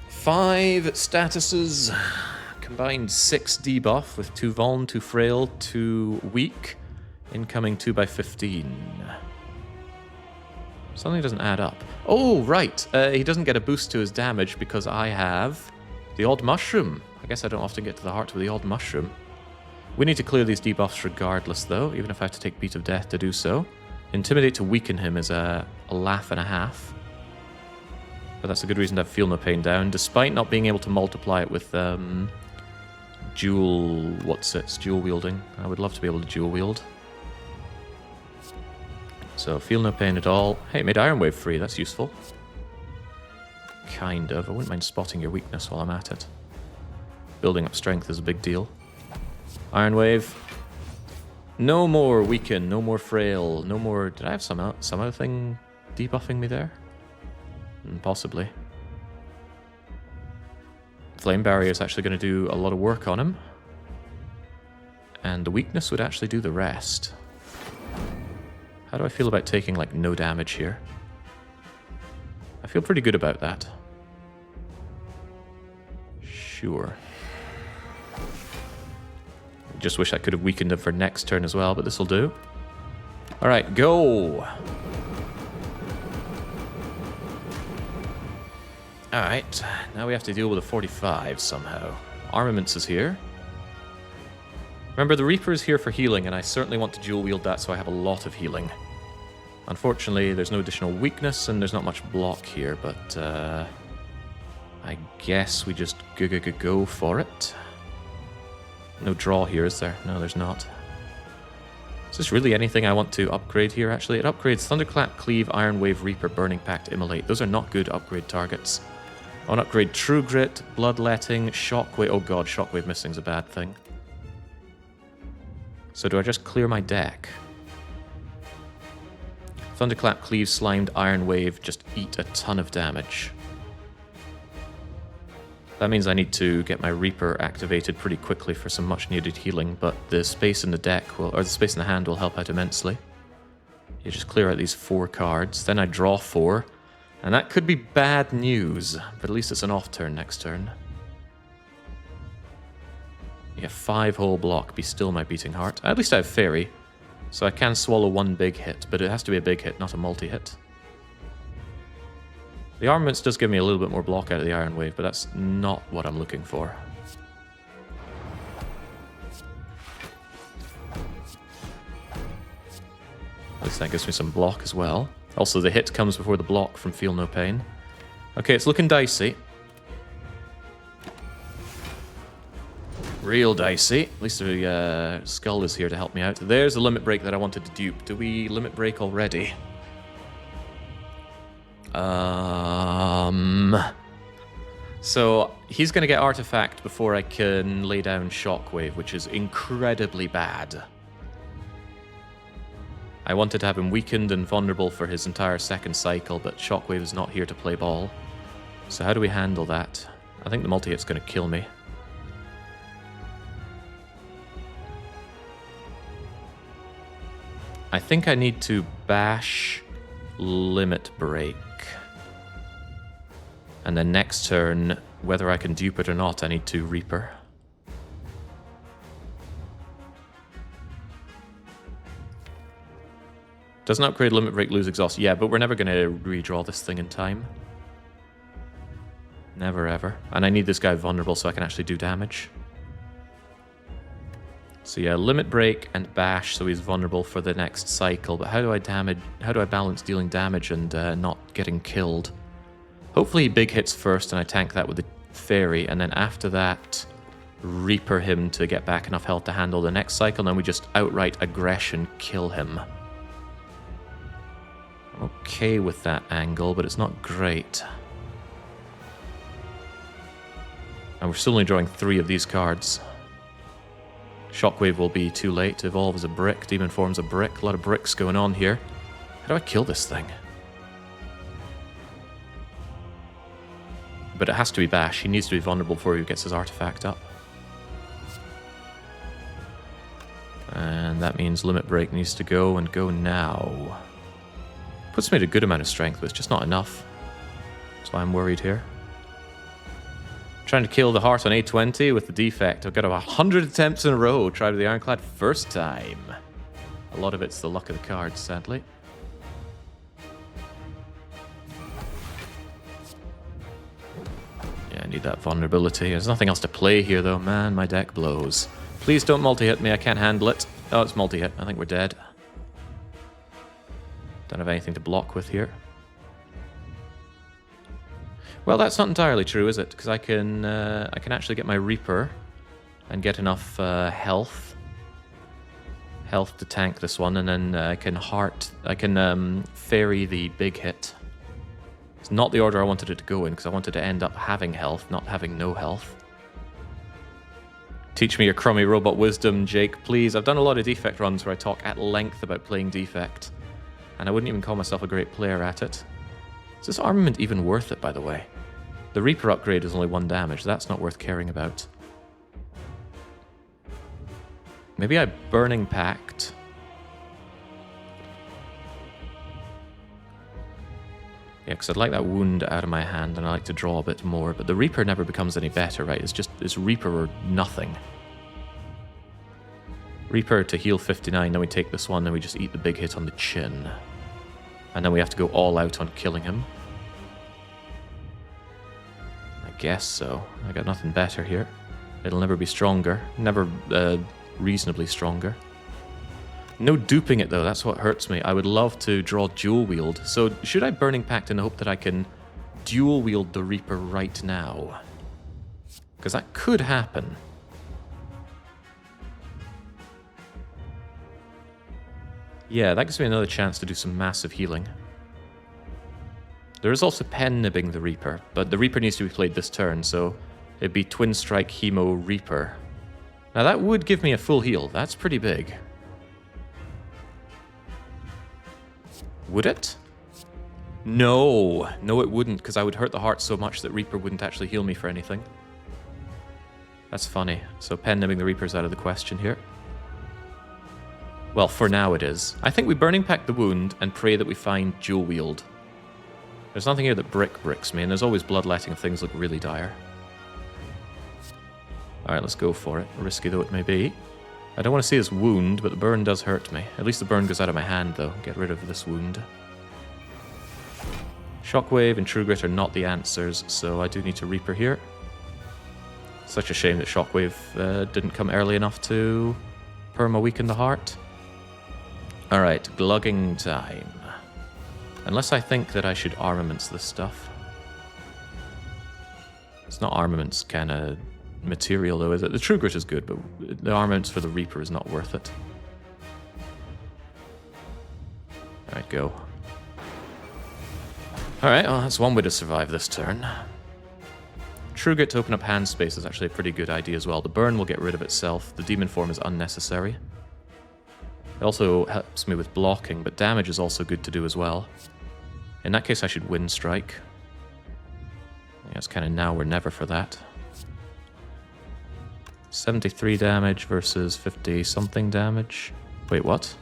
5 statuses. Combined 6 debuff with 2 vuln, 2 frail, 2 weak. Incoming 2x15. Something doesn't add up. Oh, right. He doesn't get a boost to his damage because I have the odd mushroom. I guess I don't often get to the heart with the odd mushroom. We need to clear these debuffs regardless, though, even if I have to take Beat of Death to do so. Intimidate to weaken him is a laugh and a half. But that's a good reason to have Feel No Pain down, despite not being able to multiply it with dual... what's it? It's dual wielding. I would love to be able to dual wield. So, Feel No Pain at all. Hey, it made Iron Wave free. That's useful. Kind of. I wouldn't mind spotting your weakness while I'm at it. Building up strength is a big deal. Iron Wave. No more weaken. No more frail. No more... Did I have some other thing debuffing me there? Possibly. Flame Barrier is actually going to do a lot of work on him. And the weakness would actually do the rest. How do I feel about taking, like, no damage here? I feel pretty good about that. Sure. Just wish I could have weakened him for next turn as well, but this'll do. Alright, go! Alright, now we have to deal with a 45 somehow. Armaments is here. Remember, the Reaper is here for healing, and I certainly want to dual wield that so I have a lot of healing. Unfortunately, there's no additional weakness, and there's not much block here, but I guess we just go for it. No draw here, is there? No, there's not. Is this really anything I want to upgrade here, actually? It upgrades Thunderclap, Cleave, Iron Wave, Reaper, Burning Pact, Immolate. Those are not good upgrade targets. I want to upgrade True Grit, Bloodletting, Shockwave. Oh god, Shockwave missing is a bad thing. So do I just clear my deck? Thunderclap, Cleave, Slimed, Iron Wave just eat a ton of damage. That means I need to get my Reaper activated pretty quickly for some much needed healing, but the space in the deck will, or the space in the hand will help out immensely. You just clear out these 4 cards, then I draw 4, and that could be bad news, but at least it's an off turn next turn. Yeah, 5 whole block, be still my beating heart. At least I have Fairy, so I can swallow 1 big hit, but it has to be a big hit, not a multi-hit. The armaments does give me a little bit more block out of the Iron Wave, but that's not what I'm looking for. At least that gives me some block as well. Also, the hit comes before the block from Feel No Pain. Okay, it's looking dicey. Real dicey. At least the Skull is here to help me out. There's the Limit Break that I wanted to dupe. Do we Limit Break already? So, he's going to get Artifact before I can lay down Shockwave, which is incredibly bad. I wanted to have him weakened and vulnerable for his entire second cycle, but Shockwave is not here to play ball. So how do we handle that? I think the multi-hit's going to kill me. I think I need to bash Limit Break. And then next turn, whether I can dupe it or not, I need to Reaper. Doesn't upgrade Limit Break, lose Exhaust. Yeah, but we're never going to redraw this thing in time. Never ever. And I need this guy vulnerable so I can actually do damage. So yeah, limit break and bash, so he's vulnerable for the next cycle. But how do I balance dealing damage and not getting killed? Hopefully he big hits first and I tank that with the fairy, and then after that Reaper him to get back enough health to handle the next cycle, and then we just outright aggression kill him. I'm okay with that angle, but it's not great. And we're still only drawing 3 of these cards. Shockwave will be too late to evolve as a brick. Demon forms a brick. A lot of bricks going on here. How do I kill this thing? But it has to be bash. He needs to be vulnerable before he gets his artifact up. And that means limit break needs to go, and go now. Puts me at a good amount of strength, but it's just not enough. That's why I'm worried here. Trying to kill the heart on A20 with the defect. I've got 100 attempts in a row. Tried with the Ironclad first time. A lot of it's the luck of the cards, sadly. Yeah, I need that vulnerability. There's nothing else to play here, though. Man, my deck blows. Please don't multi-hit me. I can't handle it. Oh, it's multi-hit. I think we're dead. Don't have anything to block with here. Well, that's not entirely true, is it? Because I can actually get my Reaper and get enough health to tank this one, and then I can fairy the big hit. It's not the order I wanted it to go in, because I wanted to end up having health, not having no health. Teach me your crummy robot wisdom, Jake, please. I've done a lot of defect runs where I talk at length about playing defect, and I wouldn't even call myself a great player at it. Is this armament even worth it, by the way? The Reaper upgrade is only 1 damage. That's not worth caring about. Maybe I Burning Pact. Yeah, because I'd like that wound out of my hand, and I like to draw a bit more. But the Reaper never becomes any better, right? It's Reaper or nothing. Reaper to heal 59, then we take this one, then we just eat the big hit on the chin. And then we have to go all out on killing him. I guess so. I got nothing better here. It'll never be stronger. Never reasonably stronger. No duping it, though. That's what hurts me. I would love to draw dual wield. So should I Burning Pact in the hope that I can dual wield the Reaper right now? Because that could happen. Yeah, that gives me another chance to do some massive healing. There is also pen nibbing the Reaper, but the Reaper needs to be played this turn, so it'd be Twin Strike Hemo Reaper. Now that would give me a full heal. That's pretty big. Would it? No. No, it wouldn't, because I would hurt the heart so much that Reaper wouldn't actually heal me for anything. That's funny. So pen nibbing the Reaper's out of the question here. Well, for now it is. I think we Burning Pact the wound and pray that we find dual wield. There's nothing here that bricks me, and there's always bloodletting if things look really dire. Alright, let's go for it. Risky though it may be. I don't want to see this wound, but the burn does hurt me. At least the burn goes out of my hand, though. Get rid of this wound. Shockwave and True Grit are not the answers, so I do need to Reaper here. Such a shame that Shockwave didn't come early enough to perma-weaken the heart. Alright, glugging time. Unless I think that I should armaments this stuff. It's not armaments kind of material, though, is it? The True Grit is good, but the armaments for the Reaper is not worth it. Alright, go. Alright, well, that's one way to survive this turn. True Grit to open up hand space is actually a pretty good idea as well. The burn will get rid of itself. The demon form is unnecessary. It also helps me with blocking, but damage is also good to do as well. In that case, I should Wind Strike. Yeah, it's kind of now or never for that. 73 damage versus 50-something damage. Wait, what?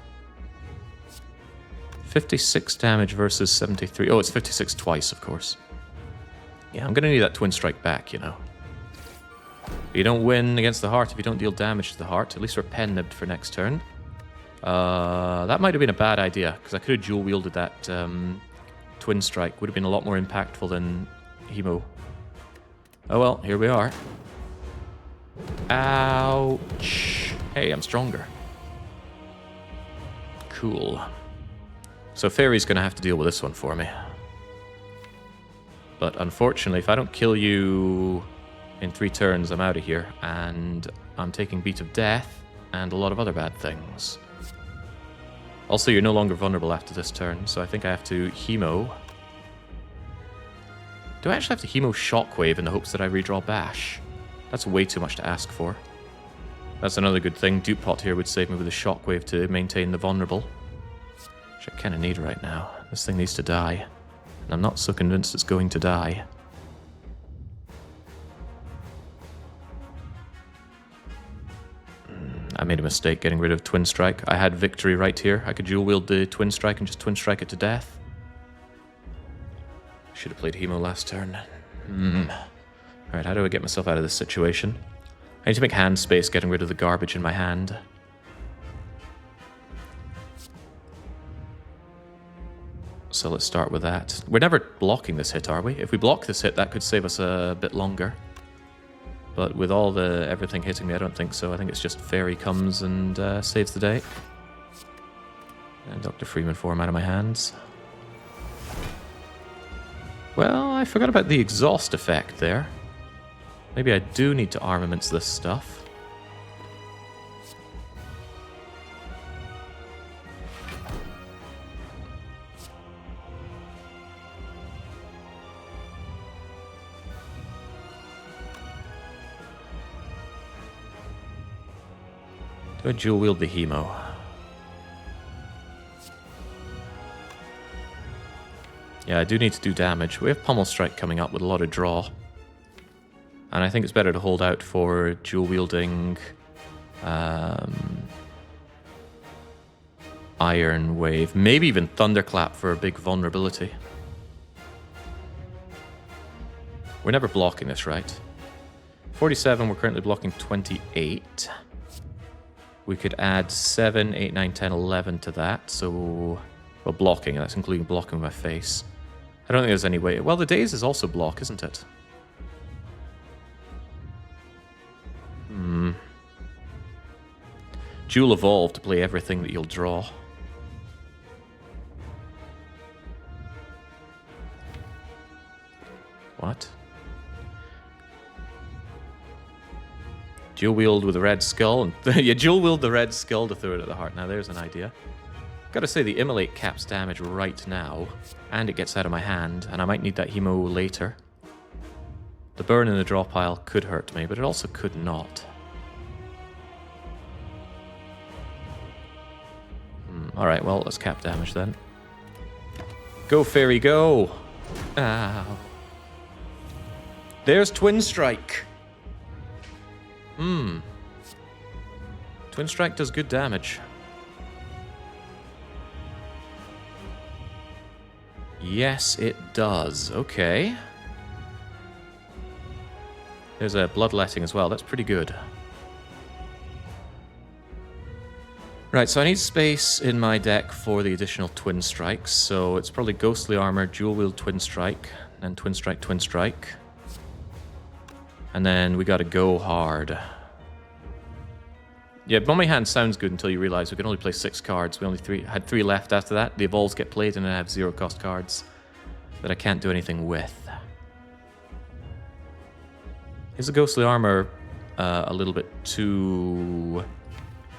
56 damage versus 73. Oh, it's 56 twice, of course. Yeah, I'm going to need that Twin Strike back, you know. But you don't win against the heart if you don't deal damage to the heart. At least we're pen-nibbed for next turn. That might have been a bad idea, because I could have dual-wielded that Twin Strike. Would have been a lot more impactful than Hemo. Oh well, here we are. Ouch. Hey, I'm stronger. Cool. So Fairy's going to have to deal with this one for me. But unfortunately, if I don't kill you in 3 turns, I'm out of here. And I'm taking Beat of Death and a lot of other bad things. Also, you're no longer vulnerable after this turn, so I think I have to Hemo. Do I actually have to Hemo Shockwave in the hopes that I redraw Bash? That's way too much to ask for. That's another good thing. Dupe Pot here would save me with a Shockwave to maintain the vulnerable. Which I kind of need right now. This thing needs to die. And I'm not so convinced it's going to die. I made a mistake getting rid of Twin Strike. I had Victory right here. I could dual wield the Twin Strike and just Twin Strike it to death. Should have played Hemo last turn. Alright, how do I get myself out of this situation? I need to make hand space, getting rid of the garbage in my hand. So let's start with that. We're never blocking this hit, are we? If we block this hit, that could save us a bit longer. But with all the everything hitting me, I don't think so. I think it's just Fairy comes and saves the day. And Dr. Freeman form out of my hands. Well, I forgot about the exhaust effect there. Maybe I do need to armaments this stuff. Do I dual wield the Hemo? Yeah, I do need to do damage. We have Pummel Strike coming up with a lot of draw. And I think it's better to hold out for dual wielding Iron Wave. Maybe even Thunderclap for a big vulnerability. We're never blocking this, right? 47, we're currently blocking 28. We could add 7, 8, 9, 10, 11 to that, so... Well, blocking, that's including blocking my face. I don't think there's any way... Well, the Daze is also block, isn't it? Dual Evolve to play everything that you'll draw. What? Dual wield with a red skull, and yeah, dual wield the red skull to throw it at the heart. Now there's an idea. Gotta say, the Immolate caps damage right now, and it gets out of my hand, and I might need that Hemo later. The burn in the draw pile could hurt me, but it also could not. Alright, well, let's cap damage then. Go, Fairy, go! Ow. There's Twin Strike! Twin Strike does good damage. Yes, it does. Okay. There's a Bloodletting as well. That's pretty good. Right, so I need space in my deck for the additional Twin Strikes. So it's probably Ghostly Armor, Dual Wield Twin Strike, and Twin Strike, Twin Strike. And then we gotta go hard. Yeah, Mummy Hand sounds good until you realize we can only play 6 cards. We only had 3 left after that. The Evolves get played and I have 0 cost cards that I can't do anything with. Is the Ghostly Armor a little bit too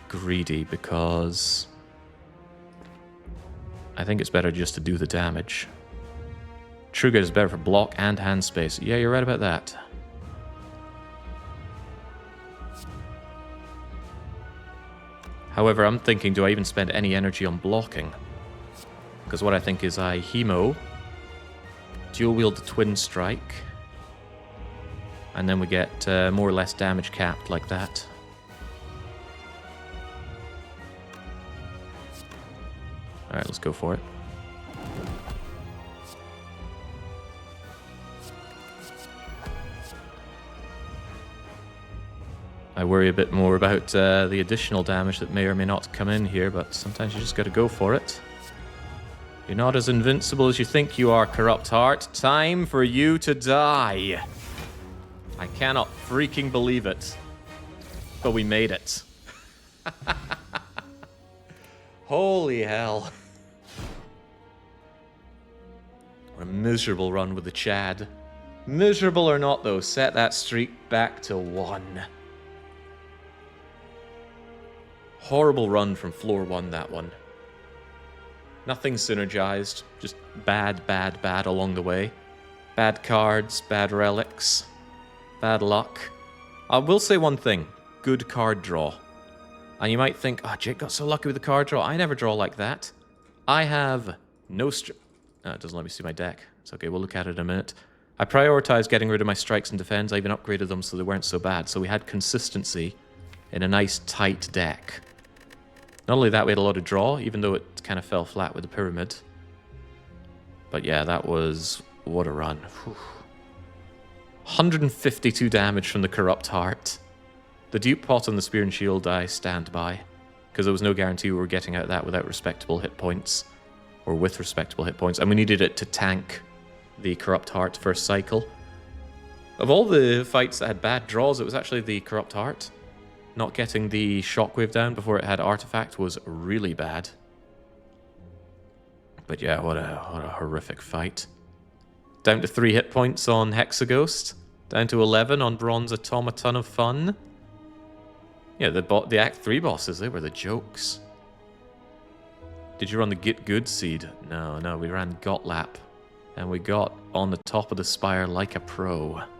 greedy? Because I think it's better just to do the damage. True Grit is better for block and hand space. Yeah, you're right about that. However, I'm thinking, do I even spend any energy on blocking? Because what I think is I Hemo, dual wield the Twin Strike, and then we get more or less damage capped like that. Alright, let's go for it. I worry a bit more about the additional damage that may or may not come in here, but sometimes you just gotta go for it. You're not as invincible as you think you are, Corrupt Heart. Time for you to die. I cannot freaking believe it. But we made it. Holy hell. What a miserable run with the Chad. Miserable or not, though, set that streak back to 1. Horrible run from floor 1, that one. Nothing synergized, just bad, bad, bad along the way. Bad cards, bad relics, bad luck. I will say one thing, good card draw. And you might think, oh, Jake got so lucky with the card draw. I never draw like that. I have no it doesn't let me see my deck. It's okay, we'll look at it in a minute. I prioritized getting rid of my strikes and defends. I even upgraded them so they weren't so bad. So we had consistency in a nice, tight deck. Not only that, we had a lot of draw, even though it kind of fell flat with the pyramid. But yeah, that was... what a run. Whew. 152 damage from the Corrupt Heart. The dupe pot on the Spear and Shield I stand by, because there was no guarantee we were getting out of that without respectable hit points, or with respectable hit points, and we needed it to tank the Corrupt Heart first cycle. Of all the fights that had bad draws, it was actually the Corrupt Heart. Not getting the Shockwave down before it had Artifact was really bad. But yeah, what a horrific fight. Down to 3 hit points on Hexaghost. Down to 11 on Bronze Automaton of Fun. Yeah, the Act 3 bosses, they were the jokes. Did you run the Get Good seed? No, we ran Gotlap. And we got on the top of the Spire like a pro.